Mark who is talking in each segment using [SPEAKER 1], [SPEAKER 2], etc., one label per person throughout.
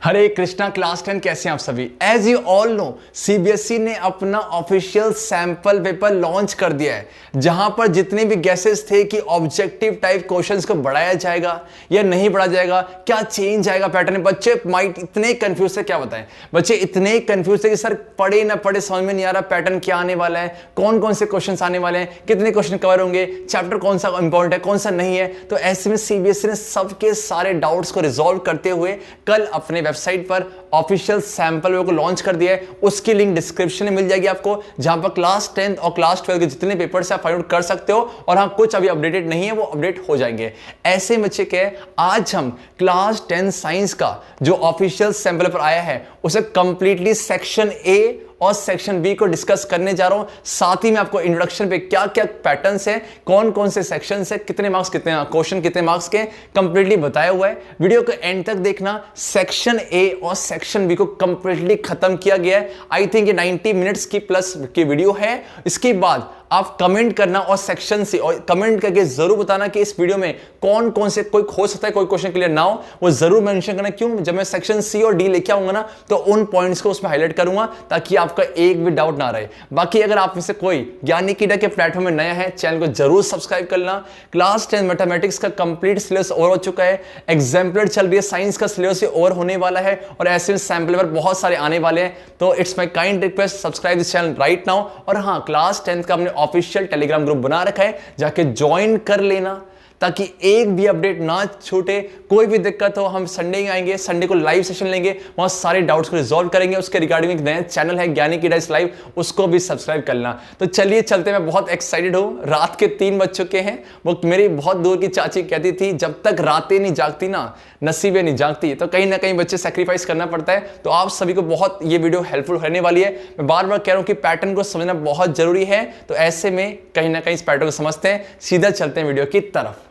[SPEAKER 1] हरे Krishna class 10 कैसे हैं आप सभी। As you all know CBSE ने अपना ऑफिशियल सैंपल पेपर लॉन्च कर दिया है, जहां पर जितने भी गेसेस थे कि ऑब्जेक्टिव टाइप क्वेश्चंस को बढ़ाया जाएगा या नहीं बढ़ाया जाएगा, क्या चेंज आएगा पैटर्न। बच्चे माइट इतने कंफ्यूज थे, क्या बताएं। बच्चे इतने कंफ्यूज थे कि सर पढ़े ना पढ़े समझ में नहीं आ रहा, पैटर्न क्या आने वाला है, कौन कौन से क्वेश्चन आने वाले हैं, कितने क्वेश्चन कवर होंगे, चैप्टर कौन सा इंपॉर्टेंट है कौन सा नहीं है। तो ऐसे में सीबीएसई ने सबके सारे डाउट्स को रिजॉल्व करते हुए कल अपने वेबसाइट पर ऑफिशियल सैंपल पेपर को लॉन्च कर दिया है। उसकी लिंक डिस्क्रिप्शन में मिल जाएगी आपको, जहां पर क्लास 10 और क्लास 12 के जितने पेपर्स आप फाइंड आउट कर सकते हो। और हाँ, कुछ अभी अपडेटेड नहीं है, वो अपडेट हो जाएंगे। ऐसे बच्चे के आज हम क्लास 10 साइंस का जो ऑफिशियल सैंपल पेपर आया है उसे कंप्लीटली सेक्शन ए और सेक्शन बी को डिस्कस करने जा रहा हूं। साथ ही में आपको इंट्रोडक्शन पे क्या क्या पैटर्न्स है, कौन कौन से सेक्शंस है, कितने मार्क्स, कितने क्वेश्चन कितने मार्क्स के, कंप्लीटली बताया हुआ है। वीडियो को एंड तक देखना। सेक्शन ए और सेक्शन बी को कंप्लीटली खत्म किया गया है। आई थिंक ये 90 मिनट्स की प्लस की वीडियो है। इसके बाद आप कमेंट करना और सेक्शन से और कमेंट करके जरूर बताना कि इस वीडियो में कौन कौन से कोई हो सकता है कोई क्वेश्चन क्लियर ना हो, वो जरूर मेंशन करना। क्यों? जब मैं सेक्शन सी और डी लेके आऊंगा ना, तो उन पॉइंट्स को उसमें हाईलाइट करूंगा ताकि आपका एक भी डाउट ना रहे। बाकी अगर आप में से कोई ज्ञानी कीड़ा के प्लेटफॉर्म में नया है, चैनल को जरूर सब्सक्राइब करना। क्लास 10 मैथमेटिक्स का कंप्लीट सिलेबस ओवर हो चुका है, एग्जाम्पलर चल रही है, साइंस का सिलेबस ओवर होने वाला है और ऐसे में सैंपल पेपर बहुत सारे आने वाले हैं। तो it's my kind request, subscribe this channel right now. और हाँ, क्लास 10 का हमने ऑफिशियल टेलीग्राम ग्रुप बना रखा है, जाके ज्वाइन कर लेना ताकि एक भी अपडेट ना छूटे। कोई भी दिक्कत हो, हम संडे ही आएंगे, संडे को लाइव सेशन लेंगे, वहां सारे डाउट्स को रिजॉल्व करेंगे। उसके रिगार्डिंग एक नया चैनल है ज्ञानी कीड़ा लाइव, उसको भी सब्सक्राइब करना। तो चलिए चलते, मैं बहुत एक्साइटेड हूं। रात के 3 बज चुके हैं। वो मेरी बहुत दूर की चाची कहती थी, जब तक रातें नहीं जागती ना, नसीबें नहीं जागती। तो कहीं ना कहीं बच्चे सेक्रीफाइस करना पड़ता है। तो आप सभी को बहुत ये वीडियो हेल्पफुल होने वाली है। मैं बार बार कह रहा हूं कि पैटर्न को समझना बहुत जरूरी है। तो ऐसे में कहीं ना कहीं इस पैटर्न को समझते हैं, सीधा चलते हैं वीडियो की तरफ।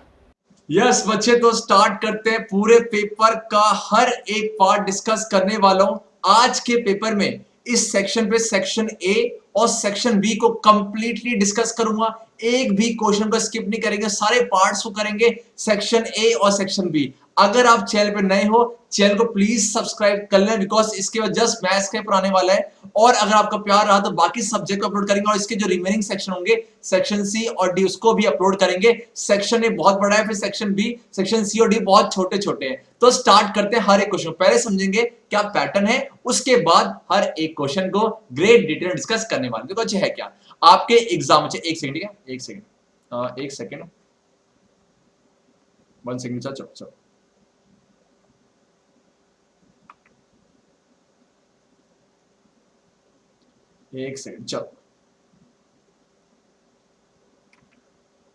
[SPEAKER 1] यस बच्चे, तो स्टार्ट करते हैं। पूरे पेपर का हर एक पार्ट डिस्कस करने वाला हूं आज के पेपर में। इस सेक्शन पे सेक्शन ए और सेक्शन बी को कंप्लीटली डिस्कस करूंगा। एक भी क्वेश्चन को स्किप नहीं करेंगे, सारे पार्ट्स को करेंगे, सेक्शन ए और सेक्शन बी। अगर आप चैनल पे नए हो, चैनल को प्लीज सब्सक्राइब कर लें, बिकॉज इसके बाद जस्ट मैथ्स के आने वाला है। और अगर आपका प्यार रहा तो बाकी सब्जेक्ट को अपलोड करेंगे और इसके जो रिमेनिंग सेक्शन होंगे, सेक्शन सी और डी, उसको भी अपलोड करेंगे। सेक्शन ए बहुत बड़ा है, फिर सेक्शन बी, सेक्शन सी और डी बहुत छोटे छोटे हैं। तो स्टार्ट करते हैं हर एक क्वेश्चन। पहले समझेंगे क्या पैटर्न है, उसके बाद हर एक क्वेश्चन को ग्रेट डिटेल डिस्कस करने वाले। देखो अच्छे है क्या आपके एग्जाम। एक सेकंड, ठीक है, एक सेकंड, एक सेकंड, 1 सेकंड, चलो एक सेकंड, चलो।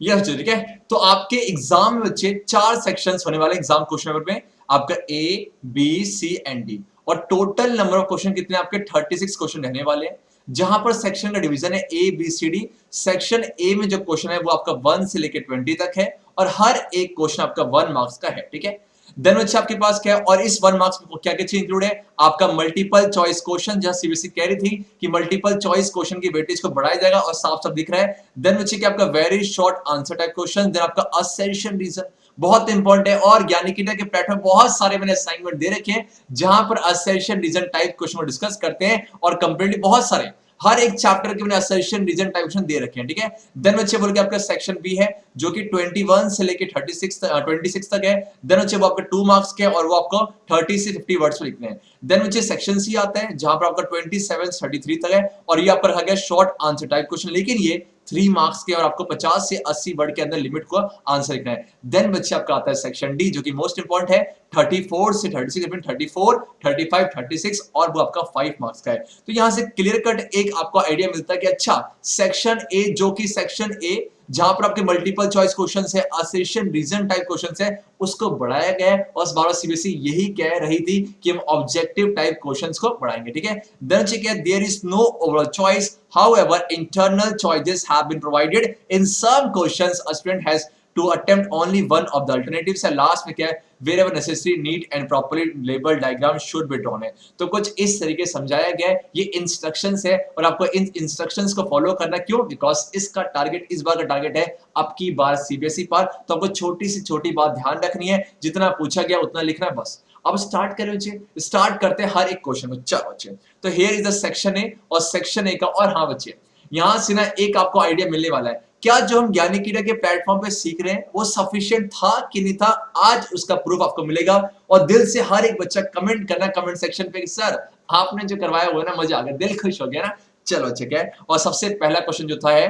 [SPEAKER 1] यस ठीक है। तो आपके एग्जाम में बच्चे 4 सेक्शंस होने वाले एग्जाम क्वेश्चन पेपर में, आपका A B C and D. और टोटल नंबर ऑफ क्वेश्चन कितने आपके 36 क्वेश्चन रहने वाले हैं, जहां पर सेक्शन का डिवीजन है A B C D. Section A में जो क्वेश्चन है वो आपका 1 से लेकर 20 तक है और हर एक क्वेश्चन आपका 1 मार्क्स का है, ठीक है। देन बच्चे आपके पास क्या है, और इस 1 मार्क्स में क्या क्या चीज इंक्लूड है, आपका मल्टीपल चॉइस क्वेश्चन, जहां सीबीएसई कह रही थी कि मल्टीपल चॉइस क्वेश्चन की वेटेज को बढ़ाया जाएगा और साफ साफ दिख रहा है। देन बच्चे क्या आपका very short answer type question, then आपका असर्शन रीजन बहुत इंपॉर्टेंट है। और ज्ञानी कीड़ा के प्लेटफॉर्म बहुत सारे मैंने असाइनमेंट दे रखे हैं, जहां पर असर्शन रीजन टाइप क्वेश्चन को डिस्कस करते हैं और कंप्लीटली बहुत सारे हर एक चैप्टर के मैंने असर्शन रीजन टाइप क्वेश्चन दे रखे हैं, ठीक है। देन बच्चे बोल के आपका सेक्शन बी है, जो कि 21 से लेके 26 तक है। देन बच्चे वो आपका 2 मार्क्स के और वो आपको 30 से 50 वर्ड्स में लिखने हैं। देन बच्चे सेक्शन सी आता है, जहां पर आपका 27 से 33 तक है और ये आपका रखा गया शॉर्ट आंसर टाइप क्वेश्चन, लेकिन ये 3 मार्क्स के और आपको 50 से 80 वर्ड के अंदर लिमिट को आंसर लिखना है। देन बच्चे आपका आता है सेक्शन डी, जो कि मोस्ट इंपॉर्टेंट है, 34 से 36, 34, 35, 36 और वो आपका 5 मार्क्स का है। तो यहां से क्लियर कट एक आपको आइडिया मिलता है कि अच्छा सेक्शन ए, जो कि सेक्शन ए जहां पर आपके मल्टीपल चॉइस क्वेश्चंस है, असर्शन रीजन टाइप क्वेश्चंस है, उसको बढ़ाया गया है। और इस बार सीबीएसई यही कह रही थी कि हम ऑब्जेक्टिव टाइप क्वेश्चंस को बढ़ाएंगे, ठीक है। Then check there is no overall choice, however internal choices have been provided in some questions a student has to attempt only one of the alternatives। है लास्ट में क्या है, wherever necessary neat and properly labeled diagram should be drawn है। तो कुछ इस तरीके समझाया गया है, ये इंस्ट्रक्शंस है और आपको इन इंस्ट्रक्शंस को फॉलो करना। क्यों? बिकॉज इसका टारगेट, इस बार का टारगेट है अब की बार सीबीएसई पर। तो आपको छोटी सी छोटी बात ध्यान रखनी है, जितना पूछा गया उतना लिखना है बस।
[SPEAKER 2] अब स्टार्ट करें बच्चे, स्टार्ट करते हैं हर एक क्वेश्चन को। चलो बच्चे, तो here is the section A, और सेक्शन ए का, और हाँ बच्चे यहां से ना एक आपको आइडिया मिलने वाला है, क्या जो हम ज्ञानी कीड़ा के प्लेटफॉर्म पे सीख रहे हैं वो सफिशिएंट था कि नहीं था, आज उसका प्रूफ आपको मिलेगा। और दिल से हर एक बच्चा कमेंट करना कमेंट सेक्शन पे कि सर आपने जो करवाया हुआ ना मजा आ गया, दिल खुश हो गया ना। चलो ठीक है, और सबसे पहला क्वेश्चन जो था है,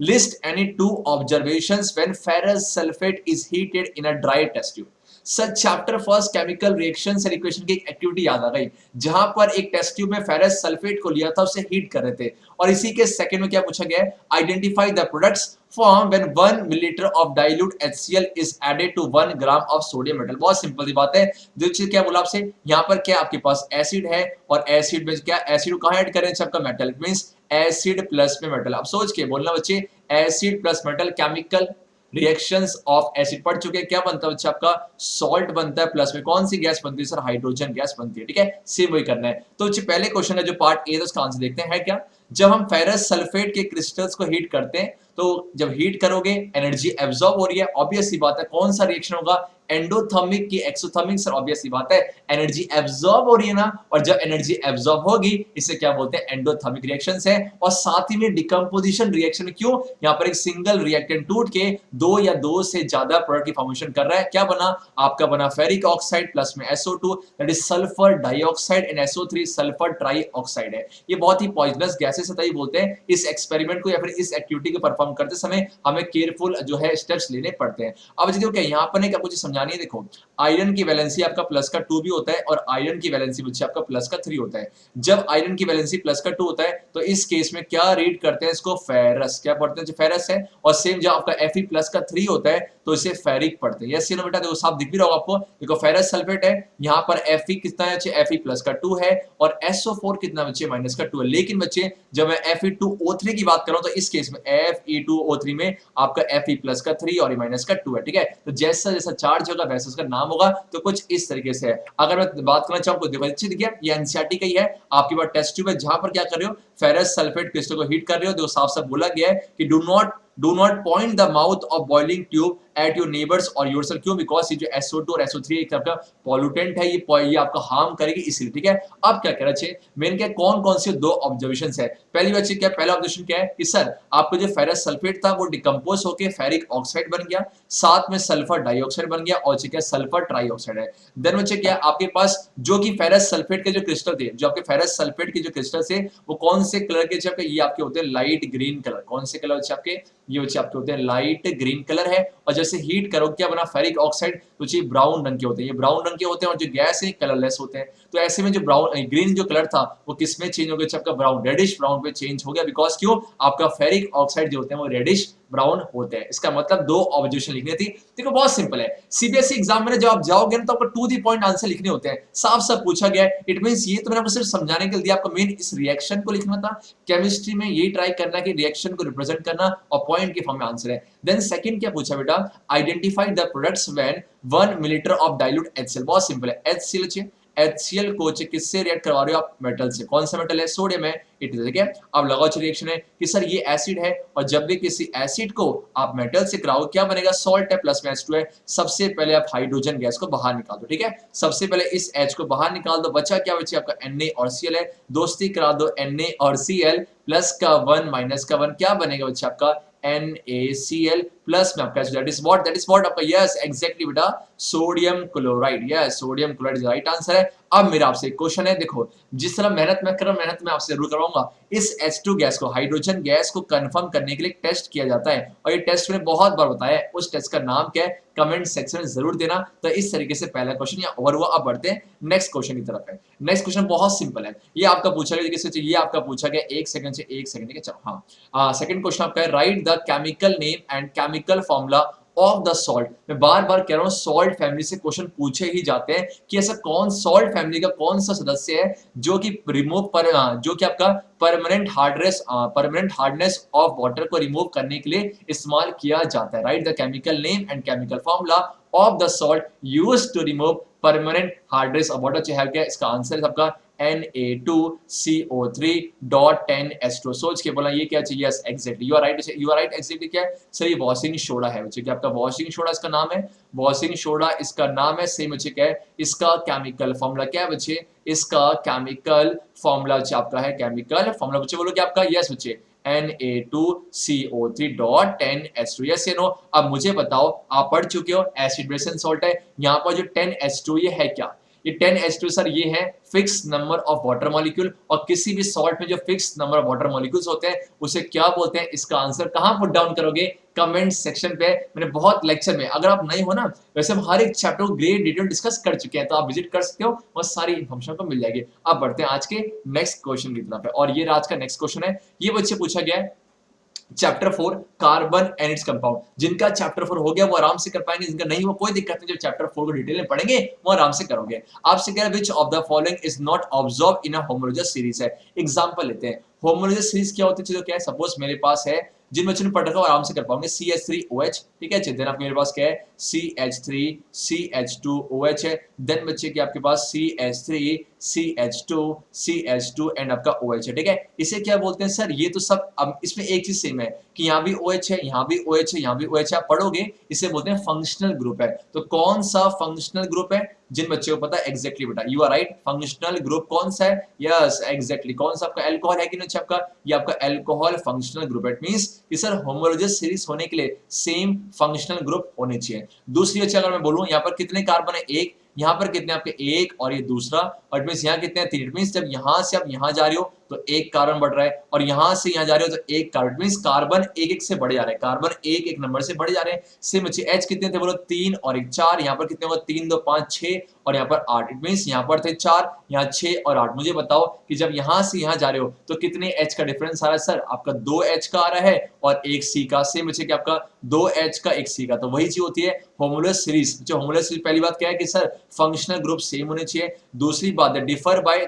[SPEAKER 2] list any two observations when ferrous sulphate is heated in a dry test tube. Sir chapter first chemical reactions and equation की एक एक्टिविटी याद आ गई, जहां पर एक टेस्ट ट्यूब में फेरस सल्फेट को लिया था, उसे हीट कर रहे थे, और इसी के सेकंड में क्या पूछा गया है, identify the products form when 1 millilitre of dilute HCl is added to 1 gram of sodium metal. बहुत सिंपल सी बात है। जो चीज क्या बोला आपसे, यहाँ पर क्या आपके पास एसिड है, और एसिड में क्या, एसिड को कहां ऐड करें, आपका metal, it means acid plus में मेटल। अब सोच के बोलना बच्चे, acid plus metal, chemical reactions of acid पढ़ चुके हैं, क्या बनता है बच्चा आपका, सॉल्ट बनता है, प्लस में कौन सी गैस बनती है सर, हाइड्रोजन गैस बनती है। ठीक है, सेम वही करना है। तो बच्चे पहले क्वेश्चन का जो पार्ट ए था उसका आंसर देखते हैं, है क्या, जब हम फेरस सल्फेट के क्रिस्टल्स को हीट करते हैं, तो जब हीट करोगे एनर्जी एब्जॉर्ब हो रही है, ऑब्वियस सी बात है, कौन सा रिएक्शन होगा, एंडोथर्मिक की एक्सोथर्मिक, सर ऑब्वियस सी बात है, एनर्जी एब्जॉर्ब हो रही है ना, और जब एनर्जी एब्जॉर्ब होगी इसे क्या बोलते हैं, एंडोथर्मिक रिएक्शंस है। और साथ ही में डिकम्पोजिशन रिएक्शन, क्यों, यहाँ पर एक सिंगल रिएक्टेंट टूट के दो या दो से ज्यादा प्रोडक्ट की फॉर्मेशन कर रहा है, क्या बना, आपका बना फेरिक ऑक्साइड प्लस में SO2 that is sulphur dioxide, and SO3 sulphur trioxide है। ये बहुत ही पॉइजनस गैसेस है, तभी बोलते हैं इस एक्सपेरिमेंट को या फिर इस एक्टिविटी को परफॉर्म करते समय हमें केयरफुल जो है स्टेप्स लेने पड़ते हैं। अब देखो क्या यहाँ पर आपको समझानी है, देखो आयरन की वैलेंसी आपका प्लस का 2 भी होता है, और आयरन की वैलेंसी बच्चे आपका प्लस का 3 होता है। जब आयरन की वैलेंसी प्लस का 2 होता है तो इस केस में क्या रीड करते हैं, इसको फेरस, क्या पढ़ते हैं, जो फेरस है। और सेम जब आपका Fe प्लस का 3 होता है तो इसे फेरिक पढ़ते हैं। यस, ये बेटा देखो साफ दिख भी रहा होगा आपको, देखो फेरस सल्फेट है, यहाँ पर Fe कितना है बच्चे, Fe प्लस का 2 है, और SO4 कितना बच्चे, माइनस का 2 है। लेकिन बच्चे जब मैं Fe2O3 की बात कर रहा हूं तो इस केस में Fe2O3 में आपका Fe प्लस का 3 और माइनस का 2 है। ठीक है, तो जैसा जैसा चार्ज होगा वैसा उसका नाम होगा, तो कुछ इस तरीके से है। अगर मैं बात करना चाहूं तो देखो अच्छी दिख गया, ये एनसीईआरटी का ही है, आपके पास टेस्ट ट्यूब है जहां पर क्या कर रहे हो, फेरस सल्फेट क्रिस्टल को हीट कर रहे हो, जो साफ साफ बोला गया है कि do not point the mouth of boiling tube at your neighbours और योरसेल्फ। क्यों, बिकॉज ये जो SO2 और SO3 एक तरह का पॉल्यूटेंट है, ये आपका हार्म करेगी इसलिए। ठीक है, अब क्या कह रहे मेन क्या, कौन कौन से दो ऑब्जर्वेशंस है। पहली बच्चे क्या, पहला ऑब्जर्वेशन क्या है कि सर आपको जो फेरस सल्फेट था वो डिकम्पोज होकर फेरिक ऑक्साइड बन गया, साथ में सल्फर डाइऑक्साइड बन गया, और क्या सल्फर ट्राइऑक्साइड है। देन बच्चे क्या, आपके पास जो कि फेरस सल्फेट के जो क्रिस्टल थे, जो आपके फेरस सल्फेट के जो क्रिस्टल थे वो कौन से कलर के, जब ये आपके होते हैं लाइट ग्रीन कलर। कौन से कलर बच्चे आपके, ये बच्चे आपके होते हैं लाइट ग्रीन कलर है। और जैसे हीट करो क्या बना, फेरिक ऑक्साइड, तो ये ब्राउन रंग के होते हैं, ये ब्राउन रंग के होते हैं, और जो गैस है कलरलेस होते हैं। तो ऐसे में जो ब्राउन ग्रीन जो कलर था वो किस में चेंज हो गया, आपका ब्राउन रेडिश ब्राउन पे चेंज हो गया, बिकॉज क्यों, आपका फेरिक ऑक्साइड जो होते हैं वो रेडिश ब्राउन होते हैं। इसका मतलब दो ऑब्जर्वेशन लिखनी थी। देखो बहुत सिंपल है, सीबीएसई एग्जाम में जब आप जाओगे ना तो आपको टू द पॉइंट आंसर लिखने होते हैं, साफ साफ पूछा गया है। इट मींस ये तो मैंने आपको सिर्फ समझाने के लिए दिया, आपको मेन इस रिएक्शन को लिखना था। केमिस्ट्री में ये ट्राई करना कि रिएक्शन को रिप्रेजेंट करना और पॉइंट के फॉर्म में आंसर है। देन सेकंड क्या पूछा बेटा, identify the products when 1 millilitre of dilute HCl। बहुत सिंपल है, HCl HCl को किससे रिएक्ट करवा रहे हो आप, मेटल से। कौन सा मेटल है, सोडियम है। इट ठीक है, अब लगाओ रिएक्शन है कि सर ये एसिड है, और जब भी किसी एसिड को आप मेटल से कराओ क्या बनेगा, सॉल्ट है प्लस में H2 है। सबसे पहले आप हाइड्रोजन गैस को बाहर निकाल दो। ठीक है, सबसे पहले इस H को बाहर निकाल दो, बचा क्या, बचे आपका Na और Cl है। दोस्ती करा दो Na और Cl, प्लस का 1 माइनस का 1, क्या बनेगा बच्चे आपका NaCl प्लस में आपका दैट इज व्हाट आपका, यस एग्जैक्टली बेटा, sodium chloride. Yes, sodium chloride is right answer है। अब मेरा आपसे एक क्वेश्चन है, देखो जिस तरह मेहनत मैं कर रहा हूं, मेहनत मैं आपसे जरूर करवाऊंगा। इस H2 गैस को, हाइड्रोजन गैस को कंफर्म करने के लिए टेस्ट किया जाता है, और ये टेस्ट मैंने बहुत बार बताया है। उस टेस्ट का नाम क्या है, कमेंट सेक्शन में जरूर देना। तो इस तरीके से पहला क्वेश्चन या ओवर हुआ। अब बढ़ते हैं नेक्स्ट क्वेश्चन की तरफ है। नेक्स्ट क्वेश्चन बहुत सिंपल है, ये आपका पूछा गया, ये आपका पूछा गया 1 सेकंड से 1 सेकंड के, चलो हाँ। सेकंड क्वेश्चन आपका है, write the chemical name and chemical formula of the salt. मैं बार बार कह रहा हूं, सॉल्ट फैमिली से क्वेश्चन पूछे ही जाते हैं कि ऐसा कौन सॉल्ट फैमिली का कौन सा सदस्य है जो कि जो कि आपका परमानेंट हार्डनेस ऑफ वाटर को रिमूव करने के लिए इस्तेमाल किया जाता है। Write the chemical name and chemical formula of the salt used to remove permanent hard disk of water. है क्या इसका आंसर है आपका Na2CO3.10H2। सोच के बोला ये क्या चाहिए, yes exactly you are right, you are right. Exactly क्या है सर, ये वॉशिंग सोडा है बच्चे, क्या आपका वॉशिंग सोडा इसका नाम है, वॉशिंग सोडा इसका नाम है। सेम बच्चे क्या है इसका केमिकल फॉर्मूला क्या है बच्चे, इसका केमिकल फॉर्मूला आपका है, केमिकल फॉर्मूला बच्चे बोलो क्या आपका, यस बच्चे Na2CO3.10H2। यस या नो। अब मुझे बताओ, आप पढ़ चुके हो एसिड बेस सॉल्ट है, यहाँ पर जो 10H2 ये है क्या, ये 10H2 सर ये है fix number of water molecule, और किसी भी सॉल्ट में जो fix number of water molecules होते हैं उसे क्या बोलते हैं। इसका आंसर कहां पुट डाउन करोगे, कमेंट सेक्शन पे। मैंने बहुत लेक्चर में, अगर आप नए हो ना, वैसे हम हर एक चैप्टर को ग्रेट डिटेल डिस्कस कर चुके हैं, तो आप विजिट कर सकते हो और सारी इन्फॉर्मेशन को मिल जाएगी। अब बढ़ते हैं आज के नेक्स्ट क्वेश्चन की तरफ, और ये आज का नेक्स्ट क्वेश्चन है, ये बच्चे पूछा गया है chapter 4 carbon and its compound. जिनका चैप्टर 4 हो गया वो आराम से कर पाएंगे, जिनका नहीं हुआ कोई दिक्कत नहीं, जब चैप्टर 4 को डिटेल में पढ़ेंगे वो आराम से करोगे। आपसे कह रहा है which of the following is not observe in a homologous series है। एग्जांपल लेते हैं, होमोलॉजियस सीरीज क्या होती है, चलो क्या है, सपोज मेरे पास है, जिन बच्चों ने पढ़ रखा है आराम से कर पाओगे, CH3OH, ठीक है। देन आपके मेरे पास क्या है, CH3 CH2OH है। देन बच्चे की आपके पास CH3 CH2 CH2 एंड आपका OH है, ठीक है। इसे क्या बोलते हैं सर, ये तो सब, अब इसमें एक चीज सेम है कि यहाँ भी OH है, यहाँ भी OH है, यहाँ भी OH है, आप पढ़ोगे इसे बोलते हैं फंक्शनल ग्रुप है। तो कौन सा फंक्शनल ग्रुप है, जिन बच्चों को पता है एग्जैक्टली बेटा, you are right. Functional group कौन सा है, यस एग्जैक्टली, कौन सा आपका अल्कोहल है कि नहीं आपका, ये आपका अल्कोहल फंक्शनल ग्रुप है। इट मींस कि सर होमोलॉजियस सीरीज होने के लिए सेम फंक्शनल ग्रुप होने चाहिए। दूसरी अच्छा अगर मैं बोलूं, यहाँ पर कितने कार्बन है, एक, यहाँ पर कितने आपके एक, और ये दूसरा, और इट मींस यहाँ कितने हैं, तीन। इट मींस जब यहाँ से आप यहाँ जा रहे हो तो एक कार्बन बढ़ रहा है, और यहाँ से यहाँ जा रहे हो तो एक कार्बन, मींस कार्बन एक एक से बढ़े जा रहे हैं, कार्बन एक एक नंबर से बढ़े जा रहे हैं। सेम बच्चे एच कितने थे बोलो, 3 और 1 4, यहाँ पर कितने होगा, 3 2 5 6, और यहाँ पर 8। इट मींस यहाँ पर थे 4, यहाँ 6 और 8। मुझे बताओ कि जब यहाँ से यहाँ जा रहे हो तो कितने एच का डिफरेंस आ रहा है, सर आपका 2 एच का आ रहा है और 1 सी का। सेम बच्चे कि आपका 2 एच का 1 सी का, तो वही चीज होती है होमोलॉजियस सीरीज। जो होमोलॉजियस सीरीज, पहली बात क्या है कि सर फंक्शनल ग्रुप सेम होने चाहिए। दूसरी बात है differ by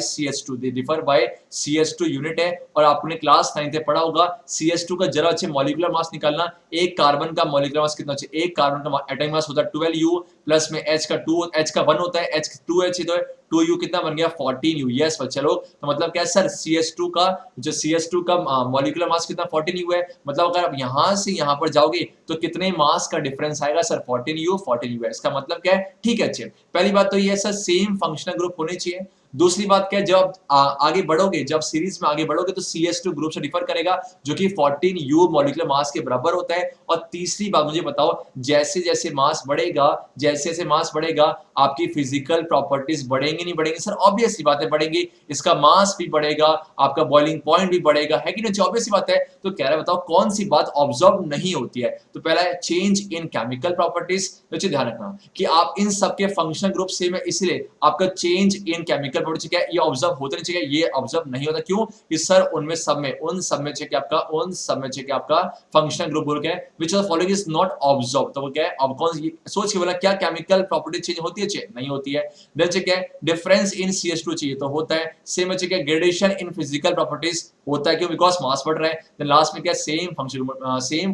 [SPEAKER 2] CH2, they differ by CH2 unit है, और आपने क्लास 9 में पढ़ा होगा CH2 का जरा अच्छे मॉलिक्यूलर मास निकालना, एक कार्बन का मॉलिक्यूलर मास कितना चाहिए, एक कार्बन का एटॉमिक मास होता है 12U, प्लस में H का 2, H का 1 होता है, H 2H, तो 2U कितना बन गया 14U। यस बच्चे लोग, तो मतलब क्या है सर, CH2 का जो CH2 का मॉलिक्यूलर मास कितना 14U है। मतलब अगर आप यहाँ से यहाँ पर जाओगे तो कितने मास का डिफरेंस आएगा सर, 14U है। इसका मतलब क्या है, ठीक है अच्छे। पहली बात तो ये है सर सेम फंक्शनल ग्रुप होने चाहिए। दूसरी बात क्या है, जब आगे बढ़ोगे, जब सीरीज में आगे बढ़ोगे तो CH2 ग्रुप से डिफर करेगा जो कि 14U मॉलिक्यूलर मास के बराबर होता है। और तीसरी बात मुझे बताओ, जैसे जैसे मास बढ़ेगा, जैसे जैसे मास बढ़ेगा आपकी फिजिकल प्रॉपर्टीज बढ़ेंगी नहीं बढ़ेंगी, सर ऑब्वियस सी बात है बढ़ेंगी, इसका मास भी बढ़ेगा, आपका बॉइलिंग पॉइंट भी बढ़ेगा, है कि नहीं, ऑब्वियस सी बात है। तो कह रहा है बताओ कौन सी बात ऑब्जर्व नहीं होती है। तो पहला है चेंज इन केमिकल प्रॉपर्टीज, तो ध्यान रखना कि आप इन सबके फंक्शनल ग्रुप सेम है, इसलिए आपका चेंज इन केमिकल प्रॉपर्टी क्या है, ये ऑब्जर्व होते नहीं चाहिए, ये ऑब्जर्व नहीं होता। क्यों कि सर उनमें सब में, उन सब में चाहिए आपका, उन सब में चाहिए आपका फंक्शनल ग्रुप बोल के which of the following is not observe. तो वो क्या है, अब कौन सोच के बोला क्या केमिकल प्रॉपर्टी चेंज होती है, नहीं होती है। देन चाहिए क्या, डिफरेंस इन CH2 चाहिए तो होता है। सेम चाहिए क्या, ग्रेडेशन इन फिजिकल प्रॉपर्टीज होता है, क्यों, बिकॉज मास बढ़ रहा है। देन लास्ट में क्या, सेम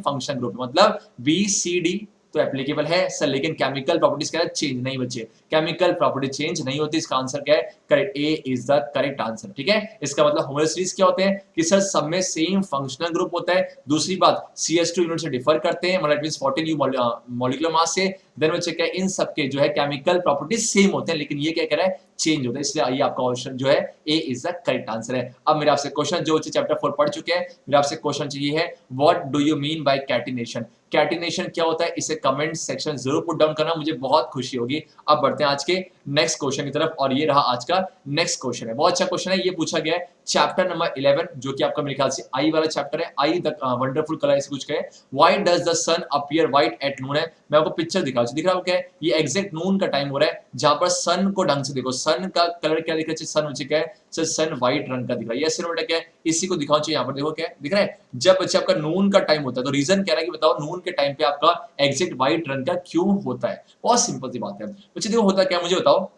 [SPEAKER 2] फंक्शन ग्रुप, मतलब BCD तो एप्लीकेबल है सर, लेकिन केमिकल प्रॉपर्टीज क्या है, चेंज नहीं बच्चे, केमिकल प्रॉपर्टी चेंज नहीं होती। इसका आंसर क्या है, correct, A is the correct answer, ठीक है। इसका मतलब होमोलॉजियस सीरीज क्या होते हैं कि सर सब में सेम फंक्शनल ग्रुप होता है। दूसरी बात CH2 यूनिट से डिफर करते हैं, मतलब it means 14U molecular mass से। देन बच्चे क्या, इन सबके जो है केमिकल प्रॉपर्टीज सेम होते हैं, लेकिन ये क्या कह रहा है, चेंज होता है। इसलिए ये आपका ऑप्शन जो है ए इज द करेक्ट आंसर है। अब मेरे आपसे क्वेश्चन, जो बच्चे चैप्टर 4 पढ़ चुके हैं, मेरे आपसे क्वेश्चन चाहिए है, what do you mean by catenation. Catenation क्या होता है, इसे कमेंट सेक्शन जरूर पुट डाउन करना, मुझे बहुत खुशी होगी। अब बढ़ते हैं आज के नेक्स्ट क्वेश्चन की तरफ, और ये रहा आज का नेक्स्ट क्वेश्चन है, बहुत अच्छा क्वेश्चन है। ये पूछा गया है चैप्टर नंबर 11, जो कि आपका मेरे ख्याल से आई वाला चैप्टर है, आई द वंडरफुल कलर, इसे कुछ कहे, why does the sun appear white at noon है। मैं आपको पिक्चर दिखा रहा हूं, क्या है, ये एग्जैक्ट नून का टाइम हो रहा है, जहां पर सन को ढंग से देखो, सन का कलर क्या दिख रहा है, सन मुझे क्या है, सन व्हाइट रंग का दिख रहा है। ये सिर्फ क्या है, इसी को दिखाओ चाहिए, यहाँ पर देखो क्या दिख रहा है, जब बच्चे आपका नून का टाइम होता है, तो रीजन कह रहा है कि बताओ नून के टाइम पे आपका एग्जैक्ट व्हाइट रंग का क्यों होता है। बहुत सिंपल सी बात है बच्चे, देखो होता क्या, मुझे बताओ,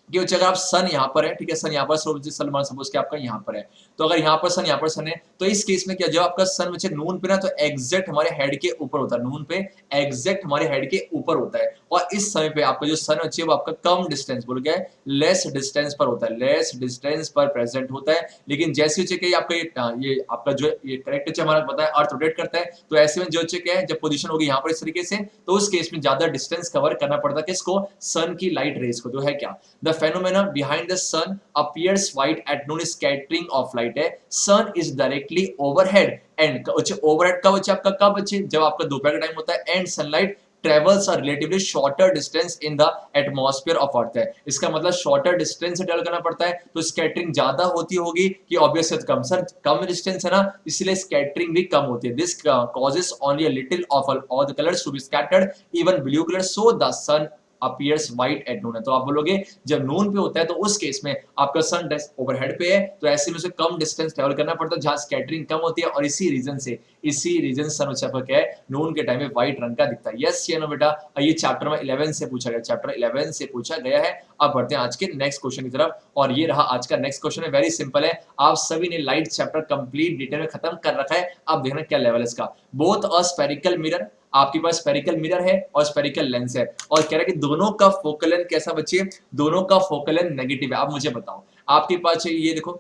[SPEAKER 2] कि अगर आप सन यहाँ पर है, ठीक है, सन यहाँ पर सलमान सपोज कि आपका यहाँ पर है, तो अगर यहाँ पर सन है, तो इस केस में क्या, जब आपका सन बच्चे नून पे ना, तो एग्जैक्ट हमारे हेड के ऊपर होता है, नून पे एग्जैक्ट हमारे हेड के ऊपर होता है, और इस समय पे आपका जो सन बच्चे वो आपका कम डिस्टेंस बोल गया है, लेस डिस्टेंस पर होता है, लेस डिस्टेंस पर प्रेजेंट होता है। लेकिन जैसे बच्चे कि आपका ये आपका जो ये करेक्ट बच्चे हमारा पता है अर्थ रोटेट करता है, तो ऐसे में जो बच्चे क्या है, जब पोजीशन होगी यहाँ पर इस तरीके से, तो उस केस में ज्यादा डिस्टेंस कवर करना पड़ता है किसको, सन की लाइट रेज को। तो है क्या, the phenomena behind the sun appears white at noon, scattering of light है, sun is directly overhead and overhead का बच्चे आपका कब बच्चे, जब आपका दोपहर का टाइम होता है, and sunlight travels are relatively shorter distance in the atmosphere of earth है, इसका मतलब शॉर्टर डिस्टेंस से ट्रेवल करना पड़ता है, तो स्कैटरिंग ज्यादा होती होगी कि ऑब्वियसली कम, सर कम डिस्टेंस है ना, इसलिए स्कैटरिंग भी कम होती है। This causes only a little of all the colours to be scattered, even blue colour, so the sun appears white at noon है। तो आप बोलोगे जब नून पे होता है तो उस केस में आपका सन ओवरहेड पे है, तो ऐसे में उसे कम डिस्टेंस ट्रेवल करना पड़ता है जहां स्कैटरिंग कम होती है, और इसी रीजन सन आपका क्या है, नून के टाइम में व्हाइट रंग का दिखता है। यस या नो बेटा, ये चैप्टर में 11 से पूछा गया, चैप्टर 11 से पूछा गया है। अब बढ़ते हैं आज के नेक्स्ट क्वेश्चन की तरफ, और ये रहा आज का नेक्स्ट क्वेश्चन है, वेरी सिंपल है, आप सभी ने लाइट चैप्टर कंप्लीट डिटेल में खत्म कर रखा है, अब देखना क्या लेवल है इसका। बोथ अ स्फेरिकल मिरर, आपके पास स्फेरिकल मिरर है और स्फेरिकल लेंस है, और कह रहा है कि दोनों का फोकल लेंथ कैसा बच्चे, दोनों का फोकल लेंथ नेगेटिव है। आप मुझे बताओ, आपके पास ये देखो,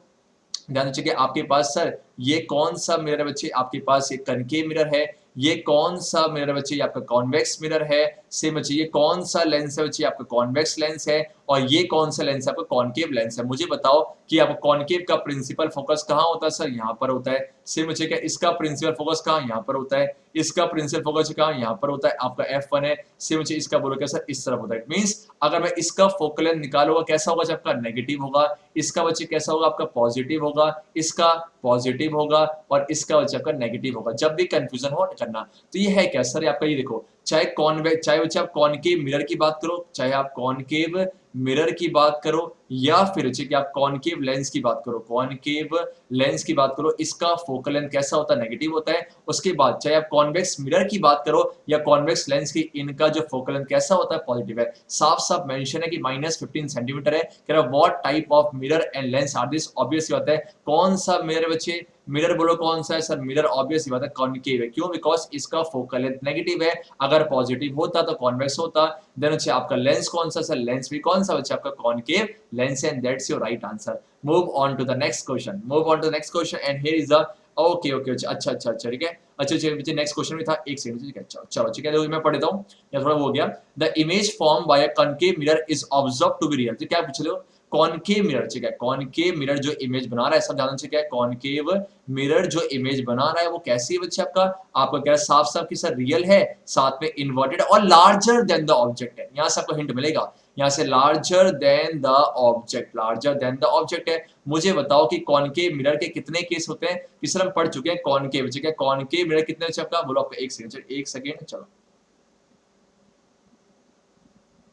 [SPEAKER 2] ध्यान दीजिए, आपके पास सर ये कौन सा मिरर है बच्चे, आपके पास ये कनकेव मिरर है, ये कौन सा मिरर बच्चे, ये आपका कॉन्वेक्स मिरर है, सेम बच्चे ये कौन सा लेंस है बच्चे, आपका कॉन्वेक्स लेंस है, और ये कौन सा लेंस है, आपका कॉनकेव लेंस है। मुझे बताओ कि आपका कॉनकेव का प्रिंसिपल फोकस कहाँ होता है, सर यहाँ पर होता है। सेम बच्चे क्या इसका प्रिंसिपल फोकस कहाँ, यहाँ पर होता है। इसका प्रिंसिपल फोकस कहाँ, यहाँ पर होता है, आपका F1 है। सेम बच्चे इसका बोलो क्या सर, इस तरफ होता है। इट मींस अगर मैं इसका फोकल लेंथ निकालूंगा कैसा होगा, जब आपका नेगेटिव होगा, इसका बच्चे कैसा होगा, आपका पॉजिटिव होगा, इसका पॉजिटिव होगा, और इसका बच्चे आपका नेगेटिव होगा। जब भी कंफ्यूजन हो करना, तो ये है क्या सर, आपका ये देखो, चाहे चाहे बच्चे आप कॉनकेव मिरर की बात करो, चाहे आप कॉनकेव मिरर की बात करो, या फिर कि आप कॉनकेव लेंस की बात करो, कॉनकेव लेंस की बात करो, इसका फोकल लेंथ कैसा होता है, नेगेटिव होता है। उसके बाद चाहे आप कॉन्वेक्स मिरर की बात करो या कॉन्वेक्स लेंस की, इनका जो फोकल लेंथ कैसा होता है, पॉजिटिव है। साफ साफ मेंशन है कि -15 सेंटीमीटर है। कह रहा what type of mirror and lens are this, obvious बात है कौन सा मिरर बच्चे, मिरर बोलो कौन सा है सर, मिरर ऑब्वियस बात है कॉनकेव है। क्यों, बिकॉज इसका फोकल लेंथ नेगेटिव है, अगर पॉजिटिव होता तो कॉन्वेक्स होता। देन बच्चे आपका लेंस कौन सा सर, लेंस भी कौन सा बच्चे, आपका concave lens, and that's your right answer. Move on to the next question, move on to the next question, and here is the okay okay अच्छा अच्छा अच्छा ठीक है, अच्छा अच्छा नेक्स्ट क्वेश्चन में था, एक सेकंड ठीक है, चलो ठीक है, मैं पढ़ देता हूं या थोड़ा वो हो गया। The image form by a concave mirror is observe to be real, तो क्या पूछ रहे हो, कॉनकेव मिरर, ठीक है, कॉनकेव मिरर जो इमेज बना रहा है, सब जानना चाहिए क्या है, कॉनकेव मिरर जो इमेज बना रहा है वो कैसी है बच्चे, आपका क्या साफ साफ कि सर रियल है, साथ में इन्वर्टेड और लार्जर देन द ऑब्जेक्ट है। यहां से आपको हिंट मिलेगा, यहां से larger than the object, larger than the object है। मुझे बताओ कि कॉनकेव मिरर के कितने केस होते हैं, कि सर हम पढ़ चुके हैं कॉनकेव, ठीक है, कॉनकेव मिरर कितने बच्चे आपका, बोलो आपका, एक सेकंड चलो,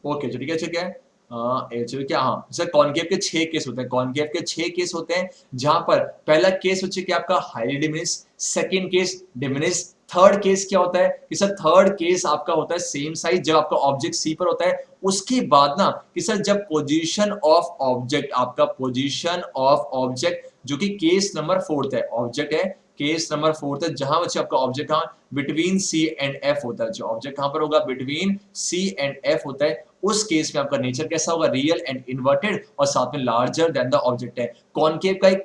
[SPEAKER 2] ओके ठीक है ठीक है, क्या, हाँ सर कॉनकेव के 6 केस होते हैं, कॉनकेव के 6 केस होते हैं, जहां पर पहला केस होता है कि आपका highly diminish, second case diminish, third case क्या होता है कि सर थर्ड केस आपका होता है सेम साइज, जब आपका ऑब्जेक्ट सी पर होता है। उसके बाद ना कि सर जब पोजीशन ऑफ ऑब्जेक्ट, आपका पोजीशन ऑफ ऑब्जेक्ट जो कि केस नंबर 4 है, ऑब्जेक्ट है केस नंबर 4 है, जहां बच्चे आपका ऑब्जेक्ट कहां, बिटवीन सी एंड एफ होता है, जो ऑब्जेक्ट कहां पर होगा, बिटवीन सी एंड एफ होता है, उस केस में आपका नेचर कैसा होगा, रियल एंड इन्वर्टेड, और साथ में लार्जर देन द ऑब्जेक्ट है। कॉनकेव का एक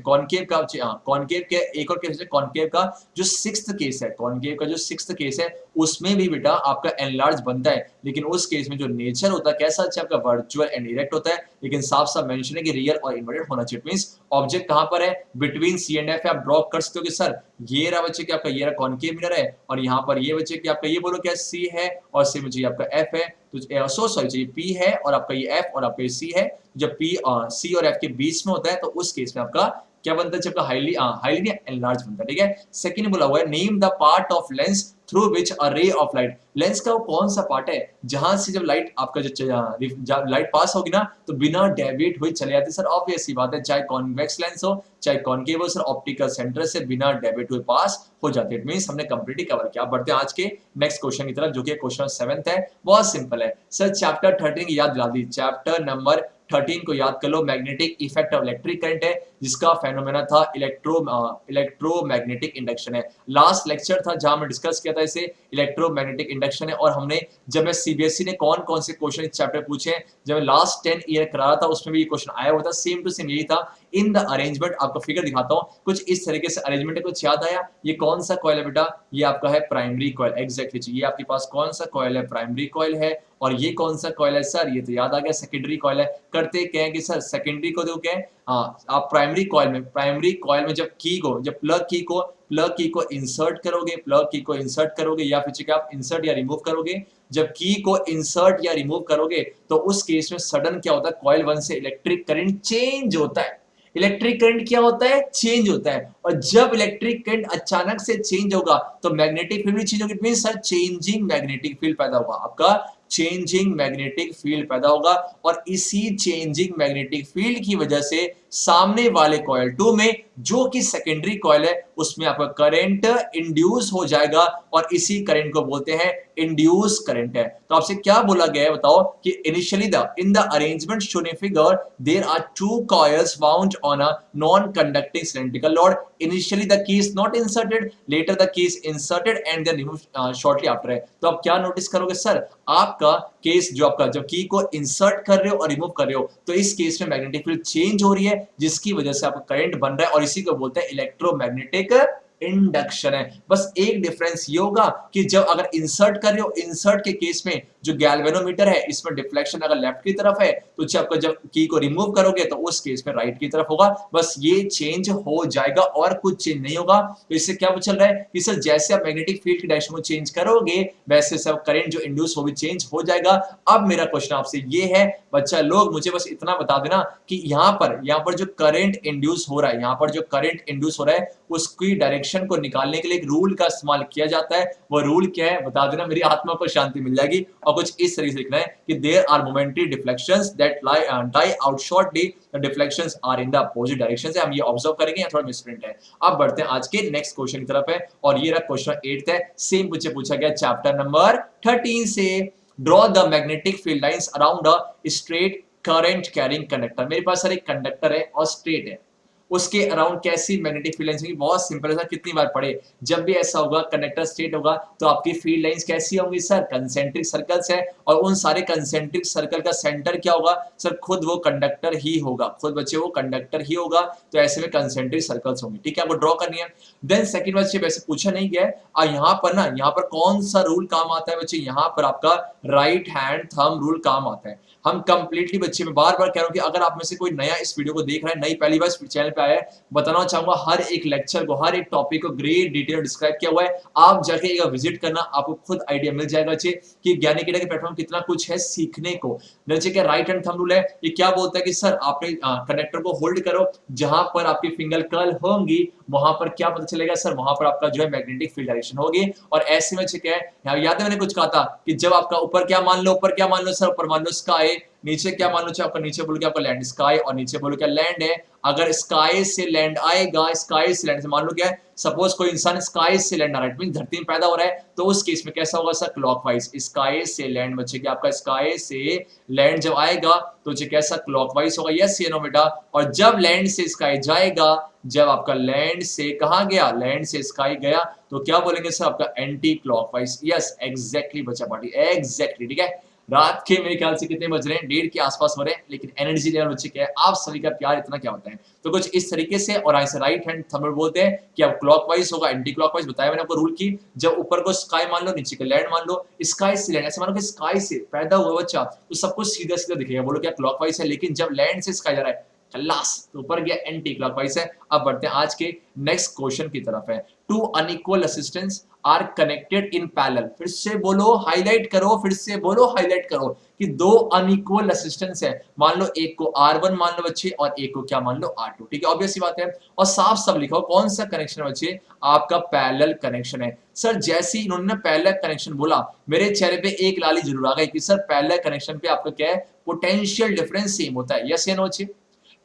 [SPEAKER 2] कॉनकेव का, कॉनकेव के एक और केस है, कॉनकेव का जो 6th केस है, कॉनकेव का जो 6th केस है, उसमें भी बेटा आपका एनलार्ज बनता है, लेकिन उस केस में जो नेचर होता है कैसा, अच्छा आपका वर्चुअल एंड इरेक्ट होता है, लेकिन साफ साफ मेंशन है कि रियल और इन्वर्टेड होना चाहिए। मींस ऑब्जेक्ट कहां पर है, बिटवीन सी एंड एफ। आप ड्रॉ कर सकते हो कि सर ये रहा बच्चे कि आपका ये रहा कॉनकेव मिरर है, और यहाँ पर ये बच्चे कि आपका ये बोलो क्या सी है, और सी बच्चे आपका एफ है, तो सॉरी पी है और आपका ये एफ और आपका ये सी है। जब पी सी और एफ के बीच में होता है तो उस केस में आपका क्या बनता है जब हाईली हाईली एनलार्ज बनता है, ठीक है। सेकंड बोला हुआ है name the part of lens through which a ray of light, lens का वो कौन सा पार्ट है जहां से जब लाइट आपका जब लाइट पास होगी ना तो बिना डेविएट हुई चले जाती है। सर ऑब्वियस सी बात है, चाहे कॉन्वेक्स लेंस हो चाहे कॉनकेव हो, सर ऑप्टिकल सेंटर से बिना डेविएट हुए पास हो जाती है। इट मींस हमने कंप्लीटली कवर किया। अब बढ़ते हैं आज के नेक्स्ट क्वेश्चन की तरफ जो कि क्वेश्चन 7th है, बहुत सिंपल है। सर चैप्टर 13 की याद दिला दी, चैप्टर नंबर 13 को याद कर लो। Magnetic effect of electric current है जिसका फेनोमेना था इलेक्ट्रोमैग्नेटिक इंडक्शन है। लास्ट लेक्चर था जहां मैं डिस्कस किया था इसे, इलेक्ट्रोमैग्नेटिक इंडक्शन है। और हमने जब मैं सीबीएसई ने कौन कौन से क्वेश्चन इस चैप्टर पूछे हैं, जब मैं लास्ट 10 ईयर करा रहा था उसमें भी ये क्वेश्चन आया हुआ था, सेम टू सेम यही था। इन द अरेंजमेंट आपको फिगर दिखाता हूं, कुछ इस तरीके से अरेंजमेंट है। कुछ याद आया? ये कौन सा कॉइल है बेटा? ये आपका है प्राइमरी कॉइल, एग्जैक्टली। ये आपके पास कौन सा कॉइल है? प्राइमरी कॉइल है। और ये कौन सा कॉइल है सर? ये तो याद आ गया, सेकेंडरी कॉइल है। करते क्या है कि सर सेकेंडरी को दो क्या है, आप प्राइमरी कॉइल में जब प्लग की को इंसर्ट करोगे या फिर आप इंसर्ट या रिमूव करोगे, जब की को इंसर्ट या रिमूव करोगे तो उस केस में सडन क्या होता है, कॉइल 1 से इलेक्ट्रिक करंट चेंज होता है। इलेक्ट्रिक करंट क्या होता है? चेंज होता है। और जब इलेक्ट्रिक करंट अचानक से चेंज होगा तो मैग्नेटिक फील्ड भी चेंज होगी। It means sir changing magnetic field पैदा होगा, आपका चेंजिंग मैग्नेटिक फील्ड पैदा होगा। और इसी चेंजिंग मैग्नेटिक फील्ड की वजह से सामने वाले कॉइल 2 में जो कि सेकेंडरी कॉइल है उसमें आपका करंट इंड्यूस हो जाएगा और इसी करंट को बोलते हैं इंड्यूस करंट है। तो आपसे क्या बोला गया है बताओ कि initially in the arrangement shown in figure there are two coils bound on a non conducting cylindrical rod. Initially the key is not inserted, later the key is inserted and then removed shortly after है। तो आप क्या notice करोगे sir, आपका case जो आपका जब की को इंसर्ट कर रहे हो और रिमूव कर रहे हो तो इस केस में मैग्नेटिक फील्ड चेंज हो रही है जिसकी वजह से आपका करंट बन रहा है और इसी को बोलते हैं इलेक्ट्रोमैग्नेटिक इंडक्शन है। बस एक डिफरेंस ये होगा कि जब अगर इंसर्ट कर रहे हो, इंसर्ट के केस में जो गैल्वेनोमीटर है इसमें डिफ्लेक्शन अगर लेफ्ट की तरफ है तो आपको जब की को रिमूव करोगे तो उस केस में राइट की तरफ होगा। बस ये चेंज हो जाएगा और कुछ चेंज नहीं होगा। तो इससे क्या चल रहा है कि सर जैसे आप मैग्नेटिक फील्ड की डायरेक्शन को चेंज करोगे वैसे सब करंट जो इंड्यूस हो भी चेंज हो जाएगा। अब मेरा क्वेश्चन आपसे ये है बच्चा लोग, मुझे बस इतना बता देना कि यहाँ पर जो करंट इंड्यूस हो रहा है, यहाँ पर जो करंट इंड्यूस हो रहा है उसकी डायरेक्शन को निकालने के लिए एक रूल का इस्तेमाल किया जाता है। वो रूल क्या है बता देना, मेरी आत्मा को शांति मिल जाएगी। और कुछ इस तरीके से लिखना है कि there are momentary deflections that die out shortly, the deflections are in the opposite direction से। हम ये ऑब्जर्व करेंगे, या थोड़ा मिसप्रिंट है। अब बढ़ते हैं आज के नेक्स्ट क्वेश्चन की तरफ है और ये रहा क्वेश्चन 8th है। सेम मुझे पूछा गया चैप्टर नंबर 13 से, draw the magnetic field lines around a straight current carrying conductor. मेरे पास सर एक कंडक्टर है और स्ट्रेट है, उसके अराउंड कैसी मैग्नेटिक फील्ड लाइंस होंगी? बहुत सिंपल है सर, कितनी बार पढ़े, जब भी ऐसा होगा कंडक्टर स्ट्रेट होगा तो आपकी फील्ड लाइंस कैसी होंगी सर? कंसेंट्रिक सर्कल्स है। और उन सारे कंसेंट्रिक सर्कल का सेंटर क्या होगा सर? खुद वो कंडक्टर ही होगा, खुद बच्चे वो कंडक्टर ही होगा। तो ऐसे में कंसेंट्रिक सर्कल्स होंगे, ठीक है, आपको ड्रॉ करनी है। देन सेकंड बच्चे वैसे पूछा नहीं गया है, यहाँ पर ना, यहाँ पर कौन सा रूल काम आता है बच्चे? यहाँ पर आपका राइट हैंड थंब रूल काम आता है। हम कंप्लीटली बच्चे, में बार बार कह रहा हूं कि अगर आप में से कोई नया इस वीडियो को देख रहा है, नई पहली बार चैनल पे आया है, बताना चाहूंगा हर एक लेक्चर को, हर एक टॉपिक को ग्रेट डिटेल डिस्क्राइब किया हुआ है। आप जाके एक विजिट करना, आपको खुद आइडिया मिल जाएगा बच्चे कि ज्ञानीकेडा के प्लेटफॉर्म कितना कुछ है सीखने को। नीचे क्या राइट हैंड थंब रूल है, ये क्या बोलता है कि सर आपने कंडक्टर को होल्ड करो, जहां पर आपकी फिंगर कर्ल होंगी वहां पर क्या पता चलेगा सर? वहां पर आपका जो है मैग्नेटिक फील्ड डायरेक्शन होगी। और ऐसे में क्या है, याद है मैंने कुछ कहा था कि जब आपका ऊपर क्या मान लो, सर ऊपर मान लो स्काई, नीचे क्या मान लो आपका, नीचे बोलो क्या आपका लैंड, स्काई, और नीचे बोलो क्या लैंड है। अगर स्काई से लैंड आएगा, स्काई से लैंड से मान लो क्या है, सपोज कोई इंसान स्काई से लैंड आ रहा है, मीन धरती में पैदा हो रहा है, तो उस केस में कैसा होगा सर? क्लॉकवाइज। स्काई से लैंड बच्चे क्या आपका स्काई से लैंड जब आएगा तो कैसा? क्लॉकवाइज होगा। यस ये नो बेटा। और जब लैंड से स्काई जाएगा, जब आपका लैंड से कहां गया, लैंड से स्काई गया, तो क्या बोलेंगे सर? आपका एंटी क्लॉकवाइज। यस एग्जैक्टली बच्चा पार्टी, एग्जैक्टली, ठीक है। रात के मेरे ख्याल से कितने बज रहे हैं? 1:30 के आसपास हो रहे हैं, लेकिन एनर्जी लेवल बच्चे क्या है, आप सभी का प्यार इतना क्या होता है। तो कुछ इस तरीके से, और ऐसे राइट हैंड थंब रूल बोलते हैं कि अब क्लॉकवाइज होगा, एंटी क्लॉकवाइज बताया मैंने आपको रूल की। जब ऊपर को स्काई मान लो, नीचे का लैंड मान लो, स्काई से लैंड, ऐसे मानो कि स्काई से पैदा हुआ बच्चा तो सब कुछ सीधा सीधा दिखेगा, बोलो क्या क्लॉकवाइज है। लेकिन जब लैंड से स्काई जा रहा है, क्लास, तो ऊपर गया एंटी क्लॉकवाइज है। अब बढ़ते हैं आज के नेक्स्ट क्वेश्चन की तरफ है। Two unequal resistance are connected in parallel. फिर से बोलो, हाईलाइट करो, फिर से बोलो, हाईलाइट करो कि दो अनइक्वल रेसिस्टेंस है। मान लो एक को R1 मान लो बच्चे और एक को क्या मान लो R2, ठीक है, ऑब्वियस सी बात है। और साफ साफ लिखो कौन सा कनेक्शन है बच्चे, आपका पैरेलल कनेक्शन है। सर जैसे ही इन्होंने पैरेलल कनेक्शन बोला, मेरे चेहरे पे एक लाली जरूर आ गई कि सर पैरेलल कनेक्शन पे आपका क्या है, पोटेंशियल डिफरेंस सेम होता है। यस या नो बच्चे,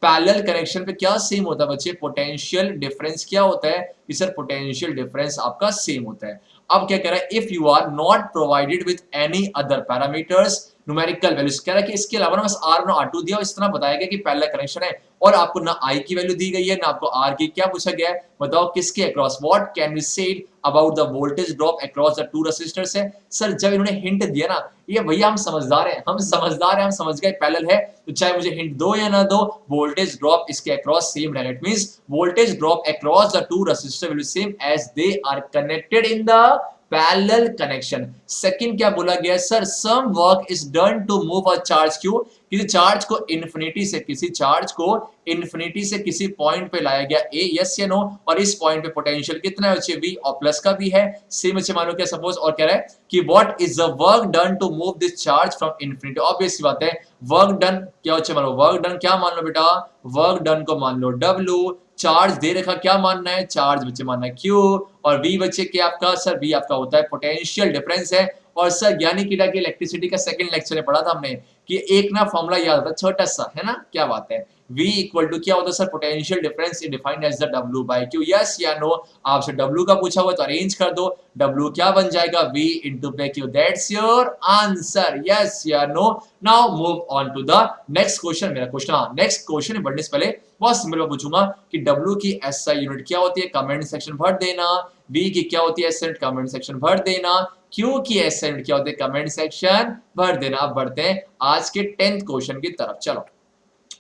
[SPEAKER 2] पैरेलल कनेक्शन पे क्या सेम होता है बच्चे, पोटेंशियल डिफरेंस क्या होता है कि सर पोटेंशियल डिफरेंस आपका सेम होता है। अब क्या कह रहा है, if you are not provided with any other parameters numerical values, कह रहा है कि इसके अलावा ना बस R1 और R2 दिया और इस तरह बताया गया कि पैरेलल कनेक्शन है और आपको ना I की वैल्यू दी गई है ना आपको R की, क्या पूछा गया है बताओ किसके across, what can we said about the voltage drop across the two resistors है। सर जब इन्होंने हिंट दिया ना, ये भैया हम समझदार हैं, हम समझदार हैं, हम समझ गए पैरेलल है, तो चाहे मुझे हिंट दो या ना दो, वोल्टेज ड्रॉप इसके अक्रॉस सेम रहेगा। It means voltage drop across the two resistor will be same as they are connected in the parallel connection. Second क्या बोला गया, sir some work is done to move a charge Q, किसी charge को infinity से किसी point पे लाया गया ए, यस या नो, और इस पॉइंट पे पोटेंशियल कितना है बच्चे, वी और प्लस का भी है सेम बच्चे, मान लो क्या सपोज, और कह रहा है कि what is the work done to move this charge from infinity. Obvious सी बात है, वर्क डन क्या बच्चे मान लो, वर्क डन क्या मान लो बेटा, वर्क डन को मान लो W, चार्ज दे रखा क्या मानना है, चार्ज बच्चे मानना है Q, और V बच्चे क्या आपका, सर V आपका होता है पोटेंशियल डिफरेंस है। और सर ज्ञानी कीड़ा की इलेक्ट्रिसिटी का सेकंड लेक्चर में पढ़ा था हमने कि एक ना फॉर्मूला याद आता छोटा सा है ना, क्या बात है, V इक्वल टू क्या होता है sir, potential difference is defined as the W by Q। Yes या नो, आपसे W का पूछा हुआ तो अरेंज कर दो, W क्या बन जाएगा, V into Q, that's your answer. Yes या no, now move on to the next question. मेरा क्वेश्चन, हाँ नेक्स्ट क्वेश्चन में बढ़ने से पहले बहुत सिंपल मैं पूछूंगा कि W की SI यूनिट क्या होती है, कमेंट सेक्शन भर देना। V की क्या होती है SI यूनिट, कमेंट सेक्शन भर देना। Q की SI यूनिट क्या होती है, कमेंट सेक्शन भर देना। अब बढ़ते हैं आज के 10th क्वेश्चन की तरफ, चलो।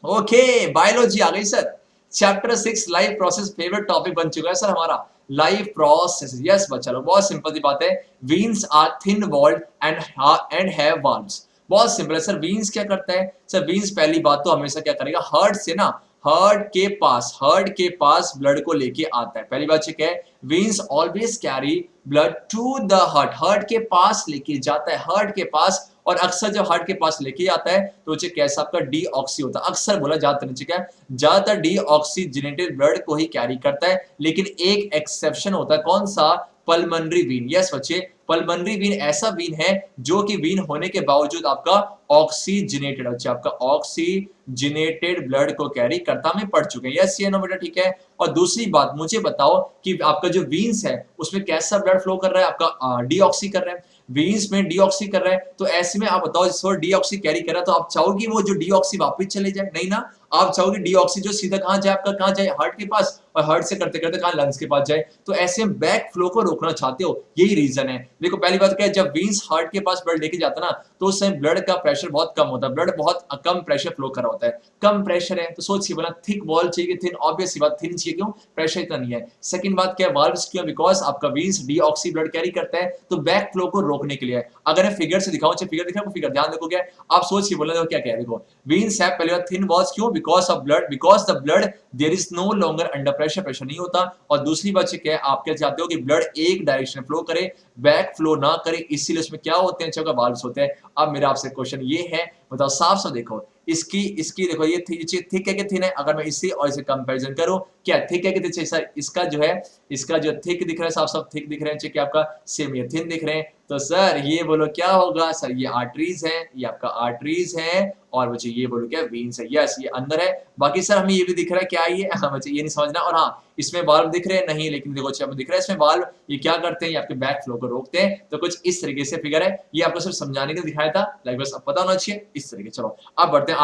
[SPEAKER 2] ओके, बायोलॉजी आ गई sir, chapter 6 life process favourite topic बन चुका है सर हमारा, लाइफ प्रोसेस। यस बच्चा लोग, बहुत सिंपल सी बात है, veins are thin walled and have valves. बहुत सिंपल है सर, वीन्स क्या करता है सर, वीन्स पहली बात तो हमेशा क्या करेगा, हार्ट से ना, हार्ट के पास ब्लड को लेके आता है। पहली बात क्या है, veins always carry blood to the heart, heart के पास लेके जाता है, हार्ट के पास। और अक्सर जब हार्ट के पास लेके आता है तो कैसा आपका डीऑक्सी होता है, अक्सर बोला जाता नीचे क्या है, ज्यादातर डीऑक्सीजनेटेड ब्लड को ही कैरी करता है। लेकिन एक एक्सेप्शन होता है, कौन सा, पल्मोनरी वीन। यस बच्चे, पल्मोनरी वीन ऐसा वीन है जो कि वीन होने के बावजूद आपका ऑक्सीजनेटेड, अच्छा आपका ऑक्सीजनेटेड ब्लड को कैरी करता में पड़ चुके हैं। यस ये नो बेटा, ठीक है। और दूसरी बात मुझे बताओ कि आपका जो वीन्स है उसमें कैसा ब्लड फ्लो कर रहा है, आपका डीऑक्सी कर रहा है, वीन्स में डीऑक्सी कर रहा है। तो ऐसे में आप बताओ जिस डीऑक्सी कैरी कर रहा है तो आप चाहोगे वो जो डीऑक्सी वापस चले जाए, नहीं ना, आप चाहोगे डीऑक्सी जो सीधा कहां जाए, आपका कहां जाए, हार्ट के पास, और हार्ट से करते करते कहां, लंग्स के पास जाए। तो ऐसे में बैक फ्लो को रोकना चाहते हो, यही रीजन है। देखो पहली बात क्या है, जब वीन्स हार्ट के पास ब्लड लेके जाता ना तो उस समय ब्लड का प्रेशर बहुत कम होता है, ब्लड बहुत कम प्रेशर फ्लो कर रहा होता है, कम प्रेशर है तो सोचिए बोला थिक वॉल चाहिए, थिन, ऑब्वियस सी बात थिन चाहिए, क्यों, प्रेशर इतना नहीं है। सेकंड बात क्या है, वाल्व्स क्यों, बिकॉज आपका वीन्स डीऑक्सी ब्लड कैरी करता है तो बैक फ्लो को रोकने के लिए। अगर मैं फिगर से दिखाऊं, फिगर दिख रहा है, फिगर ध्यान देखोगे आप, सोचिए बोला देखो क्या कह रहे, देखो वीन्स है पहले बात थिन वॉल्स, क्यों, because of blood, because the blood there is no longer under pressure, pressure नहीं होता। और दूसरी बात क्या है, आप क्या चाहते हो कि ब्लड एक डायरेक्शन फ्लो करे, बैक फ्लो ना करे, इसीलिए उसमें क्या होते हैं, जगह वाल्व्स होते हैं। अब मेरा आपसे क्वेश्चन ये है, बताओ साफ साफ देखो, इसकी देखो ये थिक है कि थिन है, अगर मैं इसे और इसे कंपैरिजन करूं, क्या थिक है कि थिन, सर इसका जो थिक दिख रहा है, साफ साफ थिक दिख रहे हैं, क्या आपका सेम ये थिन दिख रहे हैं, तो सर ये बोलो क्या होगा, सर ये आर्टरीज है, ये आपका आर्टरीज है, और बच्चे ये बोलो क्या, वेन्स है। यस ये अंदर है, बाकी सर हमें ये भी दिख रहा है क्या, ये हाँ बच्चे ये नहीं समझना। और हाँ इसमें वाल्व दिख रहे हैं नहीं, लेकिन देखो अच्छा दिख रहा है इसमें वाल्व, ये क्या करते हैं, ये आपके बैक फ्लो को रोकते हैं। तो कुछ इस तरीके से फिगर है, ये आपको सिर्फ समझाने के लिए दिखाया था, लाइक बस अब पता होना चाहिए इस तरीके। चलो अब बढ़ते हैं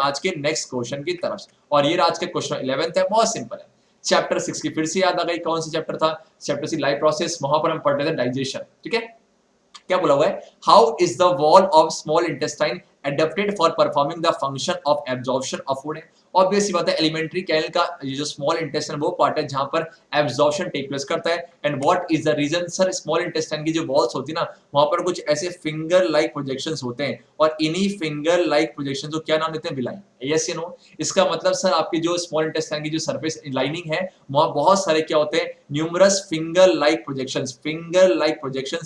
[SPEAKER 2] आज के नेक्स्ट क्वेश्चन की तरफ, और ये आज के क्वेश्चन 11th है, बहुत सिंपल है। चैप्टर 6 की फिर से याद आ गई, कौन सा चैप्टर था, चैप्टर 6 लाइफ प्रोसेस, वहां पर हम पढ़ रहे थे डाइजेशन, ठीक है। क्या बोला हुआ है, how is the wall of small intestine adapted for performing the function of absorption of food है। ऑब्वियसली बात है एलिमेंट्री कैनल का ये जो स्मॉल इंटेस्टाइन वो पार्ट है जहां पर एब्जॉर्प्शन टेक प्लेस करता है। And what is the reason sir, small intestine की जो वॉल्स होती है ना वहां पर कुछ ऐसे फिंगर लाइक प्रोजेक्शंस होते हैं और इन्हीं फिंगर लाइक प्रोजेक्शंस को क्या नाम देते हैं, विलाई। यस या नो? इसका मतलब सर आपकी जो स्मॉल इंटेस्टाइन की जो सरफेस लाइनिंग है वहां बहुत सारे क्या होते हैं, न्यूमरस फिंगर लाइक प्रोजेक्शंस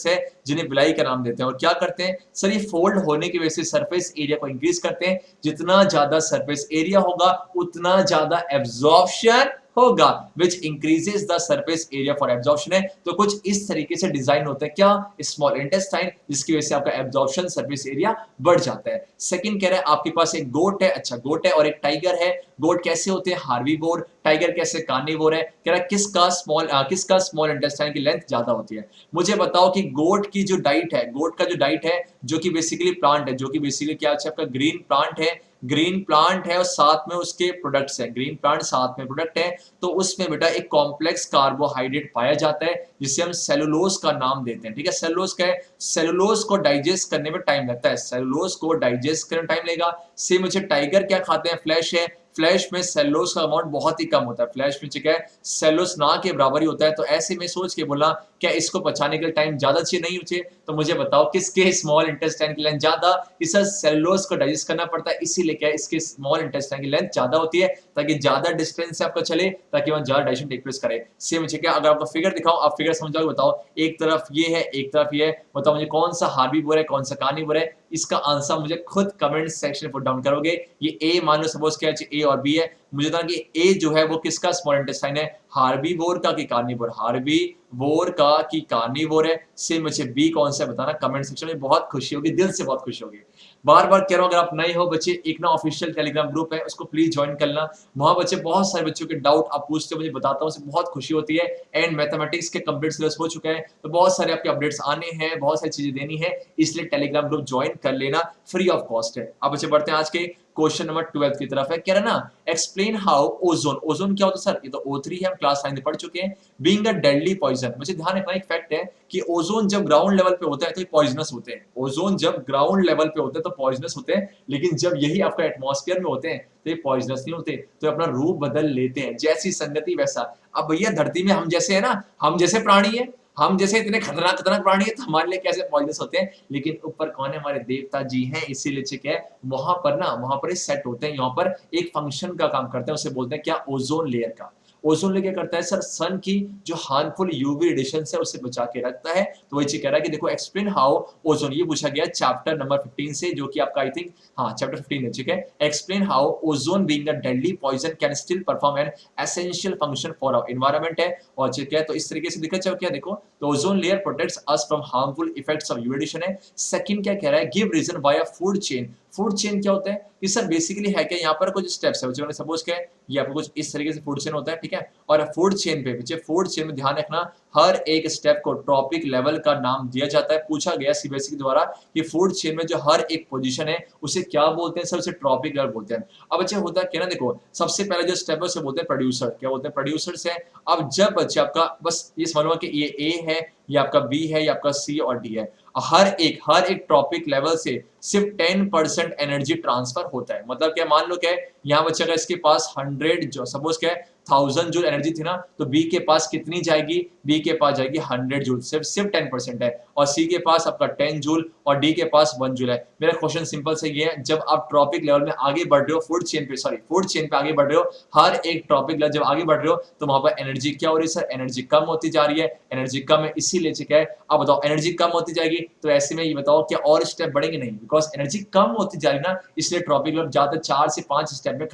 [SPEAKER 2] है जिन्हें विलाई का नाम देते हैं। और क्या करते हैं सर, ये फोल्ड होने की वजह से सरफेस एरिया को इंक्रीज करते हैं। जितना ज्यादा सरफेस एरिया होगा उतना ज्यादा एब्जॉर्प्शन होगा, which increases the surface area for absorption है। तो कुछ इस तरीके से डिजाइन होता है क्या, स्मॉल इंटेस्टाइन, जिसकी वजह से आपका एब्जॉर्प्शन सरफेस एरिया बढ़ जाता है। सेकंड कह रहा है आपके पास एक गोट है, अच्छा गोट है और एक टाइगर है। गोट कैसे होते हैं, हार्बीवोर, टाइगर कैसे कार्निवोर है। कह रहा है किसका स्मॉल इंटेस्टाइन की लेंथ ज्यादा होती है। मुझे बताओ कि गोट की जो डाइट है, गोट का जो डाइट है जो कि बेसिकली प्लांट है, जो कि बेसिकली क्या है आपका ग्रीन प्लांट है और साथ में उसके प्रोडक्ट्स हैं, ग्रीन प्लांट साथ में प्रोडक्ट है, तो उसमें बेटा एक कॉम्प्लेक्स कार्बोहाइड्रेट पाया जाता है जिसे हम सेलुलोज का नाम देते हैं। ठीक है, सेलुलोज का है, सेलुलोज को डाइजेस्ट करने में टाइम लगता है, सेलुलोज को डाइजेस्ट करने में टाइम लगेगा। सेम मुझे टाइगर क्या खाते हैं, फ्लैश है, फ्लैश में सेलुलोज का अमाउंट बहुत ही कम होता है, फ्लैश में ठीक है सेलुलोज ना के बराबर ही होता है। तो ऐसे में सोच के बोला क्या इसको पचाने के लिए टाइम ज्यादा चाहिए, नहीं चाहिए? तो मुझे बताओ किसके स्मॉल इंटेस्टाइन की लेंथ ज्यादा, इसे सेलुलोज को डाइजेस्ट करना पड़ता है, इसीलिए क्या इसके स्मॉल इंटेस्टाइन की लेंथ ज्यादा होती है ताकि ज्यादा डिस्टेंस से आपका चले, ताकि वहां ज्यादा डाइजेशन टेक प्लेस करे। सेम मुझे क्या, अगर आपको फिगर दिखाओ आप फिगर समझ जाओगे, बताओ एक तरफ ये है एक तरफ ये है, बताओ मुझे कौन सा हार्बीवोर है कौन सा कार्निवोर है। इसका आंसर मुझे खुद कमेंट सेक्शन में पुट डाउन करोगे। ये ए मान लो सपोज क्या है, ए और बी है, मुझे बताना कि ए जो है वो किसका स्मॉल इंटेस्टाइन है, हार्बीवोर का कि कार्निवोर, हार्बीवोर का कि कार्निवोर है। से मुझे बी कौन सा बताना कमेंट सेक्शन में, बहुत खुशी होगी, दिल से बहुत खुशी होगी। बार बार कह रहा हूं अगर आप नए हो बच्चे, एक ना ऑफिशियल टेलीग्राम ग्रुप है उसको प्लीज ज्वाइन करना। वहां बच्चे बहुत सारे बच्चों के डाउट आप पूछते हो, मुझे बताता हूं, उससे बहुत खुशी होती है। एंड मैथमेटिक्स के कंप्लीट सिलेबस हो चुका है तो बहुत सारे आपके अपडेट्स आने हैं, बहुत सारी चीजें देनी है, इसलिए टेलीग्राम ग्रुप ज्वाइन कर लेना, फ्री ऑफ कॉस्ट है। अब बच्चे बढ़ते हैं आज के क्वेश्चन नंबर 12 की तरफ है। कह रहा ना एक्सप्लेन हाउ ओजोन क्या होता है सर, ये तो O3 है, हम क्लास 9 में पढ़ चुके हैं, बीइंग अ डेडली पॉइजन। मुझे ध्यान रखना एक फैक्ट है कि ओजोन जब ग्राउंड लेवल पे होता है तो ये पॉइजनस होते हैं, ओजोन जब ग्राउंड लेवल पे होते हैं तो पॉइजनस होते हैं, लेकिन जब यही आपका एटमॉस्फेयर में होते हैं तो ये पॉइजनस नहीं होते, तो अपना रूप बदल लेते हैं, जैसी संगति वैसा। अब भैया धरती में हम जैसे है ना, हम जैसे प्राणी है, हम जैसे इतने खतरनाक प्राणी है तो हमारे लिए कैसे पॉइजनस होते हैं, लेकिन ऊपर कौन है, हमारे देवता जी हैं, इसीलिए ठीक है वहां पर सेट होते हैं, यहाँ पर एक फंक्शन का काम करते हैं, उसे बोलते हैं क्या, ओजोन लेयर का। ओजोन लेयर क्या करता है सर, सन की जो हार्मफुल यूवी रेडिएशन से उसे बचा के रखता है। तो वही चीज कह रहा है कि देखो एक्सप्लेन हाउ ओजोन, ये पूछा गया चैप्टर नंबर 15 से, जो कि आपका आई थिंक हाँ चैप्टर 15 है, ठीक है। Explain how ozone being a deadly poison can still perform an essential function for our environment है। और ठीक है, तो इस तरीके से दिखा चाहो क्या, देखो तो ozone layer protects us from harmful effects of UV radiation है। सेकंड क्या कह रहा है, give reason why a food chain, food chain क्या होता है, कि सर बेसिकली है क्या, यहाँ पर कुछ स्टेप्स है, मैंने सपोज क्या है ये आपको कुछ इस तरीके से फूड चेन होता है, ठीक है। और फूड चेन पे पीछे, फूड चेन में ध्यान रखना हर एक स्टेप को ट्रॉपिक लेवल का नाम दिया जाता है। पूछा गया सीबीएसई के द्वारा कि फूड चेन में जो हर एक पोजीशन है उसे क्या बोलते हैं सर, उसे ट्रॉपिक लेवल बोलते हैं। अब बच्चे होता क्या ना, देखो सबसे पहले जो स्टेप है उसे बोलते हैं प्रोड्यूसर, क्या बोलते हैं, प्रोड्यूसर्स है। अब जब बच्चे आपका बस ये समझ लो कि ये ए है, ये आपका बी है, ये आपका सी और डी है, हर एक ट्रॉपिक लेवल से सिर्फ 10% एनर्जी ट्रांसफर होता है। मतलब क्या, मान लो क्या है यहाँ बच्चे अगर इसके पास 100 जो सपोज क्या है 1000 जूल एनर्जी थी ना, तो बी के पास कितनी जाएगी, बी के पास जाएगी 100 जूल, सिर्फ 10% है। और सी के पास आपका 10 जूल और डी के पास 1 जूल है। मेरा क्वेश्चन सिंपल से ये है, जब आप ट्रॉपिक लेवल में आगे बढ़ रहे हो, फूड चेन पे आगे बढ़ रहे हो, हर एक ट्रॉपिक लेवल जब आगे बढ़ रहे हो तो वहां पर एनर्जी क्या हो रही है सर, एनर्जी कम होती जा रही है, एनर्जी कम है, इसीलिए ठीक है। अब बताओ एनर्जी कम होती जाएगी तो ऐसे में ये बताओ क्या और स्टेप बढ़ेंगे, नहीं, बिकॉज एनर्जी कम होती जा रही ना, इसलिए ट्रॉपिक लेवल ज्यादा 4 से 5 स्टेप में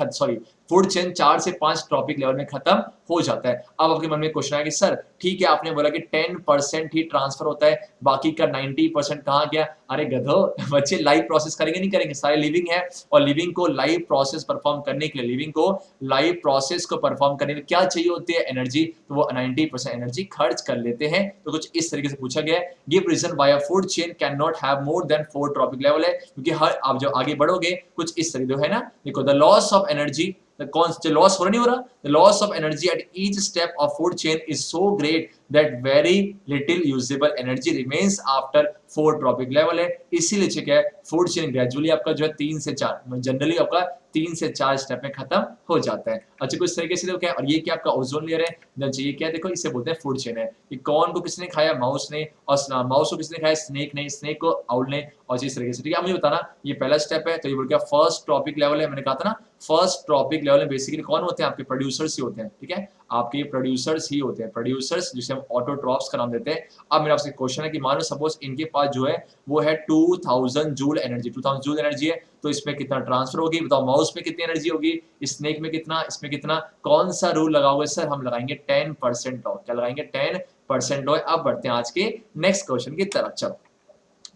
[SPEAKER 2] फूड चेन 4 से 5 ट्रॉपिक लेवल में खत्म हो जाता है। अब आपके मन में क्वेश्चन है कि सर ठीक है आपने बोला कि 10% ही ट्रांसफर होता है, बाकी का 90% कहां गया, अरे गधो बच्चे लाइव प्रोसेस करेंगे नहीं करेंगे, सारे लिविंग है, और लिविंग को लाइव प्रोसेस परफॉर्म करने के लिए क्या चाहिए होती है, एनर्जी, तो वो 90% एनर्जी खर्च कर लेते हैं। तो कुछ इस तरीके से पूछा गया है, give reason why a food chain can not have more than 4 trophic level है, क्योंकि हर आप जब आगे बढ़ोगे कुछ इस तरीके है ना, देखो the loss of energy, loss हो रहा नहीं हो रहा, the loss of energy at each step of food chain is so great that very little usable energy remains after 4 trophic level है। इसीलिए ठीक है फूड चेन ग्रेजुअली आपका जो है 3 से 4 जनरली आपका 3 से 4 स्टेप में खत्म हो जाता है। अच्छा कुछ तरीके से देखो क्या है, और ये क्या आपका ओजोन लेयर है। ये क्या है देखो, इसे बोलते हैं फूड चेन है। कि कौन को किसने खाया, माउस ने, और माउस को किसने खाया, स्नेक ने, स्नेक को आउल ने, और इस तरीके से। ठीक है, मुझे बताना ये पहला स्टेप है, तो ये बोल क्या फर्स्ट ट्रॉपिक लेवल है। मैंने कहा था ना फर्स्ट ट्रॉपिक लेवल में बेसिकली कौन होते हैं, आपके प्रोड्यूसर्स ही होते हैं। ठीक है, आपके प्रोड्यूसर्स ही होते हैं, प्रोड्यूसर्स जिसे हम ऑटोट्रॉफ्स का नाम देते हैं। अब मेरा आपसे क्वेश्चन है कि मानो सपोज इनके पास जो है वो है 2000 जूल एनर्जी, 2000 जूल एनर्जी है, तो इसमें कितना ट्रांसफर होगी बताओ, माउस में कितनी एनर्जी होगी, स्नेक में कितना, इसमें कितना, कौन सा रूल लगाओगे सर, हम लगाएंगे 10% ऑफ। क्या लगाएंगे, 10% ऑफ। अब बढ़ते हैं आज के नेक्स्ट क्वेश्चन की तरफ। चलो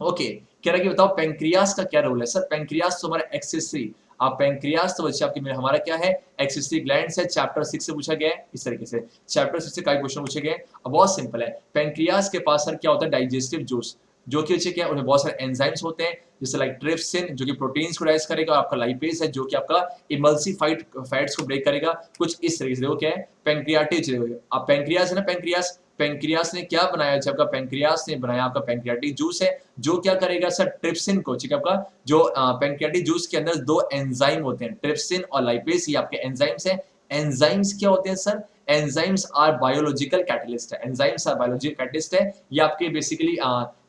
[SPEAKER 2] ओके, कह रहा है कि बताओ पेंक्रियास का क्या रोल है। सर पेंक्रियास तो हमारा एक्सेसरी, आप पेंक्रियास तो बच्चे आपकी हमारा क्या है, एक्सेसरी ग्लैंड्स है। चैप्टर 6 से पूछा गया है, इस तरीके से चैप्टर 6 से कई क्वेश्चन पूछे गए। अब बहुत सिंपल है, पेंक्रियास के पास सर क्या होता है, डाइजेस्टिव जूस, जो कि अच्छे क्या है, उनमें बहुत सारे एंजाइम्स होते हैं, जैसे लाइक ट्रिप्सिन जो कि प्रोटीन्स को डाइजेस्ट करेगा, और आपका लाइपेज है जो कि आपका इमल्सिफाइड फैट्स को ब्रेक करेगा। कुछ इस तरीके से देखो क्या है, पेंक्रियाटिक, आप पेंक्रियास है ना, पेंक्रियास, पेंक्रियास ने क्या बनाया, जब आपका पेंक्रियास ने बनाया आपका पेंक्रियाटिक जूस है, जो क्या करेगा सर, ट्रिप्सिन को, ठीक है, आपका जो पेंक्रियाटिक जूस के अंदर दो एंजाइम होते हैं, ट्रिप्सिन और लाइपेज, ये आपके एंजाइम्स हैं। एंजाइम्स क्या होते हैं sir, enzymes are biological catalyst है, एंजाइम्स आर बायोलॉजिकल कैटलिस्ट है। ये आपके बेसिकली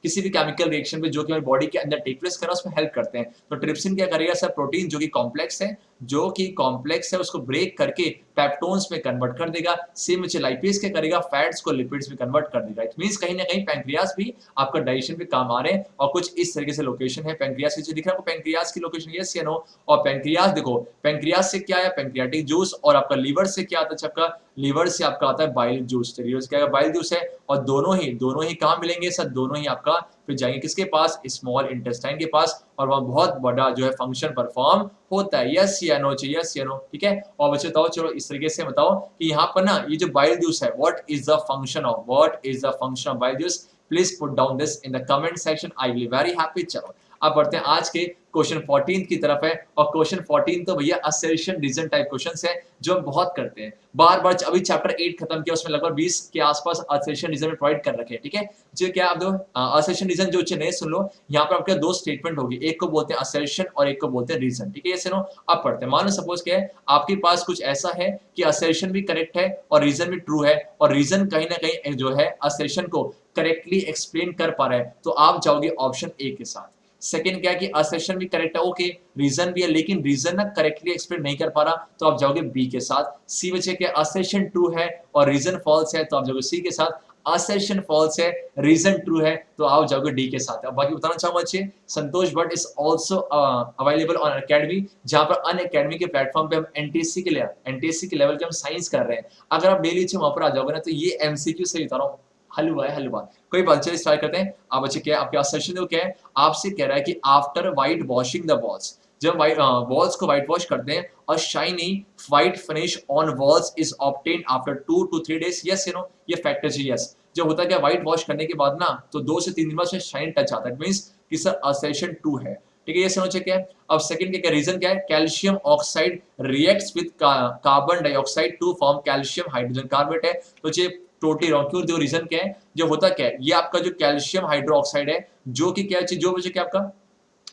[SPEAKER 2] किसी भी केमिकल रिएक्शन पे जो कि हमारी बॉडी के अंदर टेक प्लेस कर रहा है उसमें हेल्प करते हैं। तो ट्रिप्सिन क्या करेगा सर, प्रोटीन जो कि कॉम्प्लेक्स है, जो कि कॉम्प्लेक्स है उसको ब्रेक करके पेप्टोन्स में कन्वर्ट कर देगा। सेम लाइपेज क्या करेगा, फैट्स को लिपिड्स में कन्वर्ट कर देगा। इट मींस कहीं ना कहीं पेंक्रियास भी आपका डाइजेशन पे काम आ रहे हैं। और कुछ इस तरीके से लोकेशन है पेंक्रियास की, जो दिख रहा है आपको पेंक्रियास की लोकेशन, यस या नो। और पेंक्रियास देखो, पेंक्रियास से क्या है, पेंक्रियाटिक जूस, और आपका लीवर से क्या आता है, आपका लीवर से आपका आता है बाइल जूस। लीवर से क्या है, बाइल जूस है। और दोनों ही कहाँ मिलेंगे सर, दोनों ही आपका फिर जाएंगे किसके पास, स्मॉल इंटेस्टाइन के पास, और वहां बहुत बड़ा जो है फंक्शन परफॉर्म होता है। यस या नो, यस या नो, ठीक है। और बच्चे बताओ, चलो इस तरीके से बताओ कि यहाँ पर ना ये जो बाइल जूस है, what is the function of bile juice, please put down this in the comment section, I will very happy. चलो अब बढ़ते हैं आज के क्वेश्चन 14 की तरफ है। और क्वेश्चन 14 तो भैया असर्शन रीजन टाइप क्वेश्चंस है, जो हम बहुत करते हैं बार बार। अभी चैप्टर 8 खत्म किया, उसमें लगभग 20 के आसपास असर्शन रीजन में प्रोवाइड कर रखे हैं। ठीक है, जो क्या आप दो असर्शन रीजन जो नहीं सुन लो, यहाँ पर आपके दो स्टेटमेंट होगी, एक को बोलते हैं असर्शन और एक को बोलते हैं रीजन। ठीक है, ये सुनो। अब पढ़ते हैं, मानो सपोज क्या है, आपके पास कुछ ऐसा है कि असर्शन भी करेक्ट है और रीजन भी ट्रू है, और रीजन कहीं ना कहीं जो है असर्शन को करेक्टली एक्सप्लेन कर पा रहा है, तो आप जाओगे ऑप्शन ए के साथ। सेकंड क्या है कि असर्शन भी करेक्ट है, ओके, रीजन भी है, लेकिन रीजन ना करेक्टली एक्सप्लेन नहीं कर पा रहा, तो आप जाओगे बी के साथ। सी बचे कि असर्शन ट्रू है और रीजन फॉल्स है, तो आप जाओगे सी के साथ। असर्शन फॉल्स है, रीजन ट्रू है, तो आप जाओगे डी के साथ। अब बाकी बताना चाहूंगा बच्चे, Santosh Bhatt is also available on academy, जहां पर अन अकेडमी के प्लेटफॉर्म पे हम एनटीएससी के लेवल के हम साइंस कर रहे हैं। अगर आप डेली वहां पर आ जाओगे ना, तो ये एमसीक्यू से बता रहा हूँ, हलवा है हलवा। कोई बात, चलिए स्टार्ट करते हैं। आप बच्चे क्या है, आपके असर्शन देखो क्या है, आपसे कह रहा है कि after white washing the walls, जब वॉल्स को व्हाइट वॉश करते हैं, और shiny white finish on walls is obtained after 2 to 3 days। Yes you know, ये फैक्ट है जी, यस। जो होता है क्या, व्हाइट वॉश करने के बाद ना, तो 2 से 3 दिन बाद उसमें शाइन टच आता है, इट मींस कि सर असर्शन ट्रू है। ठीक है, ये समझ क्या है। अब सेकंड क्या रीजन क्या है, calcium oxide reacts with carbon dioxide to form calcium hydrogen carbonate है, तो ये टोटली रॉन्ग। क्यों, जो रीजन क्या है, जो होता क्या है, ये आपका जो कैल्शियम हाइड्रोक्साइड है, जो कि क्या चीज, जो वजह क्या आपका,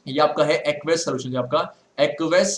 [SPEAKER 2] ये आपका है एक्वेस सोल्यूशन, जो आपका एक्वेस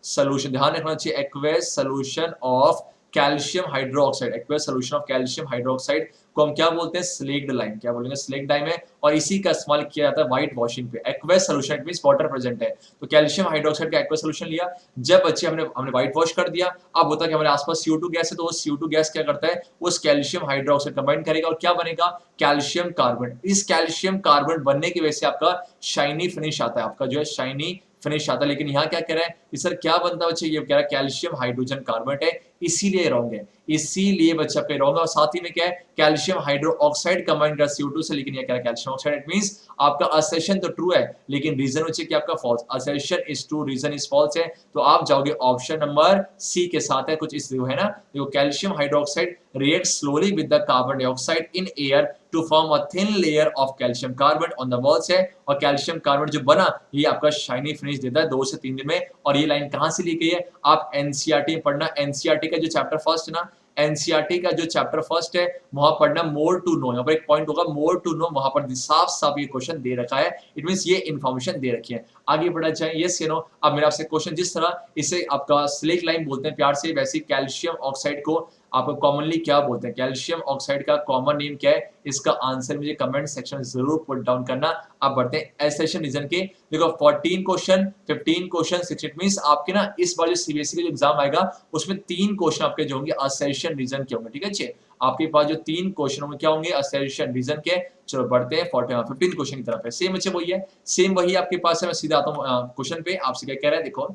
[SPEAKER 2] सोल्यूशन ध्यान रखना चाहिए, aqueous solution of calcium hydroxide, aqueous solution of calcium hydroxide को हम क्या बोलते हैं, स्लेक्ड लाइम, क्या बोलेंगे, स्लेक्ड लाइम है, और इसी का इस्तेमाल किया जाता है व्हाइट वॉशिंग पे। Aqueous solution it means water present है, तो कैल्शियम हाइड्रोक्साइड का एक्वेस सोल्यूशन लिया, जब बच्चे हमने व्हाइट वॉश कर दिया। अब होता है कि हमारे आसपास CO2 गैस है, तो वो CO2 गैस क्या करता है, उस कैल्शियम हाइड्रोक्साइड कंबाइन करेगा, और क्या बनेगा, कैल्शियम कार्बन। इस कैल्शियम कार्बन बनने की वजह से आपका शाइनी फिनिश आता है, आपका जो है शाइनी फिनिश आता है। लेकिन यहाँ क्या कह रहा है कि सर क्या बनता है बच्चे, ये कह रहा है कैल्शियम हाइड्रोजन कार्बोनेट है, इसीलिए रॉन्ग है, इसीलिए बच्चा पे रॉन्ग है। और साथ ही में क्या है, कैल्शियम हाइड्रो ऑक्साइड कंबाइन कर CO2 से, लेकिन ये कह रहा है कैल्शियम ऑक्साइड। इट मींस आपका असर्शन तो ट्रू है, लेकिन रीजन बच्चे क्या आपका false, assertion is true, reason is false है, तो आप जाओगे ऑप्शन नंबर सी के साथ है। कुछ इस है ना, देखो calcium hydroxide reacts slowly with the carbon dioxide in air to form a thin layer of calcium carbonate on the walls है, और कैल्शियम कार्बोनेट जो बना, ये आपका शाइनी फिनिश देता है 2 से 3 दिन में। और ये लाइन कहां से ली गई है, आप एनसीईआरटी में पढ़ना, एनसीईआरटी का जो चैप्टर फर्स्ट है ना, एनसीईआरटी का जो चैप्टर फर्स्ट है वहां पढ़ना मोर टू नो, यहाँ पर एक पॉइंट होगा मोर टू नो, वहां पर साफ साफ ये क्वेश्चन दे रखा है, इट मींस ये इन्फॉर्मेशन दे रखी है। आगे बढ़ा जाए, यस यू नो। अब मेरा आपसे क्वेश्चन, जिस तरह इसे आपका स्लेक लाइन बोलते हैं प्यार से, वैसे कैल्शियम ऑक्साइड को आप कॉमनली क्या बोलते हैं, कैल्शियम ऑक्साइड का कॉमन नेम क्या है, इसका आंसर मुझे कमेंट सेक्शन में जरूर पुट डाउन करना। आप बढ़ते हैं एसेशन रीजन के। देखो 14 क्वेश्चन, 15 क्वेश्चन, 6, इट मींस आपके ना इस बार जो सीबीएसई का जो एग्जाम आएगा उसमें 3 क्वेश्चन आपके जो होंगे असेशन रीजन के होंगे, ठीक है अच्छे। आपके पास जो 3 क्वेश्चन होंगे क्या होंगे, असेशन रीजन के। चलो बढ़ते हैं 15 क्वेश्चन की तरफ है। सेम अच्छे वही है, सेम वही आपके पास है। मैं सीधा आता हूँ क्वेश्चन पे, आपसे क्या कह रहा है, देखो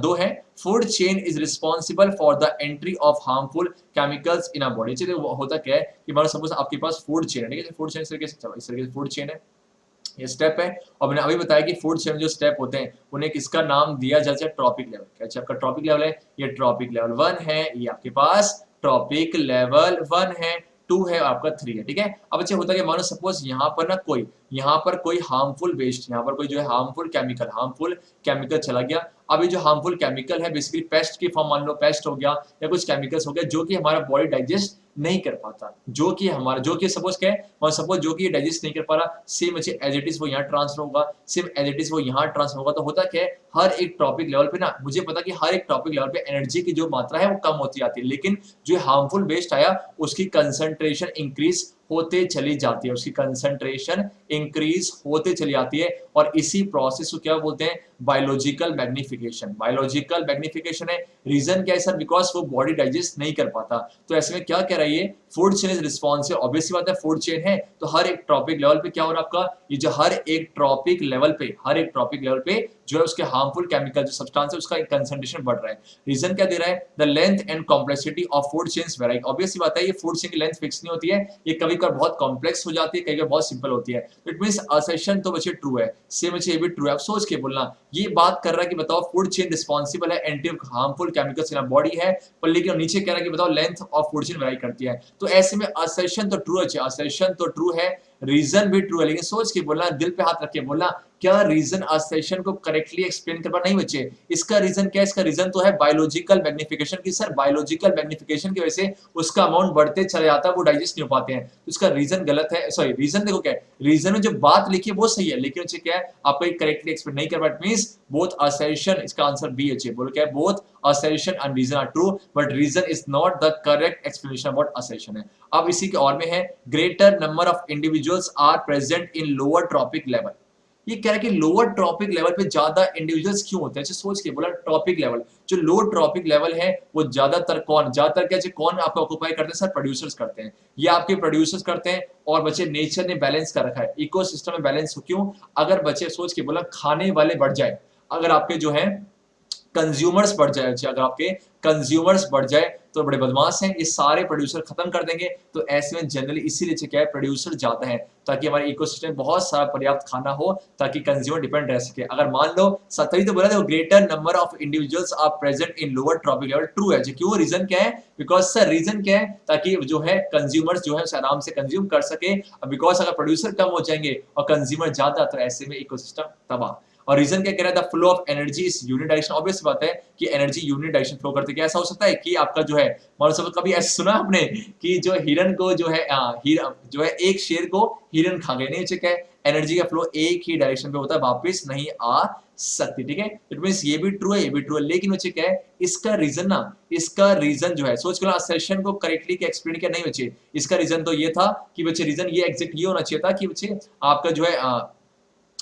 [SPEAKER 2] 2 है, food chain is responsible for the entry of harmful chemicals in a body. चलिए होता क्या है कि मान लो सपोज आपके पास फूड चेन है, ठीक है, फूड चेन इस तरीके से फूड चेन है, ये स्टेप है। और मैंने अभी बताया कि फूड चेन जो स्टेप होते हैं उन्हें किसका नाम दिया जाता है, ट्रॉपिक लेवल। क्या आपका ट्रॉपिक लेवल है, ये ट्रॉपिक लेवल 1 है, ये आपके पास ट्रॉपिक लेवल 1 है, 2 है, आपका 3 है, ठीक है। अब अच्छा होता है कि मानो सपोज यहाँ पर कोई हार्मफुल वेस्ट, यहाँ पर कोई जो है हार्मफुल केमिकल चला गया। अब ये जो हार्मफुल केमिकल है बेसिकली पेस्ट की फॉर्म, मान लो पेस्ट हो गया या कुछ केमिकल्स हो गया जो कि हमारा बॉडी डाइजेस्ट नहीं कर पाता, जो कि सपोज क्या है, और सपोज जो कि डाइजेस्ट नहीं कर पा रहा, सेम अच्छे एज इट इज वो यहाँ ट्रांसफर होगा, सेम एज इट इज वो यहाँ ट्रांसफर होगा। तो होता क्या है, हर एक टॉपिक लेवल पे ना, मुझे पता कि हर एक टॉपिक लेवल पे एनर्जी की जो मात्रा है वो कम होती जाती है, लेकिन जो हार्मफुल वेस्ट आया उसकी कंसंट्रेशन इंक्रीज होते चली जाती है, उसकी कंसंट्रेशन इंक्रीज होते चली जाती है। और इसी प्रोसेस को क्या बोलते हैं, बायोलॉजिकल मैग्निफिकेशन। बायोलॉजिकल मैग्निफिकेशन है, रीजन क्या है सर, बिकॉज वो बॉडी डाइजेस्ट नहीं कर पाता। तो ऐसे में क्या कह रहा है ये, food chain is responsible, obviously बात है फूड चेन है तो हर एक टॉपिक लेवल पे क्या हो रहा है आपका, ये जो हर एक टॉपिक लेवल पे जो है उसके हार्मफुल केमिकल जो सब्सटेंस है उसका कंसंट्रेशन बढ़ रहा है। रीजन क्या दे रहा है, the length and complexity of food chains very. Obviously बात है ये फूड चेन की लेंथ फिक्स नहीं होती है, ये कभी कभी बहुत कॉम्प्लेक्स हो जाती है, कभी कभी बहुत सिंपल होती है। इट मींस असर्शन तो बच्चे ट्रू है, सेम बच्चे ये भी ट्रू है। आप सोच के बोलना, ये बात कर रहा है कि बताओ फूड चेन रिस्पॉन्सिबल है anti harmful chemicals in body है, पर लेकिन नीचे कह रहा है कि बताओ length of food chain very करती है। तो ऐसे में असर्शन तो ट्रू है, असर्शन तो ट्रू है, रीजन भी ट्रू है, लेकिन सोच के बोलना, दिल पे हाथ रख के बोलना, क्या रीजन असर्शन को करेक्टली एक्सप्लेन कर पा नहीं बच्चे। इसका रीजन क्या है, इसका रीजन तो है बायोलॉजिकल मैग्निफिकेशन की। सर बायोलॉजिकल मैग्निफिकेशन की वजह से उसका अमाउंट बढ़ते चले जाता है, वो डाइजेस्ट नहीं हो पाते हैं, तो इसका रीजन गलत है। सॉरी रीजन देखो क्या है, रीजन में जो बात लिखी है वो सही है, लेकिन उसे क्या है आपको करेक्टली एक्सप्लेन नहीं कर पा, मींस बोथ असर्शन, इसका आंसर बी है। बोलो क्या है, both assertion and reason are true but reason is not the correct explanation about assertion है। अब इसी के और में है, greater number of individuals are present in lower tropic level। ये कह रहा है कि लोअर ट्रॉपिक लेवल पे ज्यादा इंडिविजुअल्स क्यों होते हैं। अच्छा सोच के बोला, ट्रॉपिक लेवल जो लो ट्रॉपिक लेवल है वो ज्यादातर कौन आपको ऑक्युपाई करते हैं सर, प्रोड्यूसर्स करते हैं, ये आपके प्रोड्यूसर्स करते हैं। और बच्चे नेचर ने बैलेंस कर रखा है, इकोसिस्टम में बैलेंस हो, क्यों, अगर बच्चे सोच के बोला खाने वाले बढ़ जाए, अगर आपके जो है कंज्यूमर्स बढ़ जाए, अगर आपके कंज्यूमर्स बढ़ जाए तो बड़े बदमाश हैं, ये सारे प्रोड्यूसर खत्म कर देंगे। तो ऐसे में जनरली इसीलिए क्या है, प्रोड्यूसर ज्यादा है ताकि हमारे इकोसिस्टम में बहुत सारा पर्याप्त खाना हो ताकि कंज्यूमर डिपेंड रह सके। अगर मान लो सतरी तो बोला था, greater number of individuals are present in lower trophic level, true है। क्यों, रीजन क्या है, बिकॉज सर रीजन क्या है, ताकि जो है कंज्यूमर्स जो है उसे आराम से कंज्यूम कर सके। बिकॉज अगर प्रोड्यूसर कम हो जाएंगे और कंज्यूमर ज्यादा, तो ऐसे में इकोसिस्टम तबाह। और रीजन क्या कह रहा है, the flow of energy is unidirectional. Obvious बात है कि एनर्जी यूनिडायरेक्शन फ्लो करती है। क्या ऐसा हो सकता है कि आपका जो है, मान लो कभी ऐसा सुना आपने कि जो हिरन को जो है एक शेर को हिरन खा गए, नहीं क्या है, एनर्जी का फ्लो एक ही डायरेक्शन पे होता है, वापस नहीं आ सकती, ठीक है। इट मींस ये भी ट्रू है, ये भी ट्रू है, लेकिन बच्चे क्या है, इसका रीजन जो है, सोच के असर्शन को करेक्टली क्या एक्सप्लेन किया नहीं बच्चे। इसका रीजन तो ये था कि बच्चे रीजन ये एग्जैक्ट ये होना चाहिए था कि बच्चे आपका जो है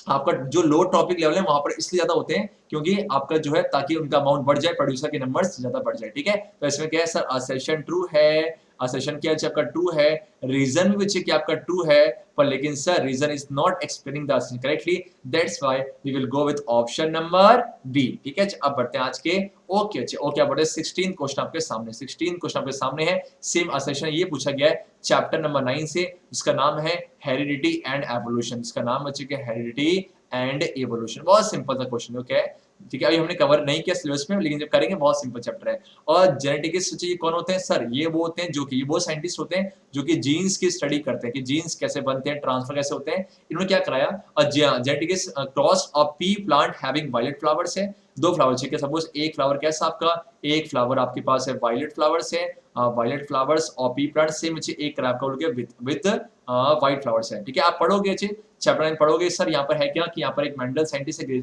[SPEAKER 2] आपका जो लो टॉपिक लेवल है वहां पर इसलिए ज्यादा होते हैं क्योंकि आपका जो है ताकि उनका अमाउंट बढ़ जाए, प्रोड्यूसर के नंबर्स ज्यादा बढ़ जाए, ठीक है। तो इसमें क्या है सर, असर्शन ट्रू है, असर्शन क्या है आपका ट्रू है, रीजन भी बच्चे क्या आपका ट्रू है, पर लेकिन sir reason is not explaining the assertion correctly, that's why we will go with option number B, ठीक है। अब बढ़ते हैं आज के ओके अब बढ़ते हैं 16 क्वेश्चन आपके सामने, 16 क्वेश्चन आपके सामने है, सेम असर्शन ये पूछा गया है चैप्टर नंबर 9 से, जिसका नाम है हेरिडिटी एंड एवोल्यूशन। इसका नाम बच्चे क्या, हेरिडिटी एंड एवोल्यूशन। बहुत सिंपल सा क्वेश्चन है, ओके ठीक है। अभी हमने कवर नहीं किया सिलेबस में, लेकिन जब करेंगे बहुत सिंपल चैप्टर है। और जेनेटिक्स ये कौन होते हैं सर, ये वो होते हैं जो कि वो साइंटिस्ट होते हैं जो कि जीन्स की स्टडी करते हैं कि जीन्स कैसे बनते हैं, ट्रांसफर कैसे होते हैं। इन्होंने क्या कराया, genetics cross of P plant having violet flowers है, दो फ्लावर चाहिए, सपोज एक फ्लावर कैसा आपका, एक फ्लावर आपके पास है वायलेट फ्लावर्स है, वायलेट फ्लावर्स और पी प्लांट सेम अच्छे एक आपका बोल गया विद व्हाइट फ्लावर्स है, ठीक है। आप पढ़ोगे अच्छे चैप्टर 9 पढ़ोगे सर यहाँ पर है क्या कि यहाँ पर एक मेंडल साइंटिस्ट है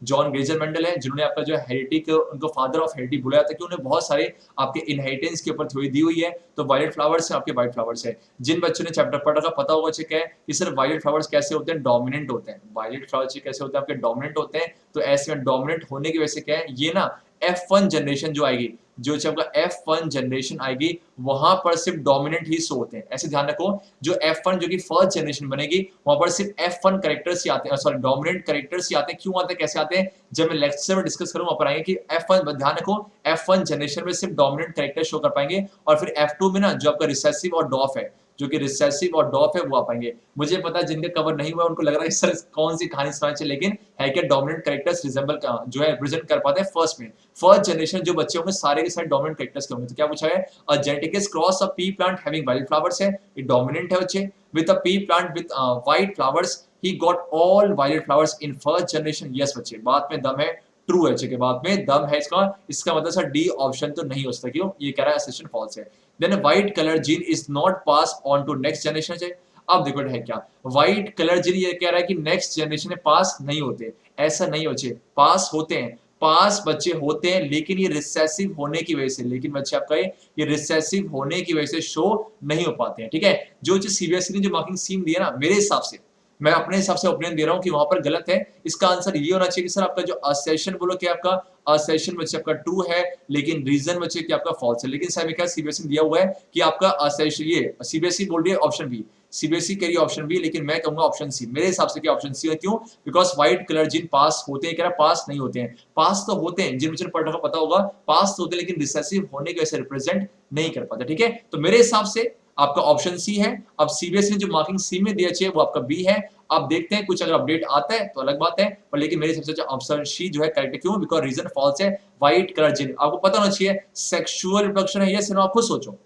[SPEAKER 2] जॉन ग्रेजर मेंडल है, जिन्होंने आपका जो हेरिडिक उनको फादर ऑफ हेरिडिक बुलाया था कि उन्हें बहुत सारे आपके इनहेरिटेंस के ऊपर थ्योरी दी हुई है। तो वायलेट फ्लावर्स है आपके व्हाइट फ्लावर्स है। जिन बच्चों ने चैप्टर पढ़ रखा पता होगा क्या है कि सर वायलेट फ्लावर्स कैसे होते हैं, डोमिनेंट होते हैं। वायलेट फ्लावर्स कैसे होते हैं आपके, डोमिनेंट होते हैं। तो ऐसे में डोमिनेंट होने की वजह से क्या है ये ना F1 जनरेशन जो आएगी, जो आपका F1 जनरेशन आएगी वहां पर सिर्फ डोमिनेंट ही शो होते हैं। ऐसे ध्यान रखो जो F1 जो कि फर्स्ट जनरेशन बनेगी वहां पर सिर्फ F1 कैरेक्टर्स ही आते हैं, सॉरी डोमिनेंट कैरेक्टर्स ही आते हैं। क्यों आते हैं, कैसे आते हैं, जब मैं लेक्चर में डिस्कस करूं वहां पर आएंगे कि F1 ध्यान रखो F1 जनरेशन में सिर्फ डोमिनेंट कैरेक्टर शो कर पाएंगे, और फिर F2 में ना जो आपका रिसेसिव और डॉफ है, जो कि रिसेसिव और डॉफ है वो आ पाएंगे। मुझे पता है जिनका कवर नहीं हुआ उनको लग रहा है सर कौन सी कहानी सुनानी चाहिए, लेकिन है क्या डोमिनेंट कैरेक्टर्स रिजेंबल जो है रिप्रेजेंट कर पाते हैं फर्स्ट में। फर्स्ट जनरेशन जो बच्चे होंगे सारे के सारे डोमिनेंट कैरेक्टर्स के होंगे। तो क्या पूछा है, a genetic cross of P plant having wild flowers है, ये डोमिनेंट है बच्चे, with a pea plant with white flowers, he got all violet flowers in first generation. Yes बच्चे बात में दम है, ट्रू है, के बाद में दम है इसका मतलब सर डी ऑप्शन तो नहीं हो सकता, क्यों, ये कह रहा है असर्शन फॉल्स है। Then white colour gene is not pass on to next generation. अब देखो है क्या, व्हाइट कलर जीन ये कह रहा है कि नेक्स्ट जनरेशन में पास नहीं होते, ऐसा नहीं बच्चे, पास होते हैं, पास बच्चे होते हैं, लेकिन ये रिसेसिव होने की वजह से, लेकिन बच्चे आपका ये रिसेसिव होने की वजह से शो नहीं हो पाते हैं, ठीक है। जो सीबीएसई ने जो मार्किंग स्कीम दी है ना, मेरे हिसाब से मैं अपने हिसाब से ओपिनियन दे रहा हूं कि वहां पर गलत है। इसका आंसर ये होना चाहिए कि सर आपका जो असेशन बोलो कि आपका असेशन बच्चे आपका ट्रू है, लेकिन रीजन बच्चे कि आपका फॉल्स है। लेकिन सर क्या सीबीएसई दिया हुआ है कि आपका असेशन, ये सीबीएसई बोल रही है ऑप्शन बी, सीबीएसई कह रही है ऑप्शन बी, लेकिन मैं कहूंगा ऑप्शन सी। मेरे हिसाब से क्या ऑप्शन सी है, क्यों, बिकॉज व्हाइट कलर जिन पास होते हैं, कह रहा पास नहीं होते हैं, पास तो होते हैं, जिन बच्चों ने पढ़ रखा पता होगा पास तो होते हैं, लेकिन रिसेसिव होने की वजह से रिप्रेजेंट नहीं कर पाते, ठीक है। तो मेरे हिसाब से आपका ऑप्शन सी है। अब सीबीएसई ने जो मार्किंग सी में दिया चाहिए वो आपका बी है। अब देखते हैं कुछ अगर अपडेट आता है तो अलग बात है, पर लेकिन मेरे हिसाब से ऑप्शन सी जो है करेक्ट है। क्यों, बिकॉज रीजन फॉल्स है, व्हाइट कलर जिन आपको पता होना चाहिए सेक्सुअल रिप्रोडक्शन है, यस आप खुद सोचो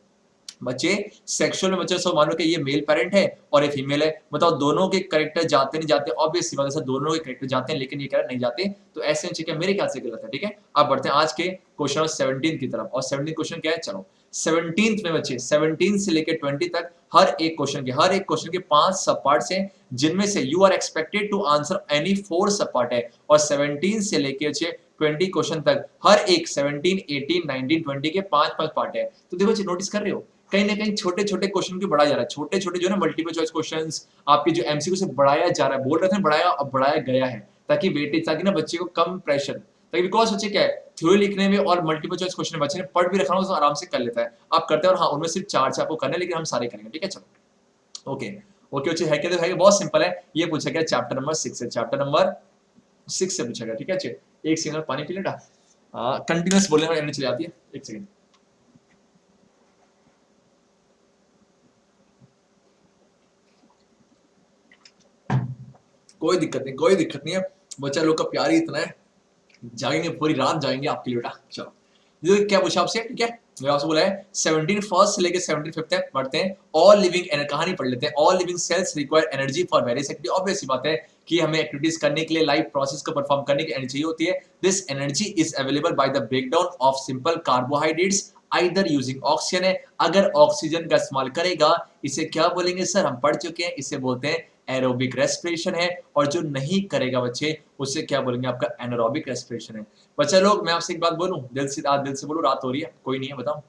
[SPEAKER 2] बच्चे सेक्सुअल में बच्चे सब मान लो कि ये मेल पेरेंट है और ये फीमेल है, बताओ दोनों के कैरेक्टर जाते नहीं जाते, ऑब्वियस सी बात है दोनों के कैरेक्टर जाते हैं, लेकिन ये कैरेक्टर नहीं जाते, तो ऐसे ठीक है, मेरे ख्याल से गलत है, ठीक है। अब बढ़ते हैं आज के क्वेश्चन 17 की तरफ, और 17 क्वेश्चन क्या है, चलो 17 में बच्चे 17 से लेकर 20 तक हर एक क्वेश्चन के 5 सब पार्ट्स हैं, जिनमें से you are expected to answer any 4 sub part है, और 17 से लेकर 20 क्वेश्चन तक हर एक 17, 18, 19, 20 के 5-5 पार्ट है। तो देखो नोटिस कर रहे हो कहीं ना कहीं छोटे छोटे क्वेश्चन को बढ़ाया जा रहा है, छोटे छोटे जो है मल्टीपल चॉइस क्वेश्चंस आपके जो एमसीक्यू से बढ़ाया जा रहा है, बोल रहे थे बढ़ाया, अब बढ़ाया गया है, ताकि वेटेज, ताकि ना बच्चे को कम प्रेशर, ताकि बिकॉज बच्चे क्या है थ्योरी लिखने में और मल्टीपल चॉइस क्वेश्चन बच्चे ने पढ़ भी रखा हो तो आराम से कर लेता है, आप करते हैं, और हाँ उनमें सिर्फ 4 आपको करना है, लेकिन हम सारे करेंगे, ठीक है। चलो ओके ओके बच्चे है क्या, तो है बहुत सिंपल है, ये पूछा गया चैप्टर नंबर 6 से, चैप्टर नंबर 6 से पूछा गया, ठीक है। एक सेकंड पानी पी लेना, कंटिन्यूस बोलने में एनर्जी चली जाती है, एक सेकंड। कोई दिक्कत नहीं है, बच्चा लोग का प्यार ही इतना है, जाएंगे पूरी रात जाएंगे आपके लिए बेटा। चलो ये क्या पूछा आपसे, ठीक है, मैं आपसे बोला है 17 फर्स्ट से लेके 17 फिफ्थ तक पढ़ते हैं। ऑल लिविंग कहानी पढ़ लेते हैं। All living cells require energy for various activity, obvious बात है कि हमें एक्टिविटीज करने के लिए, लाइफ प्रोसेस को परफॉर्म करने की एनर्जी होती है। This energy is available by the breakdown of simple carbohydrates either using oxygen है, अगर ऑक्सीजन का इस्तेमाल करेगा इसे क्या बोलेंगे सर, हम पढ़ चुके हैं, इसे बोलते हैं एरोबिक रेस्पिरेशन है, और जो नहीं करेगा बच्चे उसे क्या बोलेंगे, आपका एनारोबिक रेस्पिरेशन है। बच्चा लोग मैं आपसे एक बात बोलूं, दिल से बोलूं, रात हो रही है, कोई नहीं है बताऊं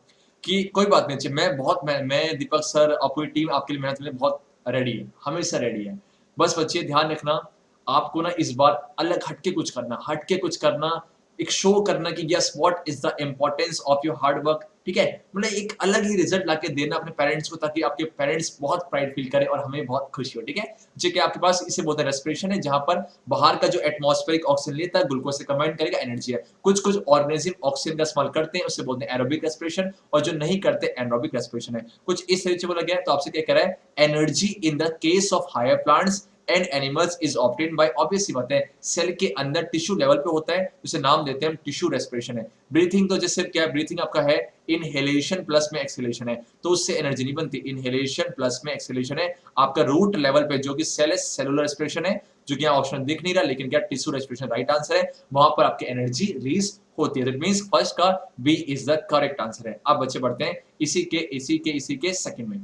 [SPEAKER 2] कि कोई बात नहीं, मैं दीपक सर और पूरी टीम आपके लिए मेहनत में बहुत रेडी है, हमेशा रेडी है। बस बच्चे ध्यान रखना, आपको ना इस बार अलग हटके कुछ करना, एक शो करना कि yes what is the importance of your hard work, ठीक है, मतलब एक अलग ही रिजल्ट लाके देना अपने पेरेंट्स को, ताकि आपके पेरेंट्स बहुत प्राइड फील करें और हमें बहुत खुशी हो, ठीक है। जो कि आपके पास इसे बोलते हैं रेस्पिरेशन है, जहां पर बाहर का जो एटमॉस्फेरिक ऑक्सीजन लेता है ग्लूकोज से कंबाइन करेगा, एनर्जी है। कुछ ऑर्गेनिज्म ऑक्सीजन का इस्तेमाल करते हैं, उसे बोलते हैं एरोबिक रेस्पिरेशन, और जो नहीं करते एनारोबिक रेस्पिरेशन है। कुछ इस तरीके से बोला गया है, तो आपसे क्या कह रहा है, energy in the case of higher plants and animals is obtain by, obvious सी बात है सेल के अंदर टिश्यू लेवल पे होता है, जिसे नाम देते हैं हम टिश्यू रेस्पिरेशन है। ब्रीथिंग तो जैसे क्या है, ब्रीथिंग आपका है इनहेलेशन प्लस में एक्सहेलेशन है, तो उससे एनर्जी नहीं बनती, इनहेलेशन प्लस में एक्सहेलेशन है। आपका रूट लेवल पे जो कि सेल है, सेलुलर रेस्पिरेशन है, जो कि यहाँ ऑप्शन दिख नहीं रहा लेकिन क्या टिश्यू रेस्पिरेशन राइट आंसर है, वहां पर आपकी एनर्जी रिलीज होती है। दैट मींस फर्स्ट का B is the correct answer है। अब बच्चे बढ़ते हैं इसी के सेकंड में।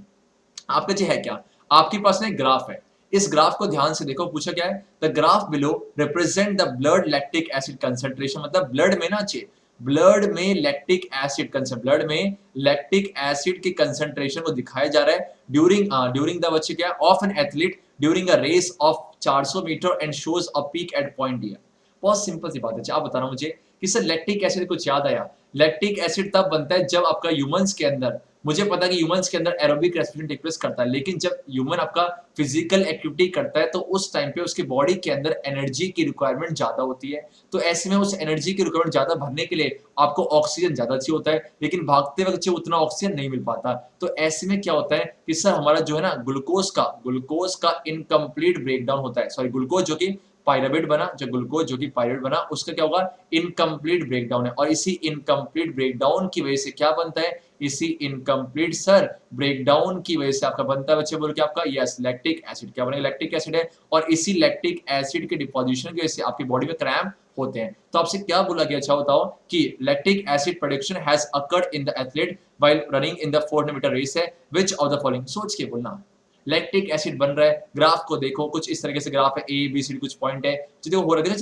[SPEAKER 2] आपका जो है क्या, आपके पास ना एक ग्राफ है, इस ग्राफ को ध्यान से देखो, पूछा क्या है, the graph below represent the blood lactic acid concentration, मतलब ब्लड में ना चाहिए, ब्लड में लैक्टिक एसिड ब्लड में लैक्टिक एसिड की कंसंट्रेशन को दिखाया जा रहा है ड्यूरिंग द बच्चे क्या of an athlete during a race of 400 metre and shows a peak at point ear. बहुत सिंपल सी बात है, आप बताना मुझे कि सर लैक्टिक एसिड कुछ याद आया, लैक्टिक एसिड तब बनता है जब आपका ह्यूमंस के अंदर, मुझे पता है कि ह्यूमंस के अंदर एरोबिक रेस्पिरेशन टेक प्लेस करता है, लेकिन जब ह्यूमन आपका फिजिकल एक्टिविटी करता है तो उस टाइम पे उसके बॉडी के अंदर एनर्जी की रिक्वायरमेंट ज्यादा होती है, तो ऐसे में उस एनर्जी की रिक्वायरमेंट ज्यादा भरने के लिए आपको ऑक्सीजन ज्यादा चाहिए होता है, लेकिन भागते वक्त उतना ऑक्सीजन नहीं मिल पाता। तो ऐसे में क्या होता है कि सर हमारा जो है ना ग्लूकोज का इनकम्प्लीट ब्रेकडाउन होता है, सॉरी ग्लूकोज जो कि पायरामिड बना, जो ग्लूकोज जो कि पायरामिड बना, उसका क्या होगा इनकम्प्लीट ब्रेकडाउन है, और इसी इनकम्प्लीट ब्रेकडाउन की वजह से क्या बनता है, इसी इनकम्प्लीट सर ब्रेकडाउन की वजह से आपका बनता है बच्चे बोल के आपका यस लैक्टिक एसिड, क्या बनेगा लैक्टिक एसिड है, और इसी लैक्टिक एसिड के डिपोजिशन की वजह से आपकी बॉडी में क्रैम्प होते हैं। तो आपसे क्या बोला गया, अच्छा बताओ कि lactic acid production has occurred in the athlete while running in the 400 metre race है, व्हिच ऑफ द फॉलोइंग, सोच के बोलना। लैक्टिक एसिड बन रहा है, ग्राफ को देखो कुछ इस तरीके से ग्राफ है, ए बी सी कुछ पॉइंट है, जो देखो हो रहा है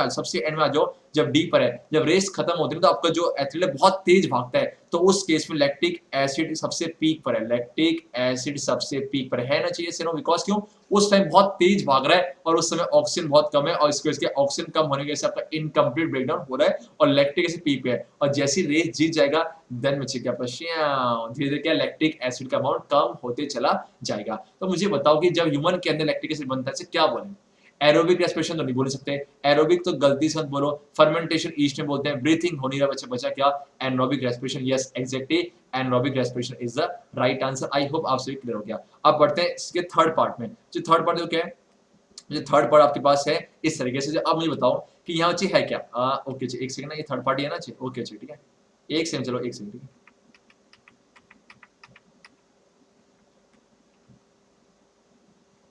[SPEAKER 2] सबसे एंड में आ जाओ, जब डी पर है, जब रेस खत्म होती है तो आपका जो एथलीट है बहुत तेज भागता है, तो उस केस में लैक्टिक एसिड सबसे पीक पर है, लैक्टिक एसिड सबसे पीक पर है ना चाहिए सिर्फ बिकॉज क्यों, उस टाइम बहुत तेज भाग रहा है और उस समय ऑक्सीजन बहुत कम है, और इसकी वजह से ऑक्सीजन कम होने की वजह से आपका इनकम्प्लीट ब्रेकडाउन हो रहा है और लैक्टिक एसिड पीक पे है, और जैसी रेस जीत जाएगा देन बच्चे क्या धीरे धीरे क्या लैक्टिक एसिड का अमाउंट कम होते चला जाएगा। तो मुझे बताओ कि जब ह्यूमन के अंदर लैक्टिक एसिड बनता है क्या बोले, एरोबिक रेस्पिरेशन तो नहीं बोल सकते, एरोबिक तो गलती से मत बोलो, फर्मेंटेशन ईस्ट में बोलते हैं, ब्रीथिंग हो नहीं रहा बच्चे, बचा क्या anaerobic respiration, yes exactly anaerobic respiration is the right answer. I hope आप सभी क्लियर हो गया। अब बढ़ते हैं इसके थर्ड पार्ट में, जो थर्ड पार्ट क्या है, जो थर्ड पार्ट आपके पास है इस तरीके से, अब मुझे बताओ कि यहाँ चाहिए है क्या, ओके एक सेकंड, ये थर्ड पार्टी है ना, ओके ठीक है, एक सेकंड, चलो एक सेकंड,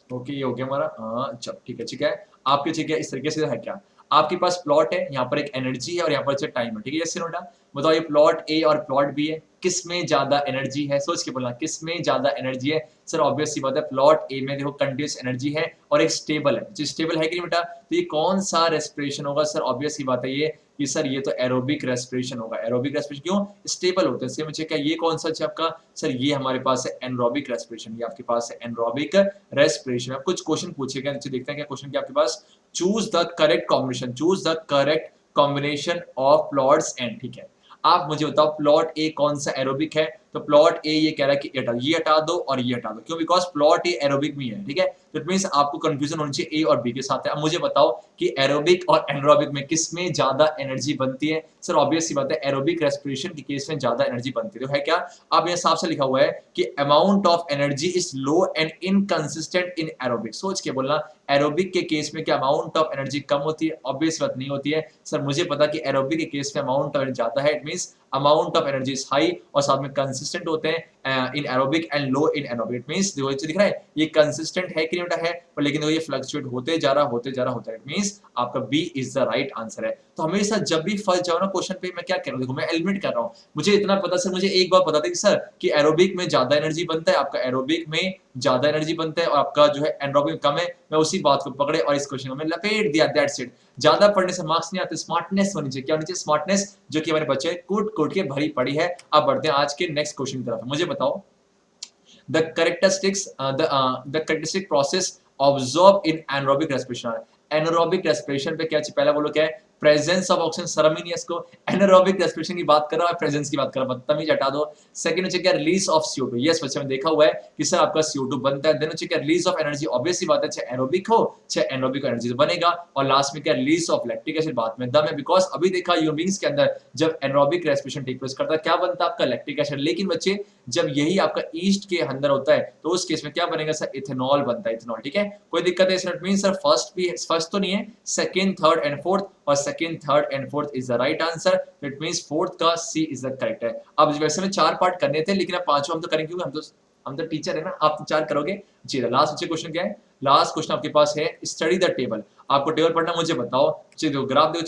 [SPEAKER 2] ओके ये हो गया हमारा, हाँ चल ठीक है, आपके ठीक है इस तरीके से है क्या, आपके पास प्लॉट है, यहाँ पर एक एनर्जी है और यहाँ पर टाइम है, ठीक है जैसे नोटा बताओ, ये प्लॉट ए और प्लॉट बी है, किसमें ज्यादा एनर्जी है, सोच के बोलना किसमें ज्यादा एनर्जी है। सर ऑब्वियस सी बात है, प्लॉट ए में देखो कंटिन्यूस एनर्जी है और एक स्टेबल है, जो स्टेबल है कि नहीं बेटा, तो ये कौन सा रेस्पिरेशन होगा, सर ऑब्वियस सी बात है ये कि सर ये तो एरोबिक रेस्पिरेशन होगा, एरोबिक रेस्पिरेशन क्यों स्टेबल होते हैं, मुझे क्या ये कौन सा है आपका, सर ये हमारे पास है एनरोबिक रेस्पिरेशन, ये आपके पास है एनरोबिक रेस्पिरेशन। अब कुछ क्वेश्चन पूछेगा, नीचे देखते हैं क्या क्वेश्चन क्या आपके पास, choose the correct combination, choose the correct combination of plots and, ठीक है आप मुझे बताओ प्लॉट ए कौन सा एरोबिक है, तो प्लॉट ए ये कह रहा है कि ये हटा दो और ये हटा दो, क्यों बिकॉज प्लॉट ए एरोबिक में है, ठीक है, तो इट मींस आपको कंफ्यूजन होनी चाहिए ए और बी के साथ है। अब मुझे बताओ कि एरोबिक और एनरोबिक में किसमें ज्यादा एनर्जी बनती है, सर ऑब्वियस सी बात है एरोबिक रेस्पिरेशन के केस में ज्यादा एनर्जी बनती है, तो है क्या, अब ये साफ से लिखा हुआ है कि amount of energy is low and inconsistent in aerobic, सोच के बोलना एरोबिक के केस में क्या अमाउंट ऑफ एनर्जी कम होती है, ऑब्वियस बात नहीं होती है, सर मुझे पता कि एरोबिक के केस में अमाउंट ऑफ एनर्जी ज्यादा है, it means amount of energy is high और साथ में कंसिस्टेंट होते हैं in aerobic and low in anaerobic, it means देखो दिख रहा है ये कंसिस्टेंट है कि नहीं बेटा है, पर लेकिन ये फ्लक्चुएट होते जा रहा होता है, इट मींस आपका B is the right answer है। तो हमेशा जब भी फंस जाओ ना क्वेश्चन पे, मैं क्या कर रहा हूं, देखो मैं एलिमिनेट कर रहा हूं, मुझे इतना पता सर, मुझे एक बार पता था कि सर कि एरोबिक में ज्यादा एनर्जी बनता है, आपका एरोबिक में ज्यादा एनर्जी बनता है और आपका जो है एनरोबिक में कम है, मैं उसी बात को पकड़े और इस क्वेश्चन को मैं लपेट दिया, दैट्स इट। ज्यादा पढ़ने से मार्क्स नहीं आते, स्मार्टनेस होनी चाहिए, क्या होनी चाहिए स्मार्टनेस, जो कि हमारे बच्चे कूट के भरी पड़ी है। अब बढ़ते हैं आज के नेक्स्ट क्वेश्चन की तरफ, मुझे बताओ the characteristic process observed in anaerobic respiration, anaerobic respiration पे क्या पहला बोलो क्या है, प्रेजेंस ऑफ ऑक्सीजन, शर्म ही नहीं है इसको। एनारोबिक रेस्पिरेशन की बात कर रहा हूं, प्रेजेंस की बात कर रहा हूं, बदतमीज हटा दो। सेकंड बच्चे क्या, रिलीज ऑफ CO2। यस बच्चे में देखा हुआ है कि सर आपका CO2 बनता है। देन बच्चे क्या, रिलीज ऑफ एनर्जी, ऑब्वियस सी बात है, चाहे एरोबिक हो चाहे एनारोबिक एनर्जी तो बनेगा। और लास्ट में क्या, रिलीज ऑफ लैक्टिक एसिड, बात में दम है। बिकॉज अभी देखा ह्यूमन बींग्स के अंदर जब एनारोबिक रेस्पिरेशन टेक प्लेस करता है क्या बनता है आपका, लैक्टिक एसिड। लेकिन बच्चे जब यही आपका ईस्ट के अंदर होता है तो उस केस में क्या बनेगा सर, इथेनॉल बनता है, इथेनॉल। ठीक है, कोई दिक्कत है इसमें? मीन सर फर्स्ट तो नहीं है, सेकंड थर्ड एंड फोर्थ, और second third and fourth is the right answer. It means fourth का सी इज द करेक्ट है। अब वैसे में 4 पार्ट करने थे लेकिन अब 5वां हम तो करेंगे क्योंकि हम तो टीचर है ना, आप तो 4 करोगे। जी लास्ट अच्छे क्वेश्चन क्या है, लास्ट क्वेश्चन आपके पास है, स्टडी द टेबल। आपको टेबल पढ़ना, मुझे बताओ। चलो ग्राफ दो,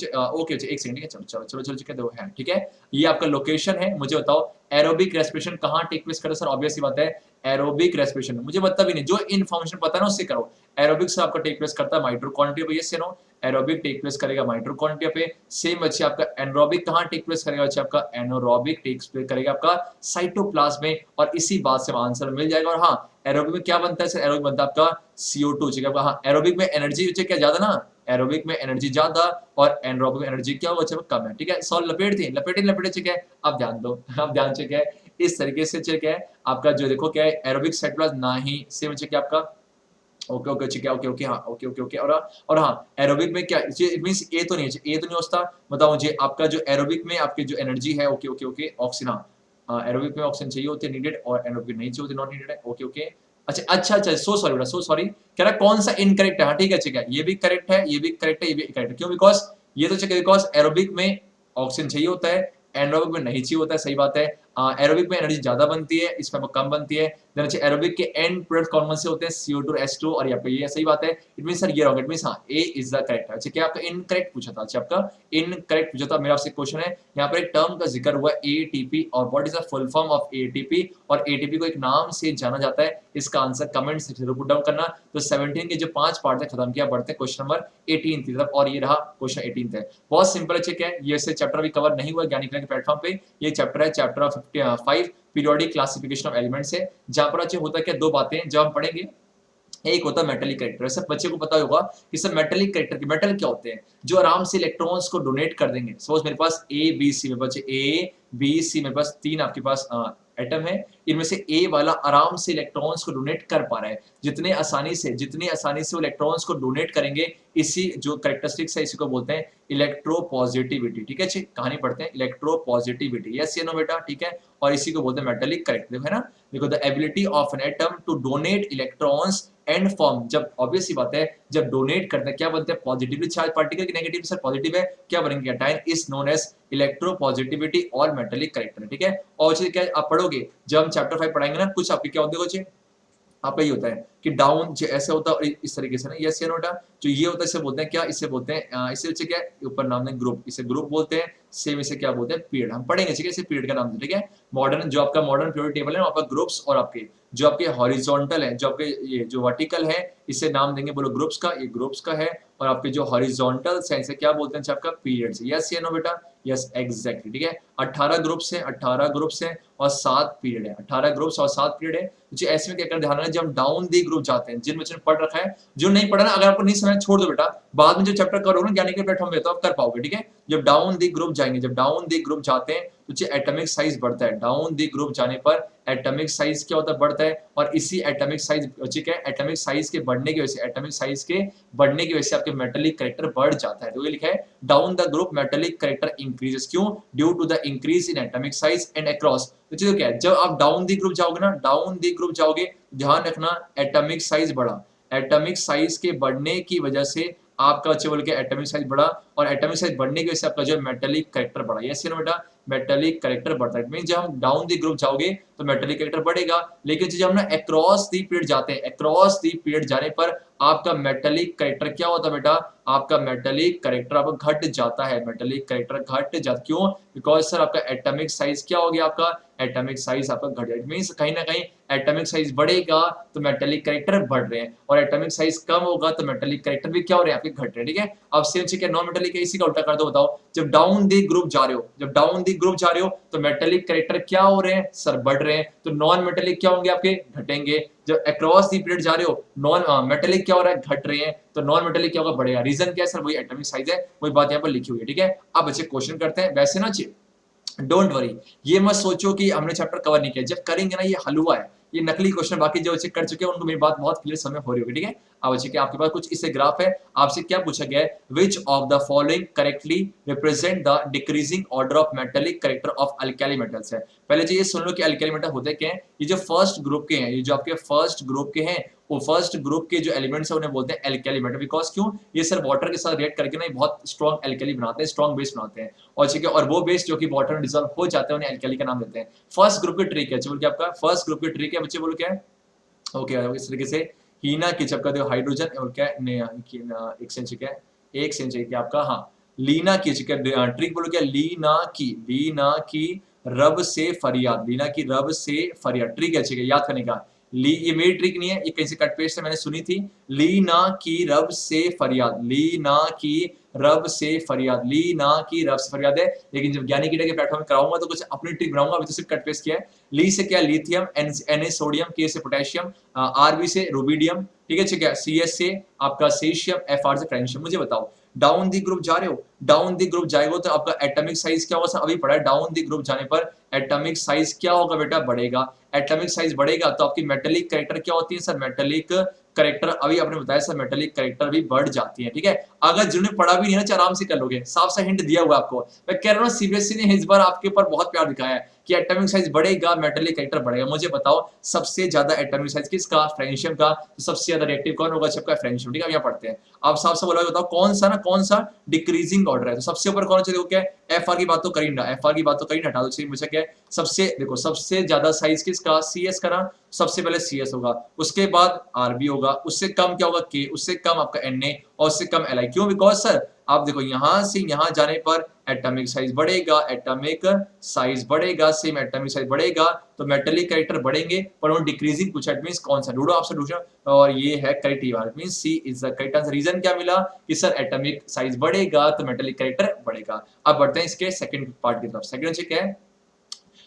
[SPEAKER 2] ओके एक सेकंड, ठीक है, चलो चलो चलो चलो ठीक है, दो है, ठीक है। ये आपका लोकेशन है, मुझे बताओ एरोबिक रेस्पिरेशन कहां टेक प्लेस करे सर? ऑब्वियस सी बात है एरोबिक रेस्पिरेशन, मुझे मतलब ही नहीं, जो इन्फॉर्मेशन पता है ना उससे करो। एरोबिक से आपका टेक प्लेस करता है माइटोकॉन्ड्रिया पे, यस या नो? एरोबिक टेक प्लेस करेगा माइटोकॉन्ड्रिया पे। सेम बच्चे आपका एनरोबिक कहां टेक प्लेस करेगा? बच्चे आपका एनोरोबिक टेक प्लेस करेगा आपका साइटोप्लाज्म में। और इसी बात से आंसर मिल जाएगा। और हाँ, एरोबिक में क्या बनता है सर? एरोबिक बनता है आपका CO2, ठीक है। हाँ, एरोबिक में एनर्जी क्या ज्यादा ना, एरोबिक में एनर्जी ज्यादा और एनरोबिक में एनर्जी क्या होगा कम है, ठीक है। सॉल्व लपेटे ठीक है। अब ध्यान दो, अब ध्यान चेक है इस तरीके से, चेक है आपका जो देखो क्या है, एरोबिक साइटोप्लाज्म ना ही सेम चेक है आपका, ओके ओके ठीक है, ओके ओके हाँ, ओके ओके ओके। और हाँ, एरोबिक में क्या, इट मींस ए तो नहीं है, ए तो नहीं होता। बताओ मुझे आपका जो एरोबिक में आपकी जो एनर्जी है, ओके ओके ओके, ऑक्सीजन, हाँ एरोबिक में ऑक्सीजन चाहिए होते नीडेड और एरोबिक नहीं चाहिए होते नॉट नीडेड है, ओके ओके। अच्छा अच्छा अच्छा, सो सॉरी बेटा, सो सॉरी। कह रहा कौन सा इनकरेक्ट है? हाँ ठीक है, ठीक है, ये भी करेक्ट है, ये भी करेक्ट है, ये भी करेक्ट है। क्यों? बिकॉज ये तो चेक है, बिकॉज एरोबिक में ऑक्सीजन चाहिए होता है, एनारोबिक में नहीं चाहिए होता है, सही बात है। एरोबिक में एनर्जी ज्यादा बनती है, इसमें कम बनती है। देन अच्छा, एरोबिक के एंड प्रोडक्ट कौन से होते हैं? CO2 H2 और यहाँ पे ये सही बात है। इट मींस सर ये रॉन्ग, इट मींस हाँ ए इज द करेक्ट। अच्छा क्या आपका इनकरेक्ट पूछा था? अच्छा आपका इनकरेक्ट पूछा था। मेरा आपसे क्वेश्चन है, यहाँ पर एक टर्म का जिक्र हुआ ATP, और what is the full form of ATP? और ATP को एक नाम से जाना जाता है। इसका आंसर कमेंट सेक्शन में पुट डाउन करना। तो 17 के जो 5 पार्ट थे खत्म किया, बढ़ते क्वेश्चन नंबर 18 की तरफ, और ये रहा क्वेश्चन 18 है। बहुत सिंपल है, ठीक है। ये से चैप्टर भी कवर नहीं हुआ ज्ञानी के प्लेटफॉर्म पे। ये चैप्टर है chapter 5 periodic classification of elements है, जहां पर अच्छे होता क्या, 2 बातें जब हम पढ़ेंगे। एक होता है मेटेलिक कैरेक्टर। सब बच्चे को पता होगा कि सब मेटेलिक कैरेक्टर के मेटल क्या होते हैं, जो आराम से इलेक्ट्रॉन्स को डोनेट कर देंगे। सपोज मेरे पास A B C में बच्चे A B C मेरे पास 3 आपके पास एटम है, इनमें से A वाला आराम से इलेक्ट्रॉन्स को डोनेट कर पा रहा है। जितनी आसानी से वो इलेक्ट्रॉन्स को डोनेट करेंगे, इसी जो कैरेक्टरिस्टिक्स है इसी को बोलते हैं इलेक्ट्रोपॉजिटिविटी, ठीक है। कहानी पढ़ते हैं, इलेक्ट्रोपॉजिटिविटी, यस या नो बेटा, ठीक है। और इसी को बोलते हैं मेटेलिक कैरेक्टर, है ना। देखो, the ability of an atom to donate electrons and form, जब ऑब्वियस सी बात है जब डोनेट करते हैं क्या बनते हैं? पॉजिटिवली चार्ज पार्टिकल की नेगेटिव सर पॉजिटिव है, क्या बनेंगे? Cation is known as electropositivity और मेटेलिक कैरेक्टर, ठीक है। और चीज क्या आप पढ़ोगे जब हम चैप्टर 5 पढ़ाएंगे ना, कुछ आपके क्या होते हैं, आपका ये होता है कि डाउन ऐसे होता है और इस तरीके से ना, यस या नो बेटा। जो ये होता है इसे बोलते हैं क्या? इसे बोलते हैं इसे बच्चे क्या ऊपर नाम है ग्रुप, इसे ग्रुप बोलते हैं। सेम इसे क्या बोलते हैं? पीरियड। हम पढ़ेंगे, ठीक है, इसे पीरियड का नाम, ठीक है। मॉडर्न जो आपका मॉडर्न पीरियड टेबल है ना, आपका ग्रुप्स, और आपके जो आपके हॉरिजॉन्टल है, जो आपके ये जो वर्टिकल है, इसे नाम देंगे बोलो ग्रुप्स का, ये ग्रुप्स का है। और आपके जो हॉरिजॉन्टल है इसे क्या बोलते हैं? आपका पीरियड्स, यस या नो बेटा? यस एग्जैक्टली, ठीक है। 18 ग्रुप्स हैं, 18 ग्रुप्स हैं और 7 पीरियड है। 18 ग्रुप्स और 7 पीरियड है। मुझे ऐसे में क्या कर ध्यान रखना, जब हम डाउन दी ग्रुप जाते हैं, जिन बच्चों ने पढ़ रखा है, जो नहीं पढ़ा ना, अगर आपको नहीं समझ छोड़ दो बेटा, बाद में जो चैप्टर करोगे ना ज्ञानी के प्लेटफॉर्म पे तो आप कर पाओगे, ठीक है। जब डाउन दी ग्रुप जाएंगे, जब डाउन दी ग्रुप जाते हैं तो एटॉमिक साइज बढ़ता है। डाउन दी ग्रुप जाने पर एटॉमिक साइज क्या होता है? बढ़ता है। और इसी एटॉमिक साइज, ठीक है, एटॉमिक साइज के बढ़ने की वजह से, एटॉमिक साइज के बढ़ने की वजह से आपके मेटेलिक कैरेक्टर बढ़ जाता है। तो ये लिखा है down the group metallic character increases, क्यों? Due to the increase in atomic size and across. तो चीज क्या है, जब आप डाउन दी ग्रुप जाओगे ना, डाउन दी ग्रुप जाओगे, ध्यान रखना एटॉमिक साइज बढ़ा। एटॉमिक साइज के बढ़ने की वजह से आपका अच्छे बोल के एटॉमिक साइज बढ़ा, और एटॉमिक साइज बढ़ने की वजह से आपका जो मेटेलिक कैरेक्टर बढ़ा, यस या नो बेटा? मेटेलिक कैरेक्टर बढ़ता है। मीन जब हम डाउन दी ग्रुप जाओगे तो मेटेलिक कैरेक्टर बढ़ेगा, लेकिन जब हम ना अक्रॉस दी पीरियड जाते हैं, अक्रॉस दी पीरियड जाने पर आपका मेटेलिक कैरेक्टर क्या होता है बेटा? आपका मेटेलिक कैरेक्टर आपका घट जाता है, मेटेलिक कैरेक्टर घट जाता। क्यों? बिकॉज सर आपका एटॉमिक साइज क्या हो गया? आपका एटॉमिक साइज आपका घट जाएगा। मींस कहीं ना कहीं एटॉमिक साइज बढ़ेगा तो मेटेलिक कैरेक्टर बढ़ रहे हैं, और एटॉमिक साइज कम होगा तो मेटेलिक कैरेक्टर भी क्या हो रहे हैं? आपके घट रहे हैं, ठीक है। अब सेम चीज नॉन मेटेलिक है, इसी का उल्टा कर दो। बताओ, जब डाउन दी ग्रुप जा रहे हो, जब डाउन दी ग्रुप जा रहे हो तो मेटेलिक कैरेक्टर क्या हो रहे हैं? सर बढ़ रहे हैं। तो नॉन मेटेलिक क्या होंगे? आपके घटेंगे। जब अक्रॉस दी पीरियड जा रहे हो नॉन मेटेलिक क्या हो रहा है, घट रहे हैं, तो नॉन मेटेलिक क्या होगा, बढ़ेगा। रीजन क्या है सर, वही एटॉमिक साइज है, वही बात यहाँ पर लिखी हुई है, ठीक है। अब बच्चे क्वेश्चन करते हैं। वैसे ना डोंट वरी, ये मत सोचो कि हमने चैप्टर कवर नहीं किया, जब करेंगे ना ये हलवा है, ये नकली क्वेश्चन, बाकी जो बच्चे कर चुके हैं उनको मेरी बात बहुत क्लियर समझ हो रही होगी, ठीक है। अब बच्चे आपके पास कुछ इससे ग्राफ है, आपसे क्या पूछा गया है, which of the following correctly represent the decreasing order of metallic character of alkali metals है। पहले तो ये सुन लो कि अल्कली मेटल होते क्या हैं। ये जो फर्स्ट ग्रुप के हैं, ये जो आपके फर्स्ट ग्रुप के हैं, वो फर्स्ट ग्रुप के जो एलिमेंट्स है उन्हें बोलते हैं एल्कली मेटल। बिकॉज क्यों, ये सर वाटर के साथ रिएक्ट करके ना बहुत स्ट्रॉन्ग एल्कली बनाते हैं, स्ट्रॉन्ग बेस बनाते हैं, और ठीक है, और वो बेस जो कि वाटर में डिसॉल्व हो जाते हैं उन्हें एल्कली का नाम देते हैं। फर्स्ट ग्रुप की ट्रिक है, बोल के आपका फर्स्ट ग्रुप की ट्रिक है बच्चे, बोलो क्या है, ओके इस तरीके से हीना की चपका दो हाइड्रोजन और क्या एक सेंच क्या है, एक सेंच क्या आपका, हाँ लीना की ट्रिक बोलो क्या, लीना की रब से फरियाद, लीना की रब से फरियाद, ट्रिक है याद करने का। ली ये मेरी ट्रिक नहीं है, ये कहीं से कट पेस्ट है, मैंने सुनी थी। लीना की रब से फरियाद, लीना की रब से फरियाद, लीना की रब से फरियाद है, लेकिन जब ज्ञानी कीड़ा के प्लेटफॉर्म में कराऊंगा तो कुछ अपनी ट्रिक बनाऊंगा, अभी तो सिर्फ कट पेस्ट किया है। ली से क्या, लिथियम, Na सोडियम, के से पोटेशियम, Rb से रूबिडियम, ठीक है, Cs से आपका सीशियम, Fr से फ्रेंशियम। मुझे बताओ डाउन दी ग्रुप जा रहे हो, डाउन दी ग्रुप जाएगा तो आपका एटॉमिक साइज क्या होगा, अभी पढ़ा है, डाउन दी ग्रुप जाने पर एटॉमिक साइज क्या होगा बेटा, बढ़ेगा। एटॉमिक साइज बढ़ेगा तो आपकी मेटेलिक कैरेक्टर क्या होती है सर, मेटेलिक करेक्टर, अभी आपने बताया सर मेटेलिक करेक्टर भी बढ़ जाती है, ठीक है। अगर जिन्होंने पढ़ा भी नहीं है ना आराम से कर लोगे, साफ सा हिंट दिया हुआ आपको। मैं कह रहा हूँ सीबीएसई ने इस बार आपके ऊपर बहुत प्यार दिखाया है कि एटॉमिक साइज बढ़ेगा, मेटेलिक करेक्टर बढ़ेगा। मुझे बताओ सबसे ज्यादा एटॉमिक साइज किसका, फ्रेंशियम का, तो सबसे ज्यादा रिएक्टिव कौन होगा, सबका फ्रेंशियम, ठीक है। यहाँ पढ़ते हैं, आप साफ साफ बोला बताओ कौन सा डिक्रीजिंग ऑर्डर है, तो सबसे ऊपर कौन सा, क्या है, Fr की बात तो करी ना, Fr की बात तो करी ना, हटा दो, चाहिए मुझे क्या है, सबसे देखो सबसे ज्यादा साइज किसका, Cs का ना, सबसे पहले Cs होगा, उसके बाद Rb होगा, उससे कम क्या होगा K, उससे कम आपका Na, और उससे कम Li। क्यों, बिकॉज सर आप देखो यहां से यहां जाने पर एटॉमिक साइज बढ़ेगा, एटॉमिक साइज बढ़ेगा, सेम एटॉमिक साइज बढ़ेगा तो मेटेलिक कैरेक्टर बढ़ेंगे, पर वो डिक्रीजिंग पूछा, इट मींस कौन सा, ढूंढो आप सॉल्यूशन, और ये है correct, it means C is the correct answer. Reason क्या मिला कि सर एटॉमिक साइज बढ़ेगा तो मेटेलिक कैरेक्टर बढ़ेगा। अब बढ़ते हैं इसके सेकंड पार्ट की तरफ। सेकंड क्या है,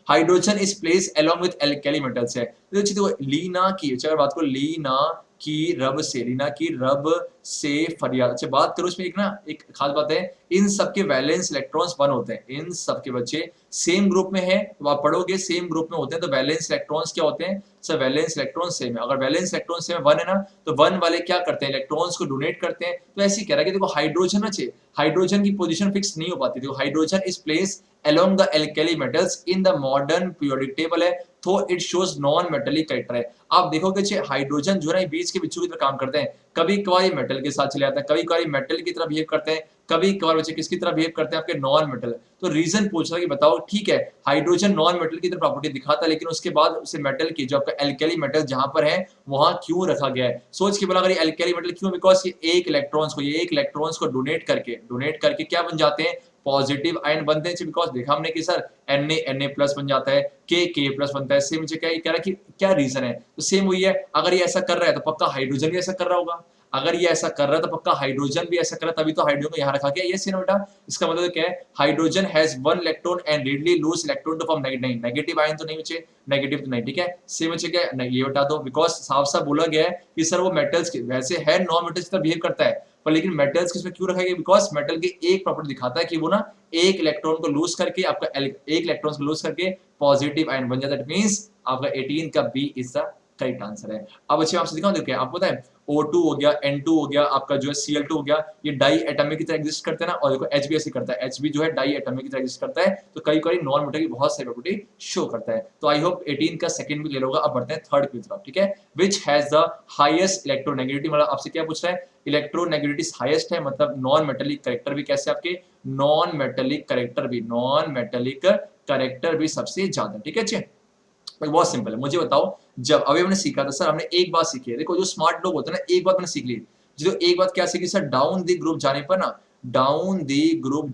[SPEAKER 2] hydrogen is place along with alkali metals है। तो देखो लीना की, अगर बात करो लीना की रब से, लीना की रब से फरियाद, अच्छा बात करो इसमें एक खास बात है, इन सब के वैलेंस इलेक्ट्रॉन्स 1 होते हैं, इन सब के बच्चे सेम ग्रुप में है, तो आप पढ़ोगे सेम ग्रुप में होते हैं तो वैलेंस इलेक्ट्रॉन्स क्या होते हैं सर, वैलेंस इलेक्ट्रॉन सेम है। अगर वैलेंस इलेक्ट्रॉन सेम 1 है ना, तो 1 वाले क्या करते हैं, इलेक्ट्रॉन्स को डोनेट करते हैं। तो ऐसे ही कह रहा है कि देखो हाइड्रोजन अच्छे, हाइड्रोजन की पोजीशन फिक्स नहीं हो पाती, देखो hydrogen is place along the alkali metals in the modern periodic table है, तो it shows non metallic character है। आप देखोगे हाइड्रोजन जो है बीच के बिच्छू की तरह काम करते हैं, कभी कभार ये मेटल के साथ चले जाते हैं, कभी कभार ये मेटल की तरह बिहेव करते हैं, कभी कभार बच्चे किसकी तरह बिहेव करते हैं, आपके नॉन मेटल। तो रीजन पूछ रहा है कि बताओ ठीक है हाइड्रोजन नॉन मेटल की तरह प्रॉपर्टी दिखाता है, लेकिन उसके बाद उसे मेटल की जो आपका एल्कली मेटल जहां पर है वहां क्यों रखा गया है, सोच के बोला अगर ये एल्कली मेटल क्यों, बिकॉज ये एक इलेक्ट्रॉन्स को डोनेट करके क्या बन जाते हैं, पॉजिटिव आयन बनते हैं, बिकॉज देखा हमने कि सर Na प्लस बन जाता है, K प्लस बनता है। सेम मुझे क्या कह रहा है कि क्या रीजन है, तो सेम वही है, अगर ये ऐसा कर रहा है तो पक्का हाइड्रोजन भी ऐसा कर रहा होगा, अगर ये ऐसा कर रहा है तो पक्का हाइड्रोजन भी ऐसा कर रहा है, तभी तो हाइड्रोजन को यहाँ रखा गया। ये सीन बेटा, इसका मतलब क्या है, hydrogen has 1 electron and readily lose electron to form negative ion, तो नहीं बचे, नेगेटिव तो नहीं, ठीक है। सेम बचे क्या, नहीं ये बता दो, बिकॉज साफ साफ बोला गया है कि सर वो मेटल्स के वैसे है नॉन मेटल्स की तरह बिहेव करता है, पर लेकिन मेटल्स किसमें क्यों रखा गया, बिकॉज मेटल की एक प्रॉपर्टी दिखाता है कि वो ना एक इलेक्ट्रॉन को लूज करके आपका एक इलेक्ट्रॉन को लूज करके पॉजिटिव आयन बन जाता है। इट मींस आपका 18 का B is the correct answer है। अब अच्छे आपसे दिखाऊं, देखिए आपको पता है O2 हो गया, N2 हो गया, आपका जो है Cl2 हो गया, ये डाई एटॉमिक की तरह एग्जिस्ट करते हैं ना, और देखो Hb ऐसे करता है, Hb जो है डाई एटॉमिक की तरह एग्जिस्ट करता है, तो कई कई नॉन मेटल की बहुत सारी प्रॉपर्टी शो करता है। तो आई होप 18 का सेकंड भी ले लोगे। अब बढ़ते हैं थर्ड की तरफ, ठीक है। Which has the highest electronegativity, मतलब आपसे क्या पूछ रहा है, इलेक्ट्रोनेगेटिविटी हाईएस्ट है, मतलब नॉन मेटेलिक कैरेक्टर भी कैसे आपके, नॉन मेटेलिक कैरेक्टर भी सबसे ज्यादा, ठीक है। अच्छे बहुत सिंपल है, मुझे बताओ जब अभी हमने सीखा था सर, हमने एक बात सीखी है, देखो जो स्मार्ट लोग होते हैं ना, एक बात मैंने सीख ली, जो एक बात क्या सीखी सर, डाउन दी ग्रुप जाने पर ना, डाउन दी ग्रुप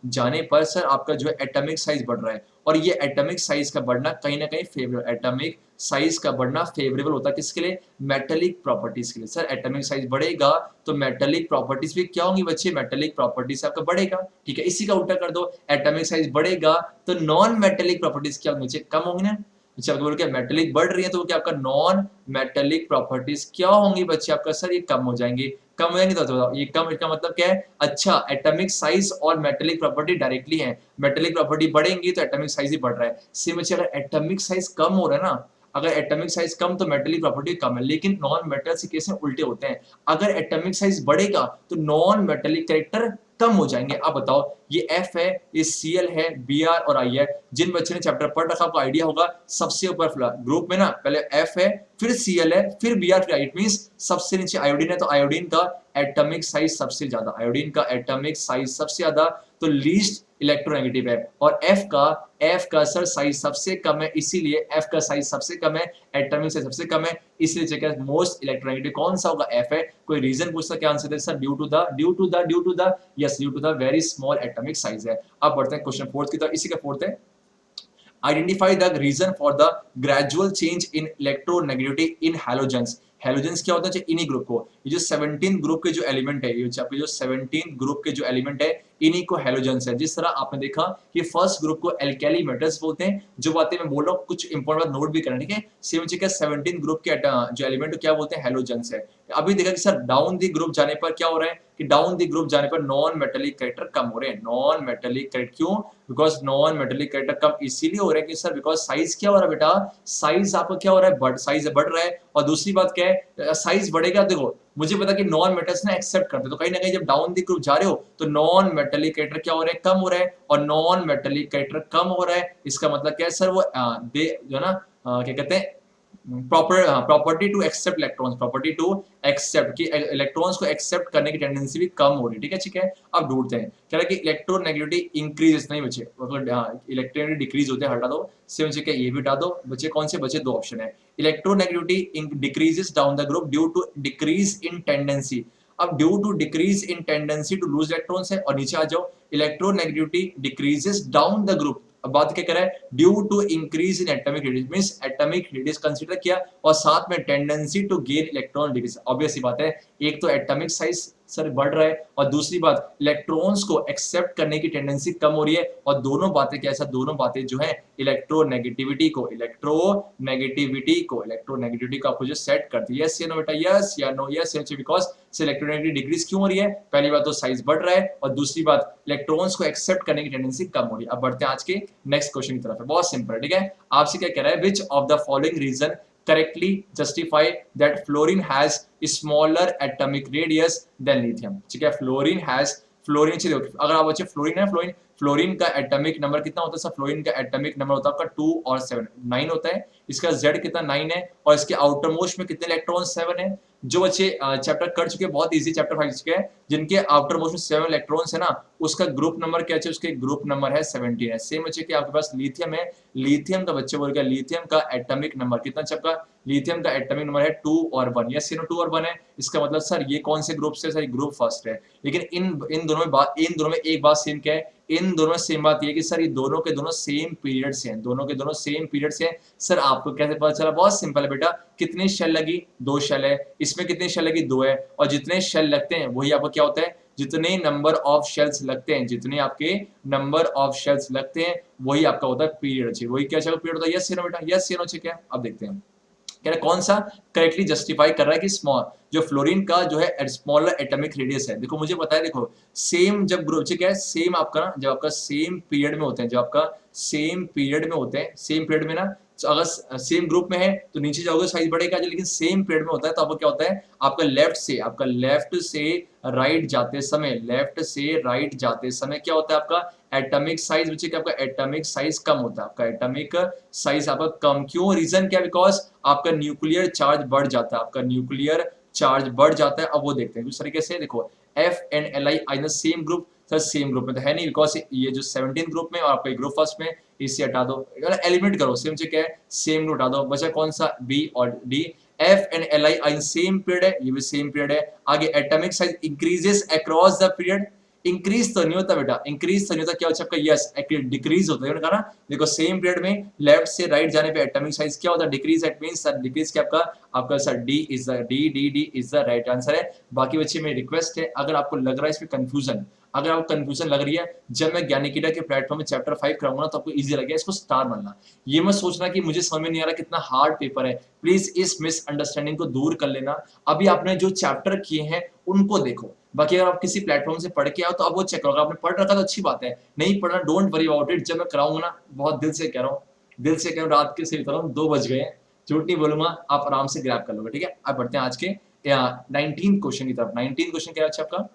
[SPEAKER 2] जाने पर सर आपका जो है एटॉमिक साइज बढ़ रहा है, और ये एटॉमिक साइज का बढ़ना कहीं ना कहीं फेवरेबल, एटॉमिक साइज का बढ़ना फेवरेबल होता है किसके लिए, मेटेलिक प्रॉपर्टीज के लिए। सर एटॉमिक साइज बढ़ेगा तो मेटेलिक प्रॉपर्टीज भी क्या होंगी बच्चे, मेटेलिक प्रॉपर्टीज आपका बढ़ेगा, ठीक है। इसी का उल्टा कर दो, एटॉमिक साइज बढ़ेगा तो नॉन मेटेलिक प्रॉपर्टीज क्या होंगी, कम होंगी ना। बच्चे आपको बोलो क्या मेटेलिक बढ़ रही है, तो वो क्या आपका नॉन मेटेलिक प्रॉपर्टीज क्या होंगी बच्चे आपका, सर ये कम हो जाएंगे। कम हो जाएंगे तो बताओ ये कम, इसका मतलब क्या है, अच्छा एटॉमिक साइज और मेटेलिक प्रॉपर्टी डायरेक्टली है, मेटेलिक प्रॉपर्टी बढ़ेंगी तो एटॉमिक साइज ही बढ़ रहा है। सेम बच्चे अगर एटॉमिक साइज कम हो रहा है ना, अगर एटॉमिक साइज कम तो मेटेलिक प्रॉपर्टी कम है, लेकिन नॉन मेटल्स के केस में उल्टे होते हैं, अगर एटॉमिक साइज बढ़ेगा तो नॉन मेटेलिक कैरेक्टर कम हो जाएंगे। अब बताओ ये F है, ये Cl है, Br और I है। जिन बच्चे ने चैप्टर पढ़ रखा आपको आइडिया होगा, सबसे ऊपर ग्रुप में ना पहले F है, फिर Cl है, फिर Br, फिर I। इट मींस सबसे नीचे आयोडीन है, तो आयोडीन का एटॉमिक साइज सबसे ज्यादा, आयोडीन का एटॉमिक साइज सबसे ज्यादा, तो लीस्ट इलेक्ट्रोनेगेटिव है। और F का सर साइज सबसे कम है, इसीलिए F का साइज सबसे कम है, एटॉमिक साइज सबसे कम है, इसलिए चेक मोस्ट इलेक्ट्रोनेगेटिव कौन सा होगा, F है। कोई रीजन पूछता क्या आंसर दे sir, due to the yes, due to the very small atomic size है। अब बढ़ते हैं क्वेश्चन फोर्थ की तरफ, इसी का फोर्थ है, identify the reason for the gradual change in electronegativity in halogens. Halogens क्या होता है, इन्हीं ग्रुप को, ये जो 17 ग्रुप के जो एलिमेंट है, ये आपके जो 17 ग्रुप के जो एलिमेंट है, इन्हीं को हैलोजेंस है। जिस तरह आपने देखा कि फर्स्ट ग्रुप को एल्कैली मेटल्स बोलते हैं, जो बातें मैं बोल रहा हूँ कुछ इंपॉर्टेंट बात नोट भी करना, ठीक है। सेम चीज 17 ग्रुप के जो एलिमेंट क्या बोलते हैं, हैलोजेंस है। अभी देखा कि सर डाउन दी ग्रुप जाने पर क्या हो रहा है, कि डाउन दी ग्रुप जाने पर नॉन मेटेलिक कैरेक्टर कम हो रहे हैं, नॉन मेटेलिक कैरेक्टर क्यों, बिकॉज नॉन मेटेलिक कैरेक्टर कम इसीलिए हो रहा है कि सर बिकॉज साइज क्या हो रहा है बेटा, साइज आपका क्या हो रहा है, साइज बढ़ रहा है। और दूसरी बात क्या है, साइज बढ़ेगा, देखो मुझे पता कि नॉन मेटल्स ना एक्सेप्ट करते, तो कहीं ना कहीं जब डाउन दी ग्रुप जा रहे हो तो नॉन मेटेलिक कैरेक्टर क्या हो रहा है, कम हो रहा है, और नॉन मेटेलिक कैरेक्टर कम हो रहा है, इसका मतलब क्या है सर, वो दे जो है ना क्या कहते हैं, property to accept electrons, property to accept कि इलेक्ट्रॉन्स को एक्सेप्ट करने की टेंडेंसी भी कम हो रही है, ठीक है। ठीक है, अब ढूंढते हैं, कह रहा है कि इलेक्ट्रोनेगेटिविटी इंक्रीज नहीं बचे, इलेक्ट्रोनेगेटिविटी डिक्रीज होते हैं, हटा दो, सेम बच्चे ये भी हटा दो, बच्चे कौन से बचे, दो ऑप्शन है, electronegativity decreases down the group due to decrease in tendency. अब due to decrease in tendency to lose electrons है, और नीचे आ जाओ, electronegativity decreases down the group. अब बात क्या कर रहा है, due to increase in atomic radius, means atomic radius consider किया, और साथ में tendency to gain electron decrease. Obvious सी बात है, एक तो एटॉमिक साइज सर बढ़ रहा है, और दूसरी बात इलेक्ट्रॉन्स को एक्सेप्ट करने की टेंडेंसी कम हो रही है, और दोनों बातें क्या है, दोनों बातें जो है इलेक्ट्रोनेगेटिविटी को आपको जो सेट करती है, यस या नो बेटा, यस या no, yes because electronegativity decrease क्यों हो रही है, पहली बात तो साइज बढ़ रहा है, और दूसरी बात इलेक्ट्रॉन्स को एक्सेप्ट करने की टेंडेंसी कम हो रही है। अब बढ़ते हैं आज के नेक्स्ट क्वेश्चन की तरफ, है बहुत सिंपल, ठीक है। आपसे क्या कह रहा है, which of the following reason correctly justify that fluorine has smaller atomic radius than lithium। ठीक है, fluorine has, फ्लोरीन से देखो, अगर आप बच्चे फ्लोरीन है, फ्लोरीन का एटॉमिक नंबर कितना होता है सर, फ्लोरीन का एटॉमिक नंबर होता है आपका 2 और 7, 9 होता है, इसका Z कितना 9 है, और इसके आउटर मोस्ट में कितने इलेक्ट्रॉन 7 है। जो बच्चे चैप्टर कर चुके हैं, बहुत इजी चैप्टर 5 चुके हैं, जिनके आउटर मोस्ट में 7 इलेक्ट्रॉन्स है ना, उसका ग्रुप नंबर क्या है, उसके ग्रुप नंबर है 17 है। सेम बच्चे कि आपके पास लिथियम है, लिथियम का बच्चे बोल गया, लिथियम का एटॉमिक नंबर कितना चपका, लिथियम का एटॉमिक नंबर है 2 और 1, यस 2 और 1 है। इसका मतलब सर ये कौन से ग्रुप से, सर ग्रुप फर्स्ट है। लेकिन इन दोनों में एक बात सेम क्या है, इन दोनों में सेम बात ये कि सर ये दोनों के दोनों सेम पीरियड से हैं, दोनों के दोनों सेम पीरियड से हैं। सर आपको कैसे पता चला, बहुत सिंपल है बेटा, कितनी शेल लगी, 2 शेल है, इसमें कितनी शेल लगी, 2 है, और जितने शेल लगते हैं वही आपको क्या होता है, जितने नंबर ऑफ शेल्स लगते हैं, जितने आपके नंबर ऑफ शेल्स लगते हैं वही आपका होता है पीरियड। वही क्या पीरियड होता है, यस नो बेटा, यस नो, ठीक है। अब देखते हैं कह रहा कौन सा करेक्टली जस्टिफाई कर रहा है कि स्मॉल जो फ्लोरीन का जो है स्मॉलर एटॉमिक रेडियस है। देखो मुझे पता है, देखो सेम जब ग्रुप ठीक है, सेम आपका ना जब आपका सेम पीरियड में होते हैं, जब आपका सेम पीरियड में होते हैं, सेम पीरियड में ना, तो अगर सेम ग्रुप में है तो नीचे जाओगे साइज बढ़ेगा, लेकिन सेम पीरियड में होता है तो आपको क्या होता है, आपका लेफ्ट से राइट जाते समय, लेफ्ट से राइट जाते समय क्या होता है आपका एटॉमिक साइज, बच्चे क्या आपका एटॉमिक साइज कम होता है, आपका एटॉमिक साइज आपका कम क्यों, रीजन क्या, बिकॉज आपका न्यूक्लियर चार्ज बढ़ जाता है, आपका न्यूक्लियर चार्ज बढ़ जाता है। अब वो देखते हैं किस तरीके से, देखो F and Li are the same group, sir same group में तो है नहीं, बिकॉज ये जो 17 ग्रुप में और आपका ग्रुप फर्स्ट में, इसे हटा दो, एलिमिनेट करो, सेम से क्या है, सेम ग्रुप हटा दो, बचा कौन सा B और D। F and Li are same period है, ये भी सेम पीरियड है। आगे atomic size increases across the period, increase तो नहीं होता बेटा, इंक्रीज तो नहीं होता, क्या होता है आपका, यस डिक्रीज होता है, कहा ना, देखो सेम पीरियड में लेफ्ट से राइट जाने पे एटॉमिक साइज क्या होता है, decrease, it means sir decrease क्या आपका sir D is the right answer है। बाकी बच्चे मेरी रिक्वेस्ट है, अगर आपको लग रहा है इसमें कंफ्यूजन, अगर आपको कंफ्यूजन लग रही है, जब मैं ज्ञानिकीडा के प्लेटफॉर्म में चैप्टर 5 कराऊंगा ना तो आपको इजी लगेगा इसको स्टार बनना। ये मत सोचना कि मुझे समझ में नहीं आ रहा कितना हार्ड पेपर है, प्लीज इस मिसअंडरस्टैंडिंग को दूर कर लेना। अभी आपने जो चैप्टर किए हैं उनको देखो, बाकी अगर आप किसी प्लेटफॉर्म से पढ़ के आओ तो आप वो चेक करो, अगर आपने पढ़ रखा तो अच्छी बात है, नहीं पढ़ना डोंट वरी अबाउट इट। जब मैं कराऊंगा ना, बहुत दिल से कह रहा हूँ, दिल से कह रहा हूँ, रात के से 2 बज गए हैं, झूठ नहीं बोलूंगा, आप आराम से ग्रैब कर लोगे, ठीक है। अब बढ़ते हैं आज के 19 क्वेश्चन की तरफ। 19 क्वेश्चन क्या है अच्छा आपका,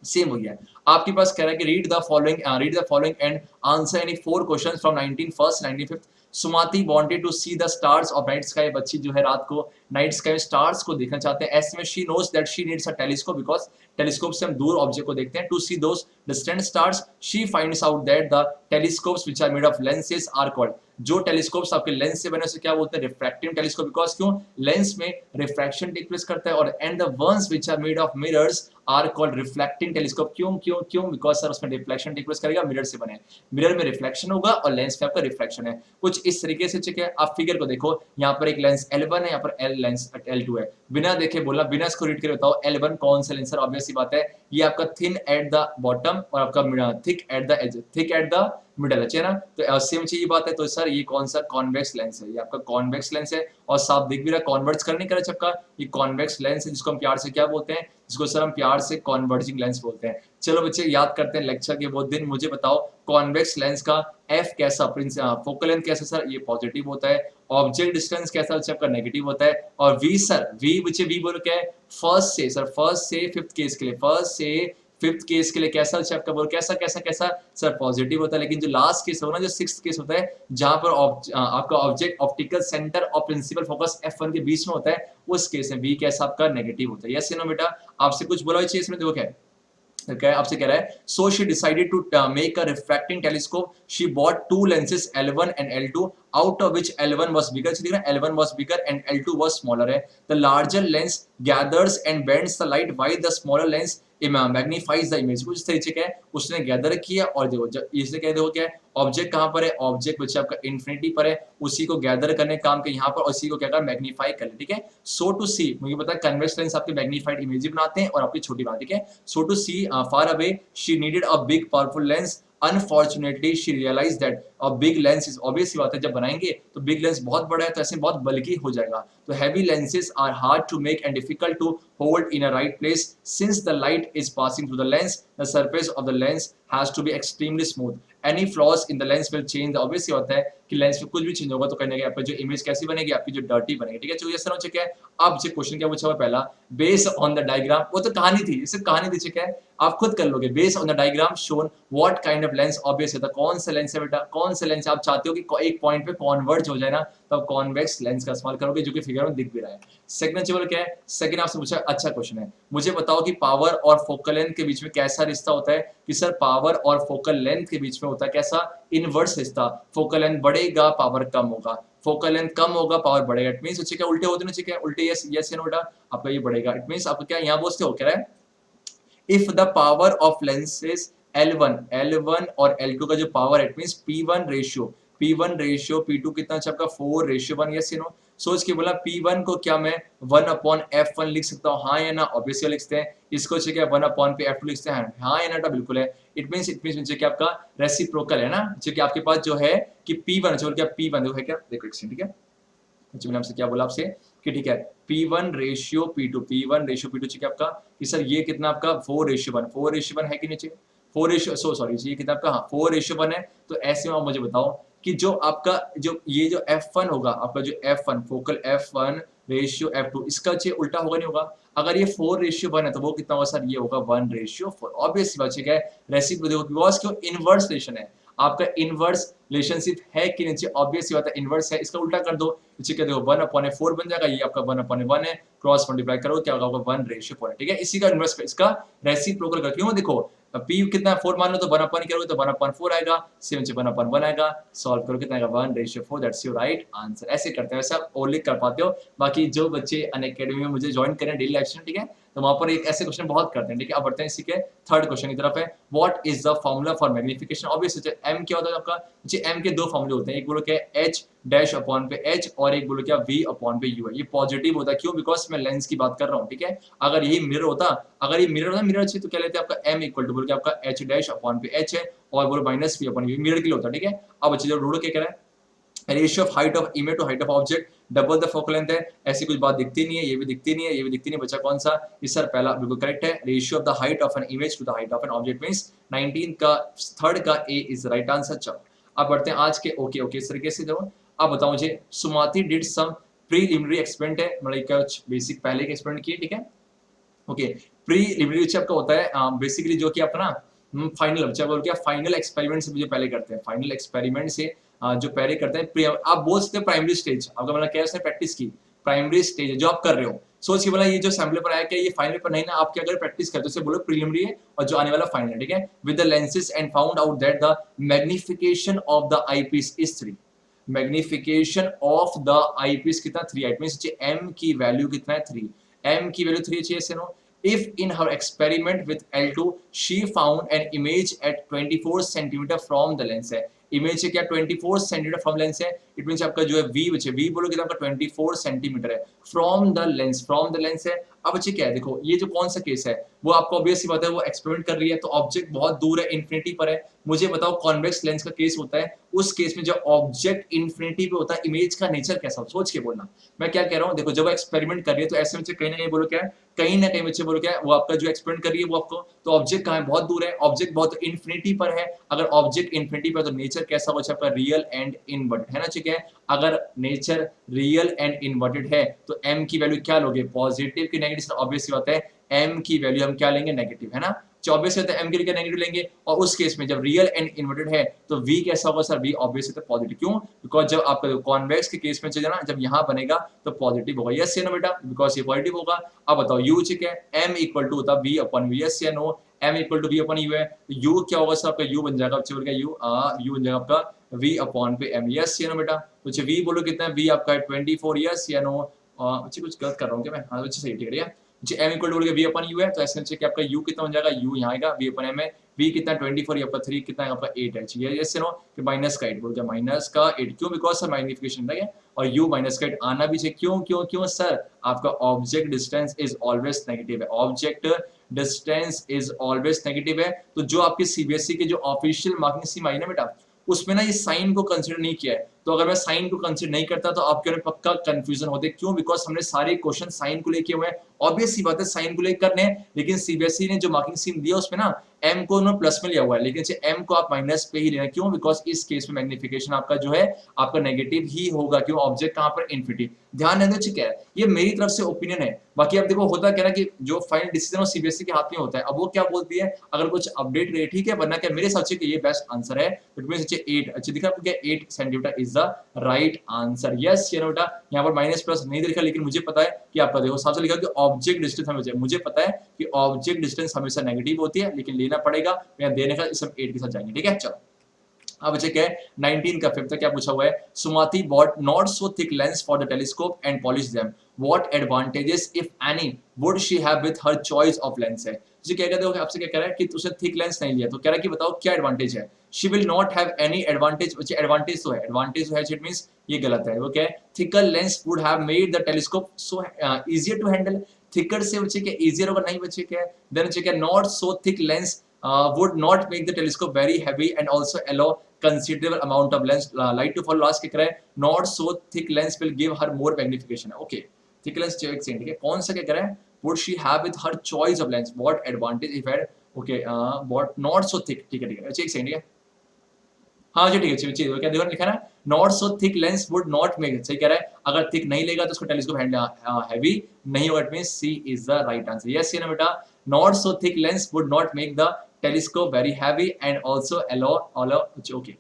[SPEAKER 2] सेम हो गया है आपके पास, कह रहा है कि read the following and answer any 4 questions from 19 first 95th। Sumati wanted to see the stars of night sky, बच्ची जो है रात को नाइट स्काई में स्टार्स को देखना चाहते हैं। ऐसे में she knows that she needs a telescope, because telescope से हम दूर ऑब्जेक्ट को देखते हैं। To see those distant stars she finds out that the telescopes which are made of lenses are called, जो टेलीस्कोप्स आपके लेंस से बने उसे क्या बोलते हैं, रिफ्रैक्टिव टेलीस्कोप, बिकॉज क्यों, लेंस में रिफ्रैक्शन टेक प्लेस करता है। और and the ones which are made of mirrors are called reflecting telescope. क्यों क्यों क्यों, बिकॉज सर उसमें रिफ्लेक्शन टेक प्लेस करेगा, मिरर से बने, मिरर में रिफ्लेक्शन होगा और लेंस में आपका रिफ्लेक्शन है। कुछ इस तरीके से ठीक है। आप फिगर को देखो, यहाँ पर एक लेंस L1 है, यहाँ पर लेंस L2 है। बिना देखे बोला, बिना इसको रीड करे बताओ L1 कौन सा लेंस है। ऑब्वियस सी बात है, ये आपका थिन एट द बॉटम और आपका thick at the edge, thick at the middle, अच्छे ना। तो सेम चीज ये बात है, तो सर ये कौन सा कॉन्वेक्स लेंस है, ये आपका कॉन्वेक्स लेंस है। और साफ दिख भी रहा है, कॉन्वर्ट्स कर नहीं कर रहा चक्का, ये कॉन्वेक्स लेंस है, जिसको हम प्यार से क्या बोलते हैं, जिसको सर हम प्यार से कॉन्वर्जिंग लेंस बोलते हैं। चलो बच्चे याद करते हैं लेक्चर के वो दिन। मुझे बताओ कॉन्वेक्स लेंस का एफ कैसा, फोकल लेंथ कैसा सर, ये पॉजिटिव होता है। ऑब्जेक्ट डिस्टेंस कैसा बच्चे आपका नेगेटिव होता है। और वी सर, वी बच्चे वी बोलो क्या है, फर्स्ट से सर, फर्स्ट से फिफ्थ केस के लिए, फर्स्ट से फिफ्थ केस के लिए कैसा अच्छा आपका बोल, कैसा कैसा कैसा सर पॉजिटिव होता है। लेकिन जो लास्ट केस होगा ना, जो सिक्स्थ केस होता है, जहां पर आपका ऑब्जेक्ट ऑप्टिकल सेंटर और प्रिंसिपल फोकस F1 के बीच में होता है, उस केस में वी कैसा आपका नेगेटिव होता है। यस या नो बेटा, आपसे कुछ बोला हुआ चीज में देखो क्या है, क्या है आपसे कह रहा है, so she decided to make a refracting telescope, she bought 2 lenses L1 and L2 out of which L1 was bigger, L1 was bigger and L2 was smaller है। The larger lens gathers and bends the light while the smaller lens magnifies the image. कुछ इस तरीके का है, उसने gather किया और देखो इसलिए कह देखो क्या है, ऑब्जेक्ट कहां पर है, ऑब्जेक्ट बच्चे आपका इन्फिनिटी पर है, उसी को गैदर करने काम के यहाँ पर, उसी को क्या कर मैग्नीफाई कर ले, ठीक है। सो टू सी, मुझे पता है कन्वेक्स लेंस आपके मैग्नीफाइड इमेज बनाते हैं और आपकी छोटी बनाते हैं, ठीक है। So to see far away she needed a big powerful lens, unfortunately she realise that a big lens is, obvious सी बात है, जब बनाएंगे तो बिग लेंस बहुत बड़ा है तो ऐसे बहुत बल्कि हो जाएगा। तो heavy lenses are hard to make and difficult to hold in a right place since the light is passing through the lens, the surface of the lens has to be extremely smooth, any flaws in the lens will change the, obvious होता है कि lens में कुछ भी change होगा तो कहीं ना कहीं आपकी जो इमेज कैसी बनेगी, आपकी जो डर्टी बनेगी, ठीक है। चलिए सर हो है। अब जो क्वेश्चन क्या पूछा हुआ पहला, बेस ऑन द डायग्राम, वो तो कहानी थी, सिर्फ कहानी थी, ठीक है, आप खुद कर लोगे। Base on the diagram shown what kind of lens, obvious है, कौन सा लेंस है बेटा, कौन सा लेंस आप चाहते हो कि एक पॉइंट पे कॉन्वर्ज हो जाए ना, तो आप कॉन्वेक्स लेंस का इस्तेमाल करोगे, जो कि फिगर में दिख भी रहा है। सेकंड चलो क्या है, सेकंड आपसे पूछा, अच्छा क्वेश्चन है, मुझे बताओ कि पावर और फोकल लेंथ के बीच में कैसा रिश्ता होता है, कि सर पावर और फोकल लेंथ के बीच में होता है कैसा, इनवर्स रिश्ता। फोकल लेंथ बढ़ेगा पावर कम होगा, फोकल लेंथ कम होगा पावर बढ़ेगा। इट मींस क्या उल्टे होते हैं, ठीक है, उल्टे यस यस या नो बेटा, आपका ये बढ़ेगा। इट मींस आपका क्या यहाँ बोलते हो कह रहा है, if the power of lenses L1 और L2 का जो पावर है, it means P1 ratio P2 कितना अच्छा आपका 4:1, यस या नो। सोच के बोला P1 को क्या मैं 1/F1 लिख सकता हूँ, हाँ या ना, ऑब्वियसली लिखते हैं। इसको चाहिए 1/F2 लिखते हैं, हाँ या ना, बिल्कुल है। इट मींस कि आपका रेसिप्रोकल है ना, जो कि आपके पास जो है कि P1 जो क्या P1 देखो है क्या, देखो ठीक है, मैंने आपसे क्या बोला आपसे कि ठीक है P1 रेशियो P2 चाहिए आपका कि सर ये कितना आपका 4:1 है कि नीचे 4:, ये कितना आपका, हाँ 4:1 है। तो ऐसे में आप मुझे बताओ कि जो आपका जो ये जो F1 होगा, आपका जो F1 focal F1 ratio F2, इसका चाहिए उल्टा होगा नहीं होगा। अगर ये 4:1 है तो वो कितना होगा सर, ये होगा 1:4। ऑब्वियस सी बात है, रेसिप्रोकल बिकॉज क्यों, इनवर्स रिलेशन है, आपका इनवर्स रिलेशनशिप है कि नीचे, ऑब्वियस बात है इनवर्स है। इसका उल्टा कर दो, नीचे क्या देखो 1/4 बन जाएगा, ये आपका 1/1 है, क्रॉस मल्टीप्लाई करो क्या होगा 1:4, ठीक है। इसी का इनवर्स इसका रेसिप्रोकल कर, क्यों देखो P कितना 4 मान लो तो 1/, करोगे तो 1/4 आएगा, सेम 1/1 आएगा, सॉल्व करो कितना आएगा 1:4, दैट्स योर राइट आंसर। ऐसे करते हैं, वैसे आप और लिख कर पाते हो। बाकी जो बच्चे अनअकैडमी में मुझे ज्वाइन करें डेली एक्शन, ठीक है, तो वहां पर एक ऐसे क्वेश्चन बहुत करते हैं, ठीक है। अब बढ़ते हैं इसी के थर्ड क्वेश्चन की तरफ है, what is the formula for magnification. Obviously M क्या होता है आपका, एम के दो फॉर्मूले होते हैं, एक बोलो क्या एच डैश अपॉन पे एच और एक बोलो क्या वी अपॉन पे यू है। ये पॉजिटिव होता है, क्यों, बिकॉज मैं लेंस की बात कर रहा हूँ, ठीक है। अगर यही मिरर होता, अगर ये मिरर होता मिरर अच्छी, तो क्या लेते हैं आपका एम इक्वल टू बोलो क्या आपका एच डैश अपॉन पे एच है और बोलो minus V upon U, mirror के लिए होता है, ठीक है। अब अच्छी जो ढूंढो क्या कह रहा है, ratio of height of image to height of object double the focal length है। ऐसी कुछ बात दिखती नहीं है, ये भी दिखती नहीं है, ये भी दिखती नहीं, बचा कौन सा, इस सर पहला बिल्कुल करेक्ट है। Ratio of the height of an image to the height of an object means 19 का थर्ड का ए इज राइट आंसर। चलो अब बढ़ते हैं आज के ओके ओके इस तरीके से। देखो अब बताओ मुझे, सुमाति डिड सम प्रीलिमिनरी एक्सपेरिमेंट है, मतलब कुछ बेसिक पहले के एक्सपेरिमेंट किए, ठीक है। ओके प्रीलिमिनरी आपका होता है बेसिकली जो कि अपना फाइनल बच्चा बोल क्या फाइनल एक्सपेरिमेंट से जो पहले करते हैं, फाइनल एक्सपेरिमेंट से जो पहले करते हैं, आप बोल सकते हैं प्राइमरी स्टेज, आपका मतलब क्या है, उसने प्रैक्टिस की, प्राइमरी स्टेज जो आप कर रहे हो, सोच के बोला ये जो सैंपल पर आया क्या ये फाइनल पर नहीं ना, आप क्या अगर प्रैक्टिस करते हो उसे बोलो प्रीलिमिनरी है और जो आने वाला फाइनल है, ठीक है। With the lenses and found out that the magnification of the eyepiece is 3, magnification of the eyepiece कितना 3, इट मींस एम की वैल्यू कितना है 3, एम की वैल्यू 3 चाहिए से no. If in her experiment with L2 she found an image at 24 cm from the lens है, image से क्या 24 सेंटीमीटर फ्रॉम लेंस है, इट मींस आपका जो है v बचे, v बोलो कितना आपका 24 सेंटीमीटर है फ्रॉम द लेंस है। अब बच्चे क्या है, देखो ये जो कौन सा केस है वो आपको ऑब्वियस सी बात है, वो एक्सपेरिमेंट कर रही है तो ऑब्जेक्ट बहुत दूर है, इन्फिनिटी पर है। मुझे बताओ कॉन्वेक्स लेंस का केस होता है, उस केस में जब ऑब्जेक्ट इन्फिनिटी पे होता है इमेज का नेचर कैसा हो, सोच के बोलना मैं क्या कह रहा हूँ। देखो जब एक्सपेरिमेंट कर रही है तो ऐसे बच्चे कहीं ना कहीं बोलो क्या है, कहीं ना कहीं बच्चे बोलो क्या है, वो आपका जो एक्सपेरिमेंट कर रही है वो आपको, तो ऑब्जेक्ट कहाँ है, बहुत दूर है, ऑब्जेक्ट बहुत इन्फिनिटी पर है। अगर ऑब्जेक्ट इन्फिनिटी पर तो नेचर कैसा हो आपका, रियल एंड इनवर्टेड है ना, ठीक है। अगर नेचर रियल एंड इनवर्टेड है तो एम की वैल्यू क्या लोगे, पॉजिटिव की नेगेटिव, ऑब्वियस बात है एम की वैल्यू हम क्या लेंगे, नेगेटिव है ना, 24 होता है एम के लिए नेगेटिव लेंगे। और उस केस में जब रियल एंड इन्वर्टेड है तो v कैसा होगा सर, v ऑब्वियस होता है पॉजिटिव, क्यों, बिकॉज जब आपका कॉन्वेक्स के केस में चाहिए ना, जब यहाँ बनेगा तो पॉजिटिव होगा, यस या नो बेटा, बिकॉज ये पॉजिटिव होगा। अब बताओ u ठीक है, m इक्वल टू होता है v अपॉन v, यस या no, m equal to v upon u है, तो u क्या होगा सर आपका, u बन जाएगा u बन जाएगा आपका v अपॉन पे m, यस या नो बेटा। तो v बोलो कितना है, v आपका है 24, यस या नो, अच्छी कुछ गलत कर रहा हूँ क्या मैं, हाँ अच्छी सही ठीक है। m equal to v upon u है तो ऐसे नीचे आपका u कितना बन जाएगा, u यहाँ आएगा, v अपन m है, v कितना 24 आपका 3 कितना है आपका 8 है, चाहिए यस नो, कि माइनस का 8 बोल दिया, माइनस का 8 क्यों, बिकॉज सर मैग्निफिकेशन है और u माइनस का 8 आना भी चाहिए, क्यों क्यों क्यों सर, आपका object distance is always negative है, object distance is always negative है। तो जो आपकी सीबीएसई के जो ऑफिशियल मार्किंग स्कीम आई ना बेटा, उसमें ना ये साइन को कंसीडर नहीं किया है, तो अगर मैं साइन को कंसीडर नहीं करता तो आपके लिए पक्का कंफ्यूजन होते, क्यों, बिकॉज हमने सारे क्वेश्चन साइन को लेके हुए हैं, ऑब्वियस सी बात है साइन को लेकर करने हैं, लेकिन सीबीएसई ने जो मार्किंग स्कीम दिया उसमें ना m को उन्होंने प्लस में लिया हुआ है, लेकिन m को आप माइनस पे ही लेना, क्यों, बिकॉज इस केस में मैग्निफिकेशन आपका जो है आपका नेगेटिव ही होगा, क्यों, ऑब्जेक्ट कहां पर इन्फिनिटी, ध्यान देना ठीक है, ये मेरी तरफ से ओपिनियन है। बाकी आप देखो होता क्या ना कि जो फाइनल डिसीजन वो सीबीएसई के हाथ में होता है, अब वो क्या बोलती है, अगर कुछ अपडेट रहे ठीक है, वरना क्या मेरे हिसाब से ये बेस्ट आंसर है, इट मींस 8 अच्छा दिखा आपको क्या 8 centimetre is the right answer, yes या नो बेटा। यहाँ पर माइनस प्लस नहीं लिखा, लेकिन मुझे पता है कि आपका देखो साफ से लिखा कि ऑब्जेक्ट डिस्टेंस हमेशा, मुझे पता है कि ऑब्जेक्ट डिस्टेंस हमेशा नेगेटिव होती है, लेकिन लेना पड़ेगा, मैं देने का इस 8 के साथ जाएंगे, ठीक है। चलो अब बच्चे क्या है 19 का फिफ्थ क्या पूछा हुआ है, Sumati bought not so thick lens for the telescope and polish them, what advantages if any would she have with her choice of lens है। जी क्या कहते हो, आपसे क्या कह रहा है कि तुझे थिक लेंस नहीं लिया, तो कह रहा है कि बताओ क्या एडवांटेज है, she will not have any advantage, बच्चे एडवांटेज तो है, एडवांटेज है इट मींस ये गलत है, okay, thicker lens would have made the telescope so easier to handle, thicker से बच्चे क्या इजियर होगा, नहीं बच्चे क्या देन बच्चे क्या not so thick lens would not make the telescope very heavy and also allow considerable amount of lens light to fall, last के not so thick lens will give her more magnification, okay, thick lens check second, ठीक है, कौन सा क्या कह रहा है, would she have with her choice of lens, what advantage if had, okay, what not so thick, ठीक है अच्छा एक सेकंड, ठीक है, हाँ जी ठीक है चलिए क्या देखो लिखा है ना, not so thick lens would not make, सही कह रहा है, अगर थिक नहीं लेगा तो उसको टेलीस्कोप हैवी नहीं होगा, it means C is the right answer, yes या नो बेटा, not so thick lens would not make the telescope very heavy and also allow okay,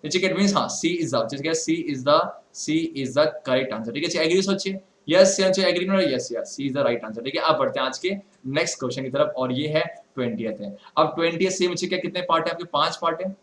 [SPEAKER 2] it means हाँ C is the, जैसे क्या C is the correct answer, ठीक है, agree सोचिए, yes या agree no, yes yes C is the right answer, ठीक है। अब बढ़ते हैं आज के नेक्स्ट क्वेश्चन की तरफ और ये है 20th है। अब 20th से मुझे क्या कितने पार्ट है आपके, 5 पार्ट है,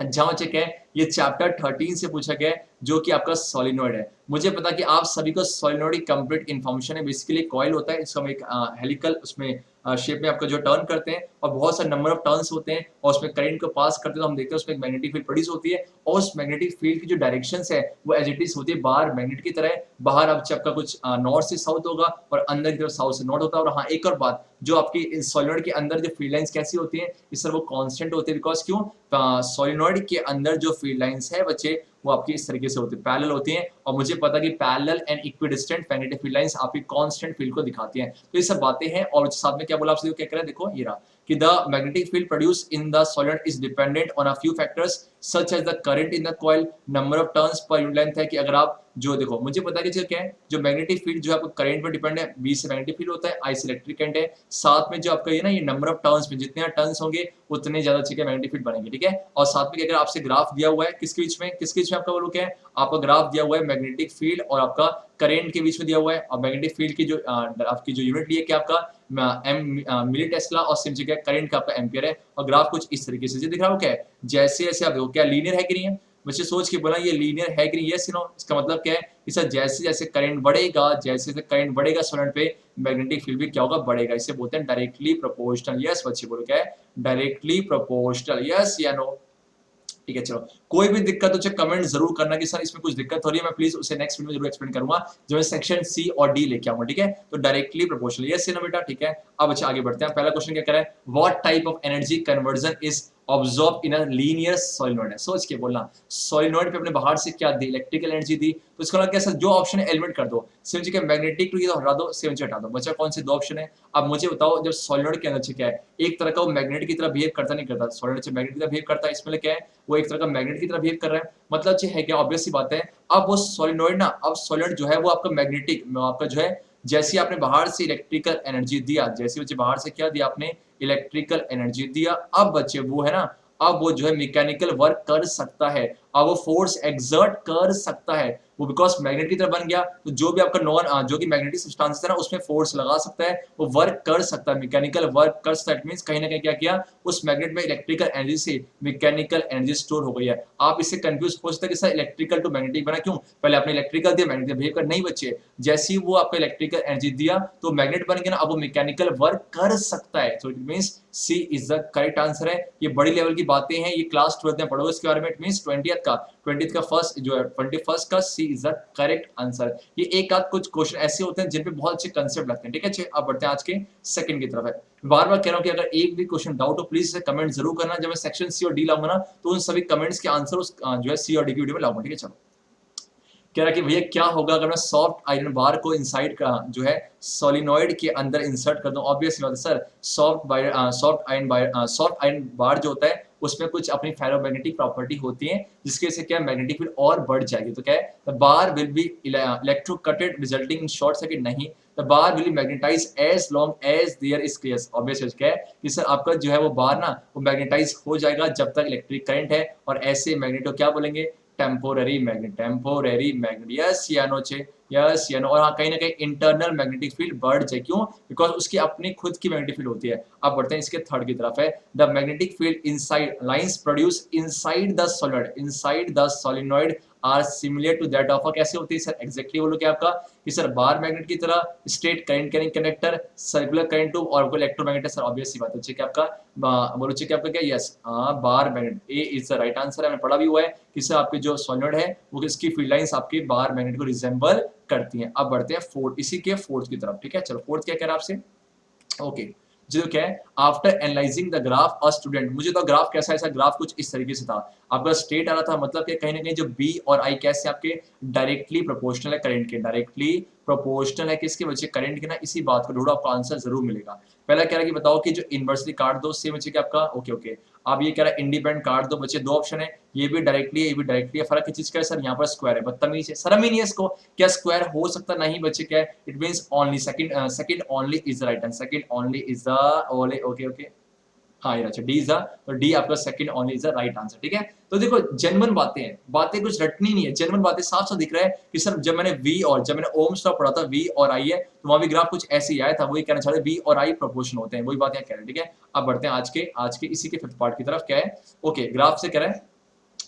[SPEAKER 2] जहां बच्चे क्या है ये चैप्टर 13 से पूछा गया है, जो कि आपका सोलिनॉइड है। मुझे पता कि आप सभी को सोलिनॉइड की कंप्लीट इन्फॉर्मेशन है। बेसिकली कॉइल होता है, इसको हम एक हेलिकल उसमें शेप में आपका जो टर्न करते हैं और बहुत सारे नंबर ऑफ टर्न्स होते हैं और उसमें करंट को पास करते हैं, तो हम देखते हैं उसमें एक मैग्नेटिक फील्ड प्रोड्यूस होती है और उस मैग्नेटिक फील्ड की जो डायरेक्शंस है वो एज इट इज होती है बाहर मैग्नेट की तरह है। बाहर अब आपका कुछ नॉर्थ से साउथ होगा और अंदर की तरफ साउथ से नॉर्थ होता है। और हाँ, एक और बात, जो आपकी सोलिनॉइड के अंदर जो फील्ड लाइंस कैसी होती हैं, इस सर वो कांस्टेंट होती है। बिकॉज क्यों? सोलिनॉइड के अंदर जो फील्ड लाइंस है बच्चे वो आपकी इस तरीके से होती है, पैरेलल होती हैं। और मुझे पता कि parallel and equidistant magnetic field lines आपकी कांस्टेंट फील्ड को दिखाती हैं। तो ये सब बातें हैं। और साथ में क्या बोला आपसे, क्या करें, देखो ये रहा कि the magnetic field produce in the solid is dependent on a few factors such as the current in the coil, number of turns पर यूनिट लेंथ है। कि अगर आप जो देखो, मुझे पता है कि क्या है, जो मैग्नेटिक फील्ड जो आपको करंट पर डिपेंड है, बी से मैग्नेटिक फील्ड होता है, आई से इलेक्ट्रिक करंट है। साथ में जो आपका ये ना ये नंबर ऑफ टर्न्स में जितने टर्न्स होंगे उतने ज्यादा अच्छे मैग्नेटिक फील्ड बनेंगे। ठीक है। और साथ में अगर आपसे ग्राफ दिया हुआ है किसके बीच में आपका बोलो क्या है, आपका ग्राफ दिया हुआ है मैग्नेटिक फील्ड और आपका करंट के बीच में दिया हुआ है। और मैग्नेटिक फील्ड की जो आपकी जो यूनिट ली है, क्या आपका एम मिली टेस्ला और सेम जगह करंट का आपका एम्पियर है। और ग्राफ कुछ इस तरीके से दिख रहा हो क्या है, जैसे जैसे आप देखो क्या लीनियर है कि नहीं है। बच्चे सोच के बोला ये लीनियर है कि नहीं, यस नो। इसका मतलब क्या है कि सर जैसे जैसे करंट बढ़ेगा, जैसे जैसे करंट बढ़ेगा सॉलिड पे, मैग्नेटिक फील्ड भी क्या होगा, बढ़ेगा। इसे बोलते हैं डायरेक्टली प्रोपोर्शनल। यस बच्चे बोलो क्या है, डायरेक्टली प्रोपोर्शनल। यस या नो। ठीक है, चलो कोई भी दिक्कत हो चाहे कमेंट जरूर करना कि सर इसमें कुछ दिक्कत हो रही है, मैं प्लीज उसे नेक्स्ट वीडियो में जरूर एक्सप्लेन करूंगा जब मैं सेक्शन सी और डी लेके आऊंगा। ठीक है, तो डायरेक्टली प्रोपोर्शनल, यस ना बेटा। ठीक है, अब अच्छा आगे बढ़ते हैं। पहला क्वेश्चन क्या कह रहा है, what type of energy conversion is absorb in a linear solenoid है। सोच के बोलना, सोलिनॉइड पे अपने बाहर से क्या दी, इलेक्ट्रिकल एनर्जी दी। तो इसका मतलब क्या सर, जो ऑप्शन है एलिमिनेट कर दो। सेवन जी के मैग्नेटिक टू ये तो हटा दो, सेवन जी हटा दो, बचा कौन से दो ऑप्शन है। अब मुझे बताओ, जब सोलिनॉइड के अंदर क्या है, एक तरह का वो मैग्नेट की तरह बिहेव करता नहीं करता, सोलिनॉइड से मैग्नेट की तरह बिहेव करता है। इसमें क्या है, वो एक तरह का मैग्नेट की तरह बिहेव कर रहा है। मतलब ये है क्या, ऑब्वियस सी बात है। अब वो सोलिनॉइड ना, अब सोलिनॉइड जो है वो आपका मैग्नेटिक, आपका जो है जैसे आपने बाहर से इलेक्ट्रिकल एनर्जी दिया, जैसे बच्चे बाहर से क्या दिया आपने, इलेक्ट्रिकल एनर्जी दिया। अब बच्चे वो है ना, अब वो जो है मैकेनिकल वर्क कर सकता है, अब वो फोर्स एक्सर्ट कर सकता है। वो बिकॉज मैग्नेट की तरह बन गया, तो जो भी आपका नॉन जो कि मैग्नेटिक सब्सटेंस है ना, उसमें फोर्स लगा सकता है, वो वर्क कर सकता है, मैकेनिकल वर्क कर सकता है। इट मींस कहीं ना कहीं क्या किया, उस मैग्नेट में इलेक्ट्रिकल एनर्जी से मैकेनिकल एनर्जी स्टोर हो गई है। आप इससे कंफ्यूज हो सकते हैं कि सर इलेक्ट्रिकल टू मैग्नेटिक बना क्यों, पहले आपने इलेक्ट्रिकल दिया मैग्नेटिक बिहेव कर, नहीं बच्चे, जैसे ही वो आपका इलेक्ट्रिकल एनर्जी दिया तो मैग्नेट बन गया ना, अब वो मैकेनिकल वर्क कर सकता है। So it means C is the correct answer है। ये बड़ी लेवल की बातें हैं, ये क्लास 12 में पढ़ोगे इसके बारे में। इट मींस 20th का फर्स्ट जो है 21st का सी इज द करेक्ट आंसर। ये एक आध कुछ क्वेश्चन ऐसे होते हैं जिन पे बहुत अच्छे कंसेप्ट लगते हैं। ठीक है, अब बढ़ते हैं आज के सेकंड की तरफ है। बार बार कह रहा हूं कि अगर एक भी क्वेश्चन डाउट हो प्लीज कमेंट जरूर करना। जब मैं सेक्शन सी और डी लाऊंगा ना, तो उन सभी कमेंट्स के आंसर उस जो है सी और डी की वीडियो में लाऊंगा। ठीक है, चलो कह रहा कि भैया क्या होगा अगर मैं सॉफ्ट आयरन बार को इनसाइड का जो है सोलिनॉइड के अंदर इंसर्ट कर दूं। ऑब्वियस बात है सर, सॉफ्ट आयरन बार जो होता है उसमें कुछ अपनी फेरोमैग्नेटिक प्रॉपर्टी होती है, जिसके से क्या मैग्नेटिक फील्ड और बढ़ जाएगी। तो क्या है, the bar will be electrocuted resulting in short circuit, नहीं, the bar will be magnetise as long as there is clear. Obvious क्या है कि सर आपका जो है वो बार ना वो मैग्नेटाइज हो जाएगा जब तक इलेक्ट्रिक करंट है। और ऐसे मैग्नेट को क्या बोलेंगे, टेम्पोररी मैग्नेट। यस या नो चे, यस या नो। और हाँ, कहीं ना कहीं इंटरनल मैग्नेटिक फील्ड बढ़ जाए, क्यों, बिकॉज उसकी अपनी खुद की मैग्नेटिक फील्ड होती है। अब बढ़ते हैं इसके थर्ड की तरफ है, the magnetic field inside lines produce inside the solenoid are similar to that of, कैसे होती है सर, एग्जैक्टली बोलो क्या आपका कि सर बार मैग्नेट की तरह straight current carrying conductor, circular current tube और इलेक्ट्रोमैग्नेट है। सर ऑब्वियस सी बात है, क्या आपका बोलो क्या आपका क्या, yes bar magnet, A is the right answer है। मैंने पढ़ा भी हुआ है कि सर आपके जो सोलिनॉइड है वो इसकी फील्ड लाइंस आपके बार मैग्नेट को रिजेंबल करती हैं। अब बढ़ते हैं फोर्थ, इसी के फोर्थ की तरफ। ठीक है, चलो फोर्थ क्या कह रहा है आपसे, ओके जो क्या है, after analysing the graph a student, मुझे तो ग्राफ कैसा है, ऐसा ग्राफ कुछ इस तरीके से था, आपका स्टेट आ रहा था, मतलब कि कहीं ना कहीं जो बी और आई कैसे आपके डायरेक्टली प्रोपोर्शनल है करंट के, डायरेक्टली प्रोपोर्शनल है किसके बच्चे, करंट के ना। इसी बात को ढूंढो, आपको आंसर जरूर मिलेगा। पहला कह रहा है कि बताओ कि जो इनवर्सली काट दो, सेम बच्चे क्या आपका, ओके अब ये कह रहा है इंडिपेंडेंट काट दो बच्चे, दो ऑप्शन है, ये भी डायरेक्टली ये भी डायरेक्टली है। फर्क किस चीज का है सर, यहाँ पर स्क्वायर है, बदतमीज है, शर्म ही नहीं है इसको, क्या स्क्वायर हो सकता, नहीं बच्चे क्या है, it means only second only is the right answer, second only is the okay हाँ ये अच्छा डी इज द, तो डी आपका second only is the right answer. ठीक है, तो देखो जेन्युइन बातें हैं, बातें कुछ रटनी नहीं है, जेन्युइन बातें साफ साफ दिख रहा है कि सर जब मैंने वी और जब मैंने ओम्स लॉ पढ़ा था, वी और आई है, तो वहां भी ग्राफ कुछ ऐसे ही आया था, वही कहना चाहते वी और आई प्रोपोर्शन होते हैं, वही बात यहाँ कह रहे हैं। ठीक है, अब बढ़ते हैं आज के इसी के फिफ्थ पार्ट की तरफ, क्या है, ओके ग्राफ से कह रहे हैं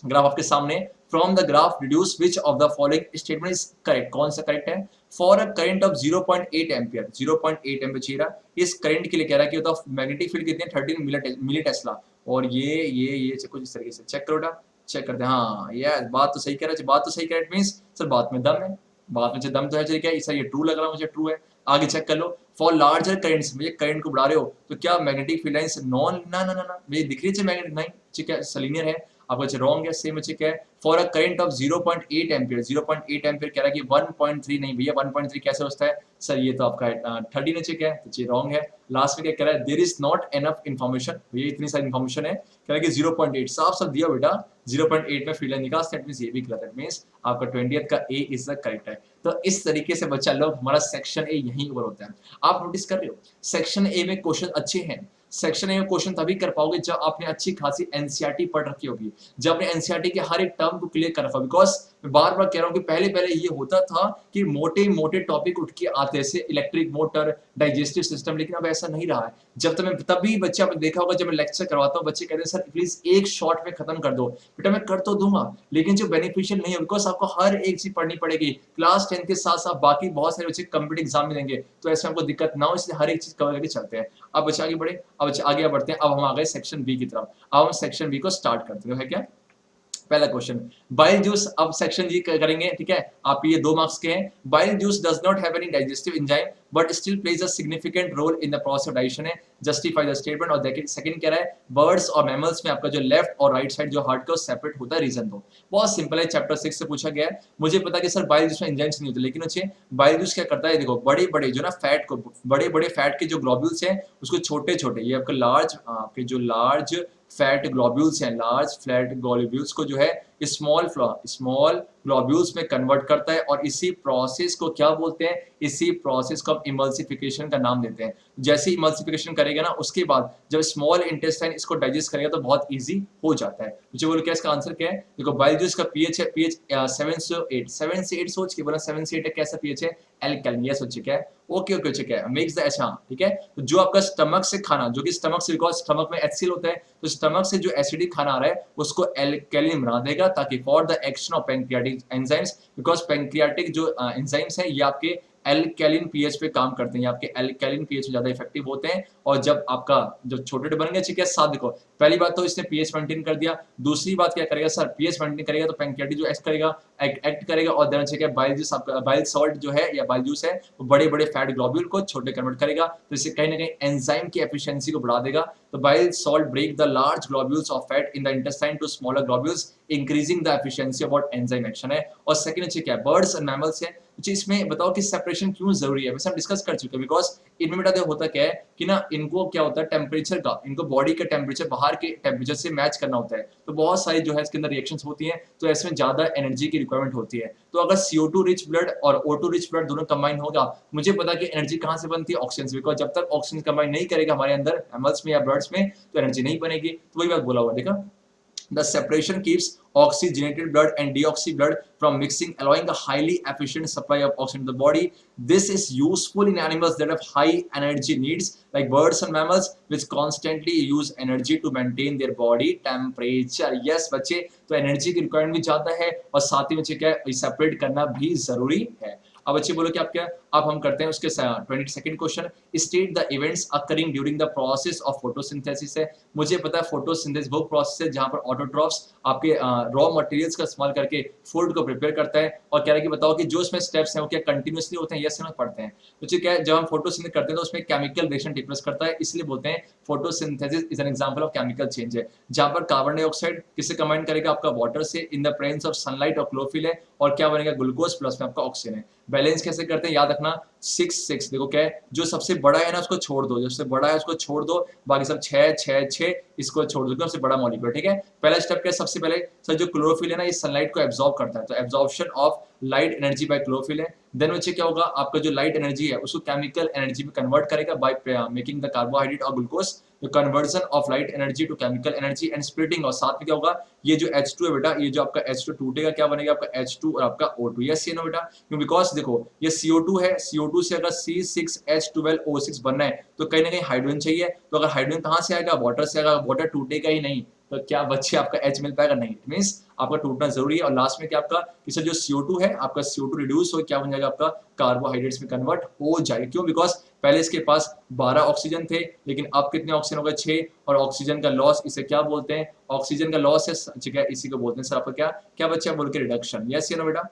[SPEAKER 2] ग्राफ आपके सामने, from the graph deduce which of the following statement is correct, कौन सा करेक्ट है। For a current of 0.8 ampere, 0.8 ampere चाहिए रहा, इस करंट के लिए कह रहा है कि होता मैग्नेटिक फील्ड कितने 13 मिली टेस्ला, और ये कुछ इस तरीके से चेक करो बेटा, चेक करते हैं। हाँ ये बात तो सही कह रहा है, बात तो सही कह रहा है, मींस सर बात में दम है, बात में दम तो है, चलिए क्या सर ये ट्रू लग रहा है मुझे, ट्रू है। आगे चेक कर लो, फॉर लार्जर करंट्स, मुझे करंट को बढ़ा रहे हो तो क्या मैग्नेटिक फील्ड लाइंस नॉन, ना ना ना ना मुझे दिख रही है मैग्नेटिक नहीं, ठीक है सलीनियर है, आपका रॉन्ग है, सेम है, क्या है। For a current of 0.8 ampere, 0.8 ampere कह रहा है कि 1.3 नहीं भैया, 1.3 कैसे होता है सर, ये तो आपका 13 है, क्या है तो ये रॉन्ग है। लास्ट में क्या कह रहा है, there is not enough information, भैया इतनी सारी इन्फॉर्मेशन है, कह रहा है कि 0.8 साफ साफ दिया बेटा, 0.8 में फील्ड लाइन निकाल, दैट मींस ये भी गलत है, मींस आपका 20th का ए इज द करेक्ट है। तो इस तरीके से बच्चा लोग हमारा सेक्शन ए यहीं पर होता है। आप नोटिस कर रहे हो सेक्शन ए में क्वेश्चन अच्छे हैं, सेक्शन ए में क्वेश्चन तभी कर पाओगे जब आपने अच्छी खासी एनसीईआरटी पढ़ रखी होगी, जब आपने एनसीईआरटी के हर एक टर्म को क्लियर कर रखा, बिकॉज मैं बार बार कह रहा हूँ कि पहले ये होता था कि मोटे मोटे टॉपिक उठ के आते थे, इलेक्ट्रिक मोटर, डाइजेस्टिव सिस्टम, लेकिन अब ऐसा नहीं रहा है। जब तभी बच्चे आपने देखा होगा, जब मैं लेक्चर करवाता हूँ बच्चे कहते हैं सर प्लीज एक शॉर्ट में खत्म कर दो, बेटा मैं कर तो दूंगा लेकिन जो बेनिफिशियल नहीं है, बिकॉज आपको हर एक चीज पढ़नी पड़ेगी, क्लास 10 के साथ साथ बाकी बहुत सारे बच्चे कंप्यूटर एग्जाम में देंगे, तो ऐसे आपको दिक्कत ना हो, इसलिए हर एक चीज कवर करके चलते हैं। अब बच्चे आगे बढ़े, अब आगे बढ़ते हैं, अब हम आ गए सेक्शन बी की तरफ, अब हम सेक्शन बी को स्टार्ट करते हैं, है क्या पहला क्वेश्चन, बाइल जूस, अब सेक्शन जी करेंगे, ठीक है, आप ये 2 मार्क्स के हैं। Bile juice does not have any digestive enzyme but still plays a significant role in the process of digestion है, जस्टिफाई द स्टेटमेंट। और देखिए सेकंड कह रहा है बर्ड्स और मैमल्स में आपका जो लेफ्ट और राइट साइड जो हार्ट का सेपरेट होता है, रीजन दो। बहुत सिंपल है, चैप्टर 6 से पूछा गया है। मुझे पता कि सर बाइल जूस में एंजाइम्स नहीं होते, लेकिन अच्छे बाइल जूस क्या करता है, देखो बड़े बड़े जो ना फैट को, बड़े बड़े फैट के जो ग्लोब्यूल्स हैं उसको छोटे छोटे, ये आपका लार्ज, आपके जो लार्ज फैट ग्लोब्यूल्स हैं, लार्ज फ्लैट ग्लोब्यूल्स को जो है स्मॉल ग्लोब्यूल्स में कन्वर्ट करता है, और इसी प्रोसेस को क्या बोलते हैं, इसी प्रोसेस को हम इमल्सिफिकेशन का नाम देते हैं। जैसे इमल्सिफिकेशन करेगा ना, उसके बाद जब स्मॉल इंटेस्टाइन इसको डाइजेस्ट करेगा तो बहुत इजी हो जाता है। मुझे बोलो क्या इसका आंसर क्या है, देखो बाइल जूस का पीएच है, पीएच 7 से 8 सोच के बोला, 7 से 8 कैसा पीएच है, एल्कलाइन, यस सोच क्या है, ओके ओके ठीक है, मेक्स द अच्छा ठीक है। तो जो आपका स्टमक से खाना, जो कि स्टमक से, बिकॉज स्टमक में HCl होता है, तो स्टमक से जो एसिडिक खाना आ रहा है उसको एल्कलाइन बना देगा, ताकि for the action of pancreatic enzymes, because pancreatic जो एंजाइम्स हैं ये आपके एल्कैलिन पीएच पे काम करते हैं, ये आपके एल्कैलिन पीएच में ज्यादा इफेक्टिव होते हैं। और जब आपका जो छोटे बन गए, ठीक है, साथ देखो पहली बात तो इसने पीएच मेंटेन कर दिया, दूसरी बात क्या करेगा सर, पीएच मेंटेन करेगा तो पैंक्रियाटिक जो एक्ट करेगा, एक्ट करेगा, और देन ठीक है बाइल जूस, आपका बाइल सॉल्ट जो है या बाइल जूस है वो बड़े बड़े फैट ग्लोब्यूल को छोटे कन्वर्ट करेगा, तो इससे कहीं ना कहीं एंजाइम की एफिशिएंसी को बढ़ा देगा। तो bile salt break the large globules of fat in the intestine to smaller globules, increasing the efficiency of what enzyme action है। और सेकंड अच्छे क्या है, बर्ड्स एंड मैमल्स है, इसमें बताओ कि सेपरेशन क्यों जरूरी है, वैसे हम डिस्कस कर चुके हैं, बिकॉज इनमें बेटा होता क्या है कि ना इनको क्या होता है टेम्परेचर का, इनको बॉडी का टेम्परेचर बाहर के टेम्परेचर से मैच करना होता है, तो बहुत सारी जो है इसके अंदर रिएक्शंस होती हैं, तो इसमें ज्यादा एनर्जी की रिक्वायरमेंट होती है। तो अगर CO2 रिच ब्लड और O2 रिच ब्लड दोनों कंबाइन होगा, मुझे पता कि एनर्जी कहां से बनती है, ऑक्सीजन से, बिकॉज जब तक ऑक्सीजन कंबाइन नहीं करेगा हमारे अंदर एमल्स में या ब्लड्स में तो एनर्जी नहीं बनेगी। तो वही बात बोला हुआ देखा, the separation keeps oxygenated blood and deoxy blood from mixing, allowing a highly efficient supply of oxygen to the body. This is useful in animals that have high energy needs like birds and mammals which constantly use energy to maintain their body temperature. Yes बच्चे, तो energy की requirement भी ज्यादा है और साथ ही बच्चे क्या है सेपरेट करना भी जरूरी है। अब बच्चे बोलो कि आप क्या, अब हम करते हैं उसके 22nd question, state the events occurring during the process of photosynthesis है। मुझे पता है फोटोसिंथेसिस वो प्रोसेस है जहां पर ऑटोट्रॉफ्स आपके रॉ मटेरियल्स का इस्तेमाल करके फूड को प्रिपेयर करता है, और कह रहा है कि बताओ कि जो इसमें स्टेप्स हैं वो क्या कंटिन्यूअसली होते हैं, यस हम पढ़ते हैं। तो क्या है, जब हम फोटोसिंथेसिस करते हैं तो उसमें केमिकल रिएक्शन टेक प्लेस करता है, इसलिए बोलते हैं photosynthesis is an example of chemical change है, जहां पर कार्बन डाइऑक्साइड किससे कंबाइन करेगा, आपका वाटर से in the presence of sunlight और क्लोरोफिल है, और क्या बनेगा ग्लूकोज प्लस में आपका ऑक्सीजन है। बैलेंस कैसे करते हैं याद रखना, 6 देखो क्या है, जो सबसे बड़ा है ना उसको छोड़ दो, जो सबसे बड़ा है उसको छोड़ दो, बाकी सब 6 इसको छोड़ दो, सबसे बड़ा मॉलिक्यूल, ठीक है। पहला स्टेप क्या है, सबसे पहले सर जो क्लोरोफिल है ना ये सनलाइट को एब्जॉर्ब करता है, तो absorption of light energy by chlorophyll है। देन बच्चे क्या होगा, आपका जो लाइट एनर्जी है उसको केमिकल एनर्जी में कन्वर्ट करेगा बाय मेकिंग द कार्बोहाइड्रेट और glucose, the conversion of light energy to chemical energy and splitting. और साथ में क्या होगा, ये जो H2 है बेटा, ये जो आपका H2 टूटेगा, क्या बनेगा आपका H2 और आपका O2, यस ये ना बेटा, क्यों बिकॉज देखो ये CO2 है, CO2 से अगर C6H12O6 बनना है तो कहीं ना कहीं हाइड्रोजन चाहिए, तो अगर हाइड्रोजन कहां से आएगा, वाटर से आएगा, वाटर टूटेगा ही नहीं, तो क्या बच्चे आपका H मिल पाएगा? नहीं। इट मींस आपका टूटना जरूरी है। और लास्ट में क्या आपका इससे जो CO2 है, आपका CO2 रिड्यूस हो क्या बन जाएगा? आपका कार्बोहाइड्रेट्स में कन्वर्ट हो जाएगा। क्यों? बिकॉज पहले इसके पास 12 ऑक्सीजन थे, लेकिन अब कितने ऑक्सीजन हो गए? 6। और ऑक्सीजन का लॉस इसे क्या बोलते हैं? ऑक्सीजन का लॉस है, ठीक है, इसी को बोलते हैं सर आपका क्या क्या बच्चे आप बोल के रिडक्शन। यस या नो बेटा?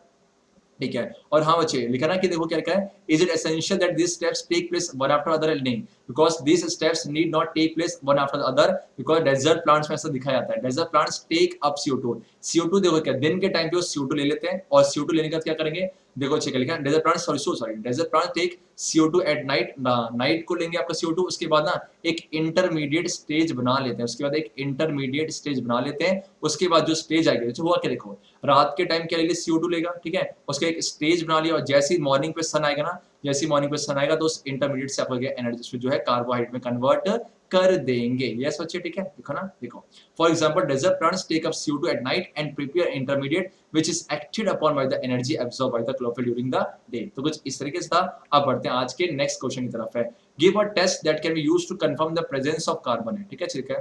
[SPEAKER 2] ठीक है। और हाँ बच्चे लिखा ना कि देखो क्या लिखा है, is it essential that this steps take place one after other? नहीं, because this steps need not take place one after other, because desert plants में ऐसा दिखाया जाता है। Desert plants take up CO2। CO2 देखो क्या दिन के टाइम पे वो CO2 ले लेते हैं, और CO2 लेने के बाद क्या करेंगे? देखो चेक लिखा है, desert plants sorry desert plants take CO2 at night, night को लेंगे आपका CO2। उसके बाद ना एक इंटरमीडिएट स्टेज बना लेते हैं, उसके बाद एक इंटरमीडिएट स्टेज बना लेते हैं। उसके बाद जो स्टेज आएगी, तो हुआ क्या देखो, रात के टाइम क्या लेंगे? CO2 लेगा, ठीक है, उसका एक स्टेज बना लिया, और जैसे ही मॉर्निंग पे सन आएगा ना, जैसे ही मॉर्निंग पे सन आएगा तो उस इंटरमीडिएट से आपका एनर्जी जो है कार्बोहाइड्रेट में कन्वर्ट कर देंगे। यस बच्चे, ठीक है, देखो ना, देखो for example desert plants take up CO2 at night and prepare intermediate which is acted upon by the energy absorb by the chlorophyll during the day. तो कुछ इस तरीके से था। अब बढ़ते हैं आज के नेक्स्ट क्वेश्चन की तरफ है, give a test that can be used to confirm the presence of carbon है, ठीक है, ठीक है।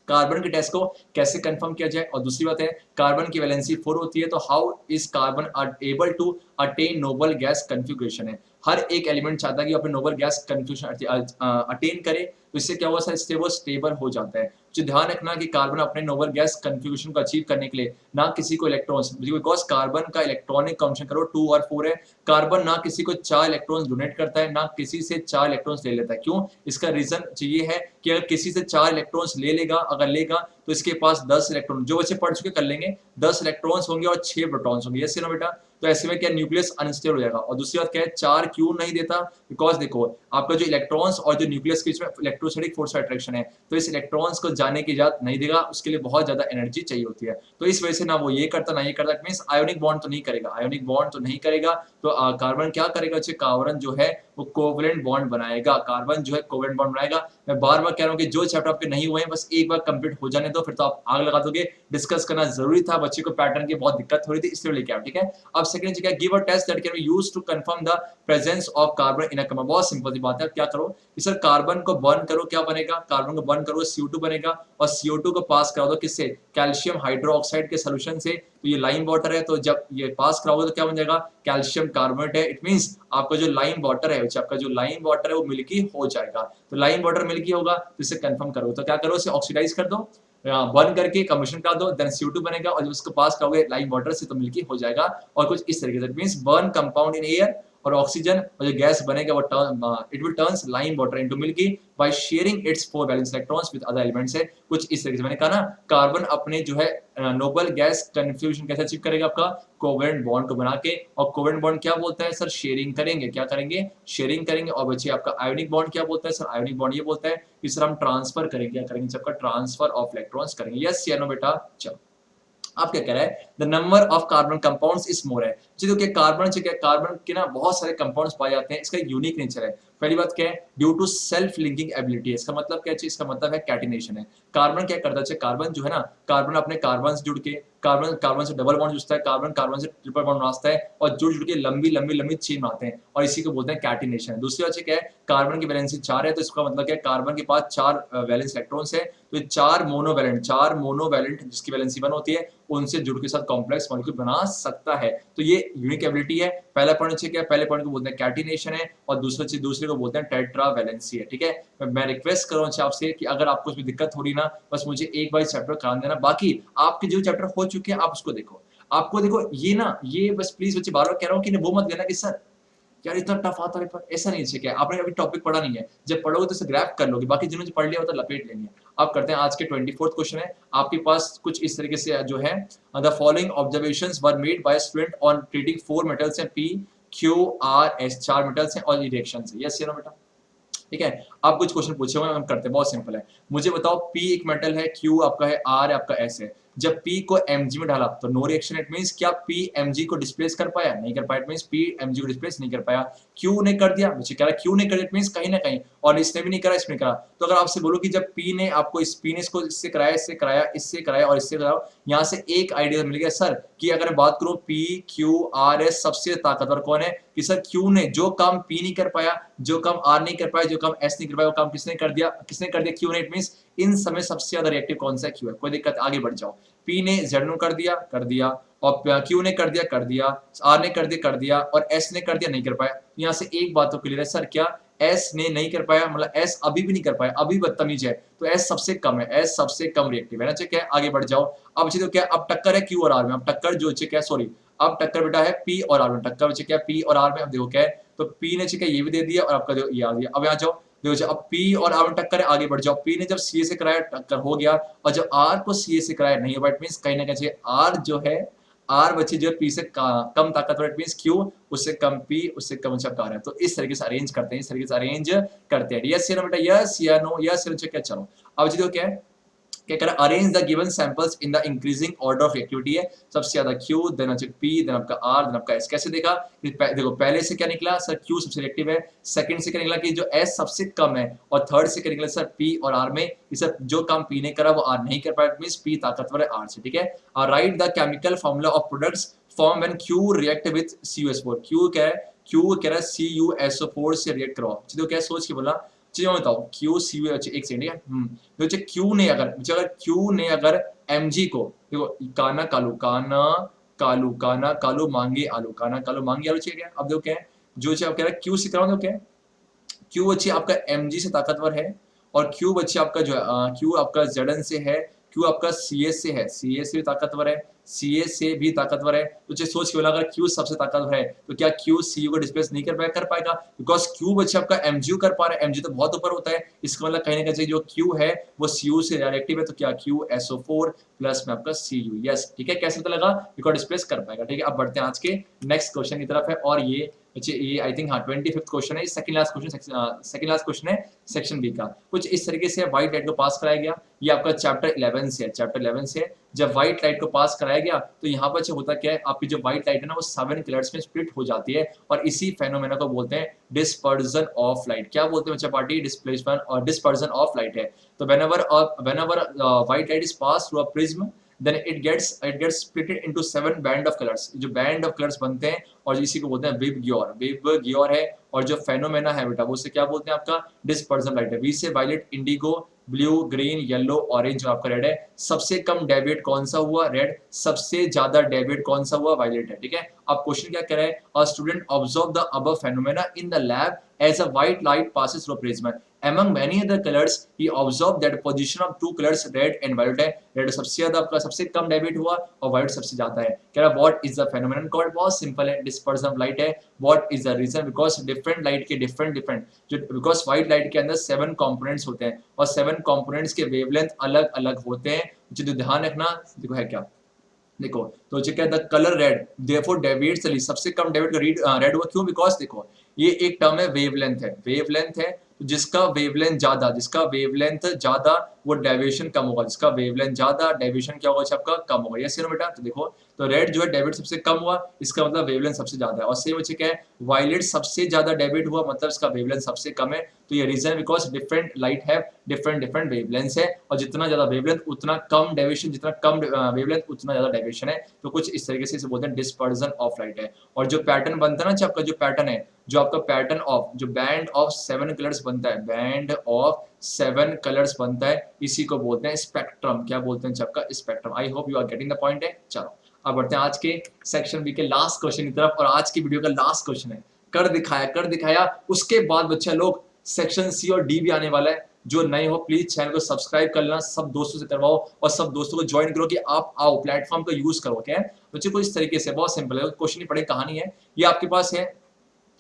[SPEAKER 2] कार्बन के टेस्ट को कैसे कंफर्म किया जाए? और दूसरी बात है, कार्बन की वैलेंसी 4 होती है, तो how is carbon able to attain noble gas configuration है। हर एक एलिमेंट चाहता है कि अपने नोबल गैस कन्फिग्रेशन अटेन करे, तो इससे क्या हुआ सर? वो स्टेबल हो जाता है। तो ध्यान रखना कि कार्बन अपने नोबल गैस कन्फिग्रेशन को अचीव करने के लिए ना किसी को इलेक्ट्रॉन्स, बिकॉज कार्बन का इलेक्ट्रॉनिक कॉन्फिगरेशन करो 2 और 4 है, कार्बन ना किसी को 4 इलेक्ट्रॉन्स डोनेट करता है, ना किसी से 4 इलेक्ट्रॉन्स ले लेता है। क्यों? इसका रीजन ये है कि अगर किसी से 4 इलेक्ट्रॉन्स ले लेगा, अगर लेगा तो इसके पास 10 इलेक्ट्रॉन, जो बच्चे पढ़ चुके कर लेंगे, 10 इलेक्ट्रॉन्स होंगे और 6 प्रोटॉन्स होंगे। यस ना बेटा? तो ऐसे में क्या न्यूक्लियस अनस्टेबल हो जाएगा। और दूसरी बात क्या है, 4 क्यों नहीं देता? बिकॉज देखो आपका जो इलेक्ट्रॉन्स और जो न्यूक्लियस के बीच में इलेक्ट्रोस्टैटिक फोर्स ऑफ अट्रैक्शन है, तो इस इलेक्ट्रॉन्स को जाने की इजाजत नहीं देगा, उसके लिए बहुत ज्यादा एनर्जी चाहिए होती है। तो इस वजह से ना वो ये करता ना ये करता, इट मींस आयोनिक बॉन्ड तो नहीं करेगा, आयोनिक बॉन्ड तो नहीं करेगा। तो कार्बन क्या करेगा? अच्छे कार्बन जो है वो कोवलेंट बॉन्ड बनाएगा, कार्बन जो है कोवलेंट बॉन्ड बनाएगा। मैं बार बार कह रहा हूँ कि जो चैप्टर आपके नहीं हुए हैं बस एक बार कंप्लीट हो जाने दो, फिर तो आप आग लगा दोगे। डिस्कस करना जरूरी था, बच्चे को पैटर्न की बहुत दिक्कत हो रही थी, इसलिए लेके आओ, ठीक है। अब सेकंड चीज है, give a test that can be used to confirm the presence of carbon in a compound. बहुत सिंपल सी बात है, क्या करो कि सर कार्बन को बर्न करो, क्या बनेगा? कार्बन को बर्न करो CO2 बनेगा, और CO2 को पास करा दो किससे? कैल्शियम हाइड्रोक्साइड के सोल्यूशन से। तो ये लाइम वाटर है, तो जब ये पास कराओगे तो क्या बन जाएगा? कैल्शियम कार्बोनेट है। इट मींस आपका जो लाइम वाटर है, आपका जो लाइम वाटर है वो मिल्की हो जाएगा। तो लाइम वाटर मिल्की होगा, तो इसे कंफर्म करो, तो क्या करो? इसे ऑक्सीडाइज कर दो, बर्न करके कम्बशन कर दो, देन CO2 बनेगा, और जब उसको पास करोगे लाइम वाटर से तो मिल्की हो जाएगा। और कुछ इस तरीके से, it means burn compound in air और ऑक्सीजन, और जो गैस बनेगा वो it will turns lime water into milky by sharing it's 4 valence electrons with other elements है। कुछ इस तरीके से मैंने कहा ना, कार्बन अपने जो है नोबल गैस कन्फ्यूजन कैसे अचीव करेगा? आपका कोवेलेंट बॉन्ड को बना के। और कोवेलेंट बॉन्ड क्या बोलता है सर? शेयरिंग करेंगे, क्या करेंगे? शेयरिंग करेंगे। और बच्चे आपका आयोनिक बॉन्ड क्या बोलता है सर? आयोनिक बॉन्ड ये बोलता है कि सर हम ट्रांसफर करेंगे, क्या करेंगे? सबका ट्रांसफर ऑफ इलेक्ट्रॉन्स करेंगे। यस या नो बेटा? चलो आप क्या कह रहा है? The number of carbon compounds is more है। देखिए कार्बन से क्या, कार्बन के ना बहुत सारे कंपाउंड्स पाए जाते हैं, इसका यूनिक नेचर है। पहली बात क्या है? Due to self linking ability है। इसका मतलब क्या है? इसका मतलब है कैटिनेशन है। कार्बन क्या करता है? कार्बन जो है ना, कार्बन अपने कार्बन से जुड़ के, कार्बन कार्बन से डबल बॉन्ड जुड़ता है, कार्बन कार्बन से ट्रिपल बॉन्ड बनाता है, और जुड़ के लंबी लंबी लंबी चेन बनाते हैं, और इसी को बोलते हैं कैटिनेशन। दूसरी बात क्या है? कार्बन की वैलेंसी 4 है, तो इसका मतलब क्या है? कार्बन के पास 4 वैलेंस इलेक्ट्रॉन्स है, तो 4 मोनोवैलेंट जिसकी वैलेंसी 1 होती है, उनसे जुड़ के साथ कॉम्प्लेक्स मॉलिक्यूल बना सकता है। तो ये यूनिक एबिलिटी है। पहला पॉइंट क्या है? पहले पॉइंट को बोलते हैं कैटिनेशन है, और दूसरे को बोलते हैं टेट्रावैलेंसी है, ठीक है। मैं रिक्वेस्ट कर रहा हूं आपसे कि अगर आपको इसमें दिक्कत हो रही ना, बस मुझे एक बार चैप्टर करा देना, बाकी आपके जो चैप्टर हो चुके हैं आप उसको देखो। आपको देखो ये ना, ये बस प्लीज बच्चे बार बार कह रहा हूँ कि वो मत लेना कि सर यार इतना टफ आता है पेपर, ऐसा नहीं चाहिए। आपने अभी टॉपिक पढ़ा नहीं है, जब पढ़ोगे तो इसे ग्रैब कर लोगे, बाकी जिन्होंने पढ़ लिया वो तो लपेट लेंगे। आप करते हैं आज के 24th क्वेश्चन है आपके पास कुछ इस तरीके से जो है, the following observations were made by student on treating 4 metals हैं, P Q R S, 4 metals हैं और रिएक्शंस है। यस या नो बेटा? ठीक है। आप कुछ क्वेश्चन पूछे हुए हम करते हैं, बहुत सिंपल है। मुझे बताओ P एक मेटल है, Q आपका है, R आपका S है। जब P को Mg में डाला तो नो रिएक्शन, इट मींस क्या P Mg को डिस्प्लेस कर पाया? नहीं कर पाया, इट मींस P Mg को डिस्प्लेस नहीं कर पाया। Q ने कर दिया, मुझे कह रहा Q ने कर दिया, इट मींस कहीं ना कहीं, और इसने भी नहीं करा, इसने करा। तो अगर आपसे बोलो कि जब P ने आपको इसको इससे कराया, इससे कराया, इससे कराया और इससे कराया, यहाँ से एक आइडिया मिल गया सर कि अगर बात करो P Q R S सबसे ताकतवर कौन है, कि सर Q ने जो काम P नहीं कर पाया, जो काम R नहीं कर पाया, जो काम S नहीं कर पाया, वो काम किसने कर दिया? Q ने। इट मींस इन समय सबसे ज्यादा रिएक्टिव कौन सा है? क्यू है। कोई दिक्कत, आगे बढ़ जाओ। पी ने जेड कर दिया, और क्यू ने कर दिया, आर ने कर दिया, और एस ने कर दिया, नहीं कर पाया। यहाँ से एक बात तो क्लियर है सर, क्या एस ने नहीं कर पाया, मतलब एस अभी भी नहीं कर पाया, अभी बदतमीज है, तो एस सबसे कम है, एस सबसे कम रिएक्टिव है ना। क्या है, आगे बढ़ जाओ। अब तो क्या, अब टक्कर है क्यू और आर में, अब टक्कर जो क्या, सॉरी अब टक्कर बेटा है पी और आर में, टक्कर क्या पी और आर में। अब देखो क्या है, तो पी ने क्या ये भी दे दिया और आपका देखो ये आ गया। अब यहाँ जाओ, देखो अब पी और आर में टक्कर है, आगे बढ़ जाओ। पी ने जब सी से कराया टक्कर हो गया, और जब आर को सी से कराया नहीं हुआ, इट मींस कहीं ना कहीं आर जो है, आर बच्चे जो पी से कम ताकतवर, इट मींस क्यू उससे कम पी उससे कम कार है। तो इस तरीके से अरेंज करते हैं, इस तरीके से अरेंज करते हैं। यस या नो बेटा, यस या नो, यस या नो, क्या चलो। अब देखो क्या है, क्या करा, arrange the given samples in the increasing order of reactivity है, सबसे ज्यादा क्यू, देन पी, देन आपका आर, देन आपका एस। कैसे देखा, देखो पहले से क्या निकला सर, क्यू सबसे रिएक्टिव है, सेकंड से क्या निकला कि जो एस सबसे कम है, और थर्ड से क्या निकला सर, पी और आर में इसे जो काम पी ने करा वो आर नहीं कर पाया, मींस पी ताकतवर है आर से, ठीक है। Write the chemical formula of products form when Q react with CuSO4। Q क्या है, क्यू कह रहा है CuSO4 से रिएक्ट करवाओ। तो क्या सोच के बोला, चीजों में बताओ, क्यू सी एक सेकंड है, क्यू ने अगर क्यू ने अगर mg को, देखो काना कालू, काना कालू, काना कालू मांगे आलू, काना कालू मांगे आलू चाहिए क्या। अब देखो क्या है, जो कह रहा है क्यू से कराओ, क्या है क्यू बच्चे आपका mg से ताकतवर है, और क्यू बच्चे आपका जो है क्यू आपका Zn से है, क्यू आपका CS से है, CS से भी ताकतवर है, CS से भी ताकतवर है। तो जो सोच के बोला, अगर क्यू सबसे ताकतवर है तो क्या क्यू CU को डिस्प्लेस नहीं कर पाएगा, बिकॉज क्यू बच्चे आपका MgU कर पा रहा है, Mg तो बहुत ऊपर होता है, इसका मतलब कहीं ना कहीं जो क्यू है वो CU से रिएक्टिव है, तो क्या QSO4 प्लस में आपका CU। यस, ठीक है, कैसे पता लगा, बिकॉज डिस्प्लेस कर पाएगा, ठीक है। अब बढ़ते हैं आज के नेक्स्ट क्वेश्चन की तरफ है, और ये आई थिंक हाँ 25th क्वेश्चन है, सेकंड लास्ट क्वेश्चन है सेक्शन बी का। कुछ इस तरीके से व्हाइट लाइट को पास कराया गया, ये आपका चैप्टर 11 से है, चैप्टर 11 से है। जब व्हाइट लाइट को पास कराया गया तो यहाँ पर होता क्या है, आपकी जो व्हाइट लाइट है ना वो 7 कलर्स में स्प्लिट हो जाती है, और इसी फेनोमेना को बोलते हैं डिस्पर्जन ऑफ लाइट। क्या बोलते हैं बच्चा पार्टी, डिस्प्लेसमेंट और डिस्पर्जन ऑफ लाइट है। तो whenever white light is pass through a prism, then it gets split into 7 band of colors। जो बैंड ऑफ कलर्स बनते हैं, और इसी को बोलते हैं विबग्योर है। और जो फेनोमेना है बेटा वो से क्या बोलते हैं, आपका डिस्पर्जन लाइट है। वी से violet, indigo, blue, green, yellow, orange, जो आपका रेड है। सबसे कम डेविएट कौन सा हुआ, रेड। सबसे ज्यादा डेविएट कौन सा हुआ, वायलेट है, ठीक है। अब क्वेश्चन क्या कह रहा है, a student observe the above phenomena in the lab as a white light passes through a prism। Among many other colors, he observed that position of two colors, red and violet है। Red सबसे ज्यादा आपका सबसे कम deviate हुआ, और violet सबसे ज्यादा है। कह रहा what is the phenomenon called, बहुत सिंपल है, डिस्पर्जन ऑफ लाइट है। What is the reason, because different light के डिफरेंट जो, बिकॉज व्हाइट लाइट के अंदर 7 कंपोनेंट्स होते हैं, और 7 कंपोनेंट्स के वेवलेंथ अलग अलग होते हैं। जो ध्यान रखना, देखो है क्या, देखो तो जो क्या the colour red therefore deviates the least, सबसे कम डेविएट रेड हुआ, क्यों, बिकॉज देखो ये एक टर्म है वेवलेंथ है, वेवलेंथ है, तो जिसका वेवलेंथ ज्यादा वो डेविएशन कम होगा, जिसका वेवलेंथ ज्यादा डेविएशन क्या होगा आपका कम होगा। यस नो बेटा, तो देखो तो रेड जो है डेविएट सबसे कम हुआ, इसका मतलब वेवलेंथ सबसे ज्यादा है। और सेम बच्चे क्या है, वायलेट सबसे ज्यादा डेविएट हुआ, मतलब इसका वेवलेंथ सबसे कम है। तो ये रीजन बिकॉज डिफरेंट लाइट है, डिफरेंट वेवलेंथ्स है, और जितना ज्यादा वेवलेंथ उतना कम डेविएशन, जितना कम वेवलेंथ उतना ज्यादा डेविएशन है। तो कुछ इस तरीके से इसे बोलते हैं डिस्पर्जन ऑफ लाइट है। और जो पैटर्न बनता है ना, आपका जो पैटर्न है, जो आपका पैटर्न ऑफ जो बैंड ऑफ 7 कलर्स बनता है, बैंड ऑफ 7 कलर्स बनता है, इसी को बोलते हैं स्पेक्ट्रम। क्या बोलते हैं आपका spectrum. I hope you are getting the point है। चलो अब बढ़ते हैं आज के सेक्शन बी के लास्ट क्वेश्चन की तरफ, और आज की वीडियो का लास्ट क्वेश्चन है, कर दिखाया। उसके बाद बच्चा लोग सेक्शन सी और डी भी आने वाला है। जो नए हो प्लीज चैनल को सब्सक्राइब कर लेना, सब दोस्तों से करवाओ, और सब दोस्तों को ज्वाइन करो कि आप आओ प्लेटफॉर्म का यूज करो। क्या है बच्चे को इस तरीके से, बहुत सिंपल है, क्वेश्चन ही पढ़े, कहानी है। ये आपके पास है,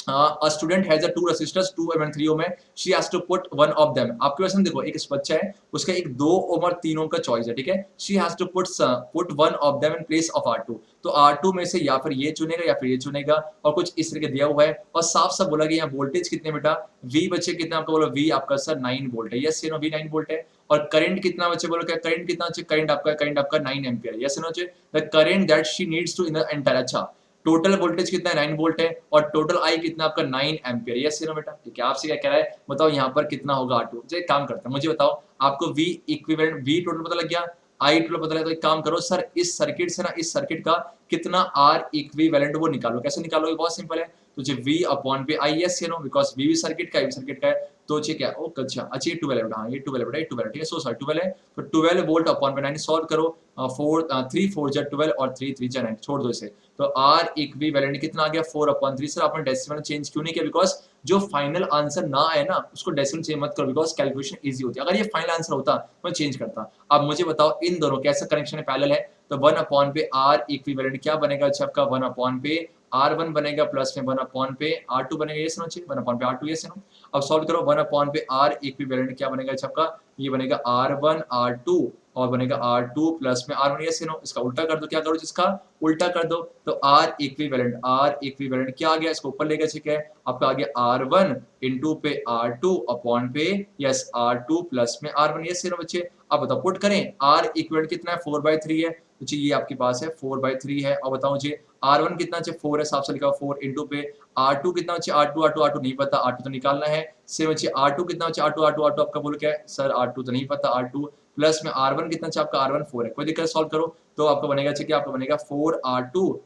[SPEAKER 2] a student has a 2 resistors 2 ohm and 3 ohm है, she has to put one of them। आपके पास देखो एक बच्चा है, उसका एक 2 ohm और 3 ohm का चॉइस है, ठीक है। she has to put one of them in place of R2। तो R2 में से या फिर ये चुनेगा या फिर ये चुनेगा, और कुछ इस तरह के दिया हुआ है, और साफ साफ बोला कि यहाँ वोल्टेज कितने बेटा, V बच्चे कितना, आपको बोलो V आपका सर 9 वोल्ट है, यस नो, V 9 वोल्ट है। और करंट कितना बच्चे बोलो, क्या करंट कितना, करंट आपका 9 ampere, yes no. The current that she needs to in the entire, अच्छा टोटल वोल्टेज कितना है, 9 वोल्ट है, और टोटल आई कितना आपका 9 एम्पियर, यस नो बेटा, ठीक है। आपसे क्या कह रहा है, बताओ यहाँ पर कितना होगा R2। जो एक काम करते हैं, मुझे बताओ, आपको V इक्विवेलेंट, V टोटल पता लग गया, I टोटल पता लगा, तो एक काम करो सर, इस सर्किट से ना, इस सर्किट का कितना R इक्विवेलेंट वो निकालो। कैसे निकालोगे, बहुत सिंपल है, तो जो V अपॉन पे I, yes no, because V भी सर्किट का है, तो ठीक है, ओ अच्छा अच्छा, ये 12 है, हाँ ये 12 है, ये 12 है, ठीक है, सो सॉरी 12 है, तो 12 वोल्ट अपॉन पे 9 सॉल्व करो, 3 4 जा 12 और 3 3 जा 9, छोड़ दो इसे, तो आर इक्विवेलेंट कितना आ गया 4/3। सर आपने डेसिमल चेंज क्यों नहीं किया, बिकॉज जो फाइनल आंसर ना आए ना उसको डेसिमल चेंज मत करो, बिकॉज कैलकुलेशन इजी होती है। अगर ये फाइनल आंसर होता तो मैं चेंज करता। अब मुझे बताओ इन दोनों कैसा कनेक्शन है, पैरेलल है, तो 1 अपॉन पे आर इक्विवेलेंट क्या बनेगा, अच्छा आपका 1 अपॉन पे R1 बनेगा प्लस में 1 अपॉन पे R2 बनेगा, ये सुनो चाहिए 1 अपॉन पे R2, ये सुनो। अब सॉल्व करो, 1 अपॉन पे R इक्विवेलेंट क्या बनेगा, अच्छा आपका ये बनेगा R1 R2 और बनेगा R2 प्लस में R1, ये सुनो। इसका उल्टा कर दो, क्या करो जिसका उल्टा कर दो, तो R इक्विवेलेंट क्या आ गया, इसको ऊपर लेकर, ठीक है, आपका आ गया R1 इंटू पे R2 अपॉन पे यस R2 प्लस में R1, ये सुनो बच्चे। अब बताओ पुट करें, R इक्विवेलेंट कितना है 4/3 है, तो ये आपके पास है 4/3 है। और बताओ जी R1 कितना चाहिए 4 है, साफ से लिखा 4 इंटू पे R2 कितना चाहिए, R2 नहीं पता, R2 तो निकालना है, सेम चाहिए R2 कितना चाहिए, R2 आपका बोल क्या है सर, R2 तो नहीं पता, R2 प्लस में R1 कितना चाहिए आपका, R1 4 है, कोई दिक्कत, सॉल्व करो तो आपका बनेगा ठीक है, आपका बनेगा 4R2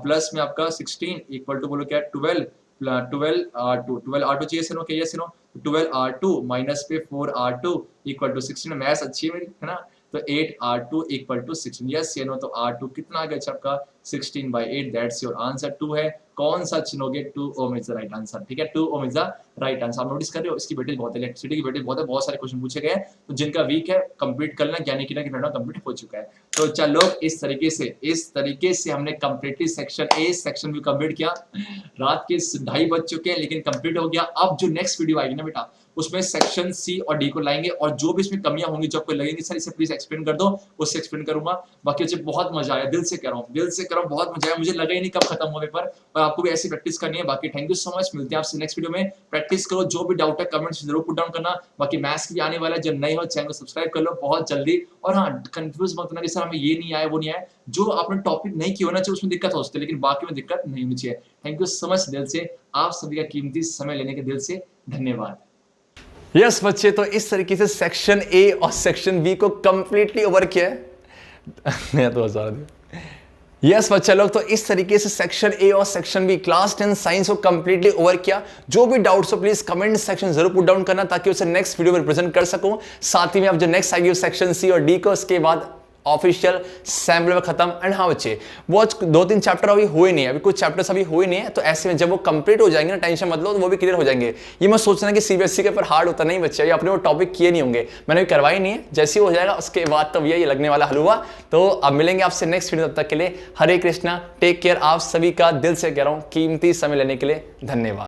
[SPEAKER 2] प्लस में आपका 16 इक्वल टू बोलो क्या 12R2 चाहिए सुनो, क्या ये सुनो, 12R2 माइनस पे 4R2 इक्वल टू 16, मैथ्स अच्छी है मेरी, है ना, तो 8R2 इक्वल टू 16, यस ये नो, तो R2 कितना आ गया अच्छा आपका 16/8, दैट्स योर आंसर 2 है। कौन सा चुनोगे, 2 ओम इज द राइट आंसर, ठीक है, 2 ओम इज द राइट आंसर। आप नोटिस कर रहे हो इसकी वेटेज बहुत है, इलेक्ट्रिसिटी की वेटेज बहुत है, बहुत सारे क्वेश्चन पूछे गए, तो जिनका वीक है कंप्लीट कर लेना, ज्ञानी की प्लेटफॉर्म कंप्लीट हो चुका है। तो चलो इस तरीके से हमने कंप्लीटली सेक्शन ए सेक्शन भी कंप्लीट किया। रात के 2:30 बज चुके हैं लेकिन कंप्लीट हो गया। अब जो नेक्स्ट वीडियो आएगी ना बेटा, उसमें सेक्शन सी और डी को लाएंगे, और जो भी इसमें कमियां होंगी जो आपको लगेंगी सर इसे प्लीज एक्सप्लेन कर दो, उससे एक्सप्लेन करूंगा। बाकी मुझे बहुत मजा आया, दिल से कह रहा हूँ, दिल से कह रहा हूँ, बहुत मजा आया, मुझे लगा ही नहीं कब खत्म हो पेपर, और आपको भी ऐसी प्रैक्टिस करनी है। बाकी थैंक यू सो मच, मिलते हैं आपसे नेक्स्ट वीडियो में। प्रैक्टिस करो, जो भी डाउट है कमेंट्स जरूर पुट डाउन करना। बाकी मैथ्स भी आने वाला है, जब नए हो चैनल को सब्सक्राइब कर लो बहुत जल्दी। और हाँ, कंफ्यूज मत होना कि सर हमें ये नहीं आया वो नहीं आया, जो आपने टॉपिक नहीं किया होना चाहिए उसमें दिक्कत हो सकती है, लेकिन बाकी में दिक्कत नहीं होनी चाहिए। थैंक यू सो मच, दिल से आप सभी का कीमती समय लेने के दिल से धन्यवाद।
[SPEAKER 1] यस बच्चे, तो इस तरीके से सेक्शन ए और सेक्शन बी को कंप्लीटली ओवर किया है। तो यस बच्चे लोग, तो इस तरीके से सेक्शन ए और सेक्शन बी क्लास 10 साइंस को कंप्लीटली ओवर किया। जो भी डाउट्स हो प्लीज कमेंट सेक्शन जरूर पुट डाउन करना, ताकि उसे नेक्स्ट वीडियो में रिप्रेजेंट कर सकूं। साथ ही में अब जो नेक्स्ट आएगी सेक्शन सी और डी को, उसके बाद ऑफिशियल सैम्पल में खत्म। एंड हाँ बच्चे, वो 2-3 चैप्टर अभी हुए नहीं है, अभी कुछ चैप्टर्स अभी हुए नहीं है, तो ऐसे में जब वो कंप्लीट हो जाएंगे ना, टेंशन मत लो, तो वो भी क्लियर हो जाएंगे। ये मत सोचना कि सीबीएसई के पेपर हार्ड होता नहीं बच्चे, ये अपने वो टॉपिक किए नहीं होंगे, मैंने भी करवाई नहीं है, जैसे ही हो जाएगा उसके बाद तो ये लगने वाला हलवा। तो अब मिलेंगे आपसे नेक्स्ट वीडियो, तब तक के लिए हरे कृष्णा, टेक केयर। आप सभी का दिल से कह रहा हूँ कीमती समय लेने के लिए धन्यवाद।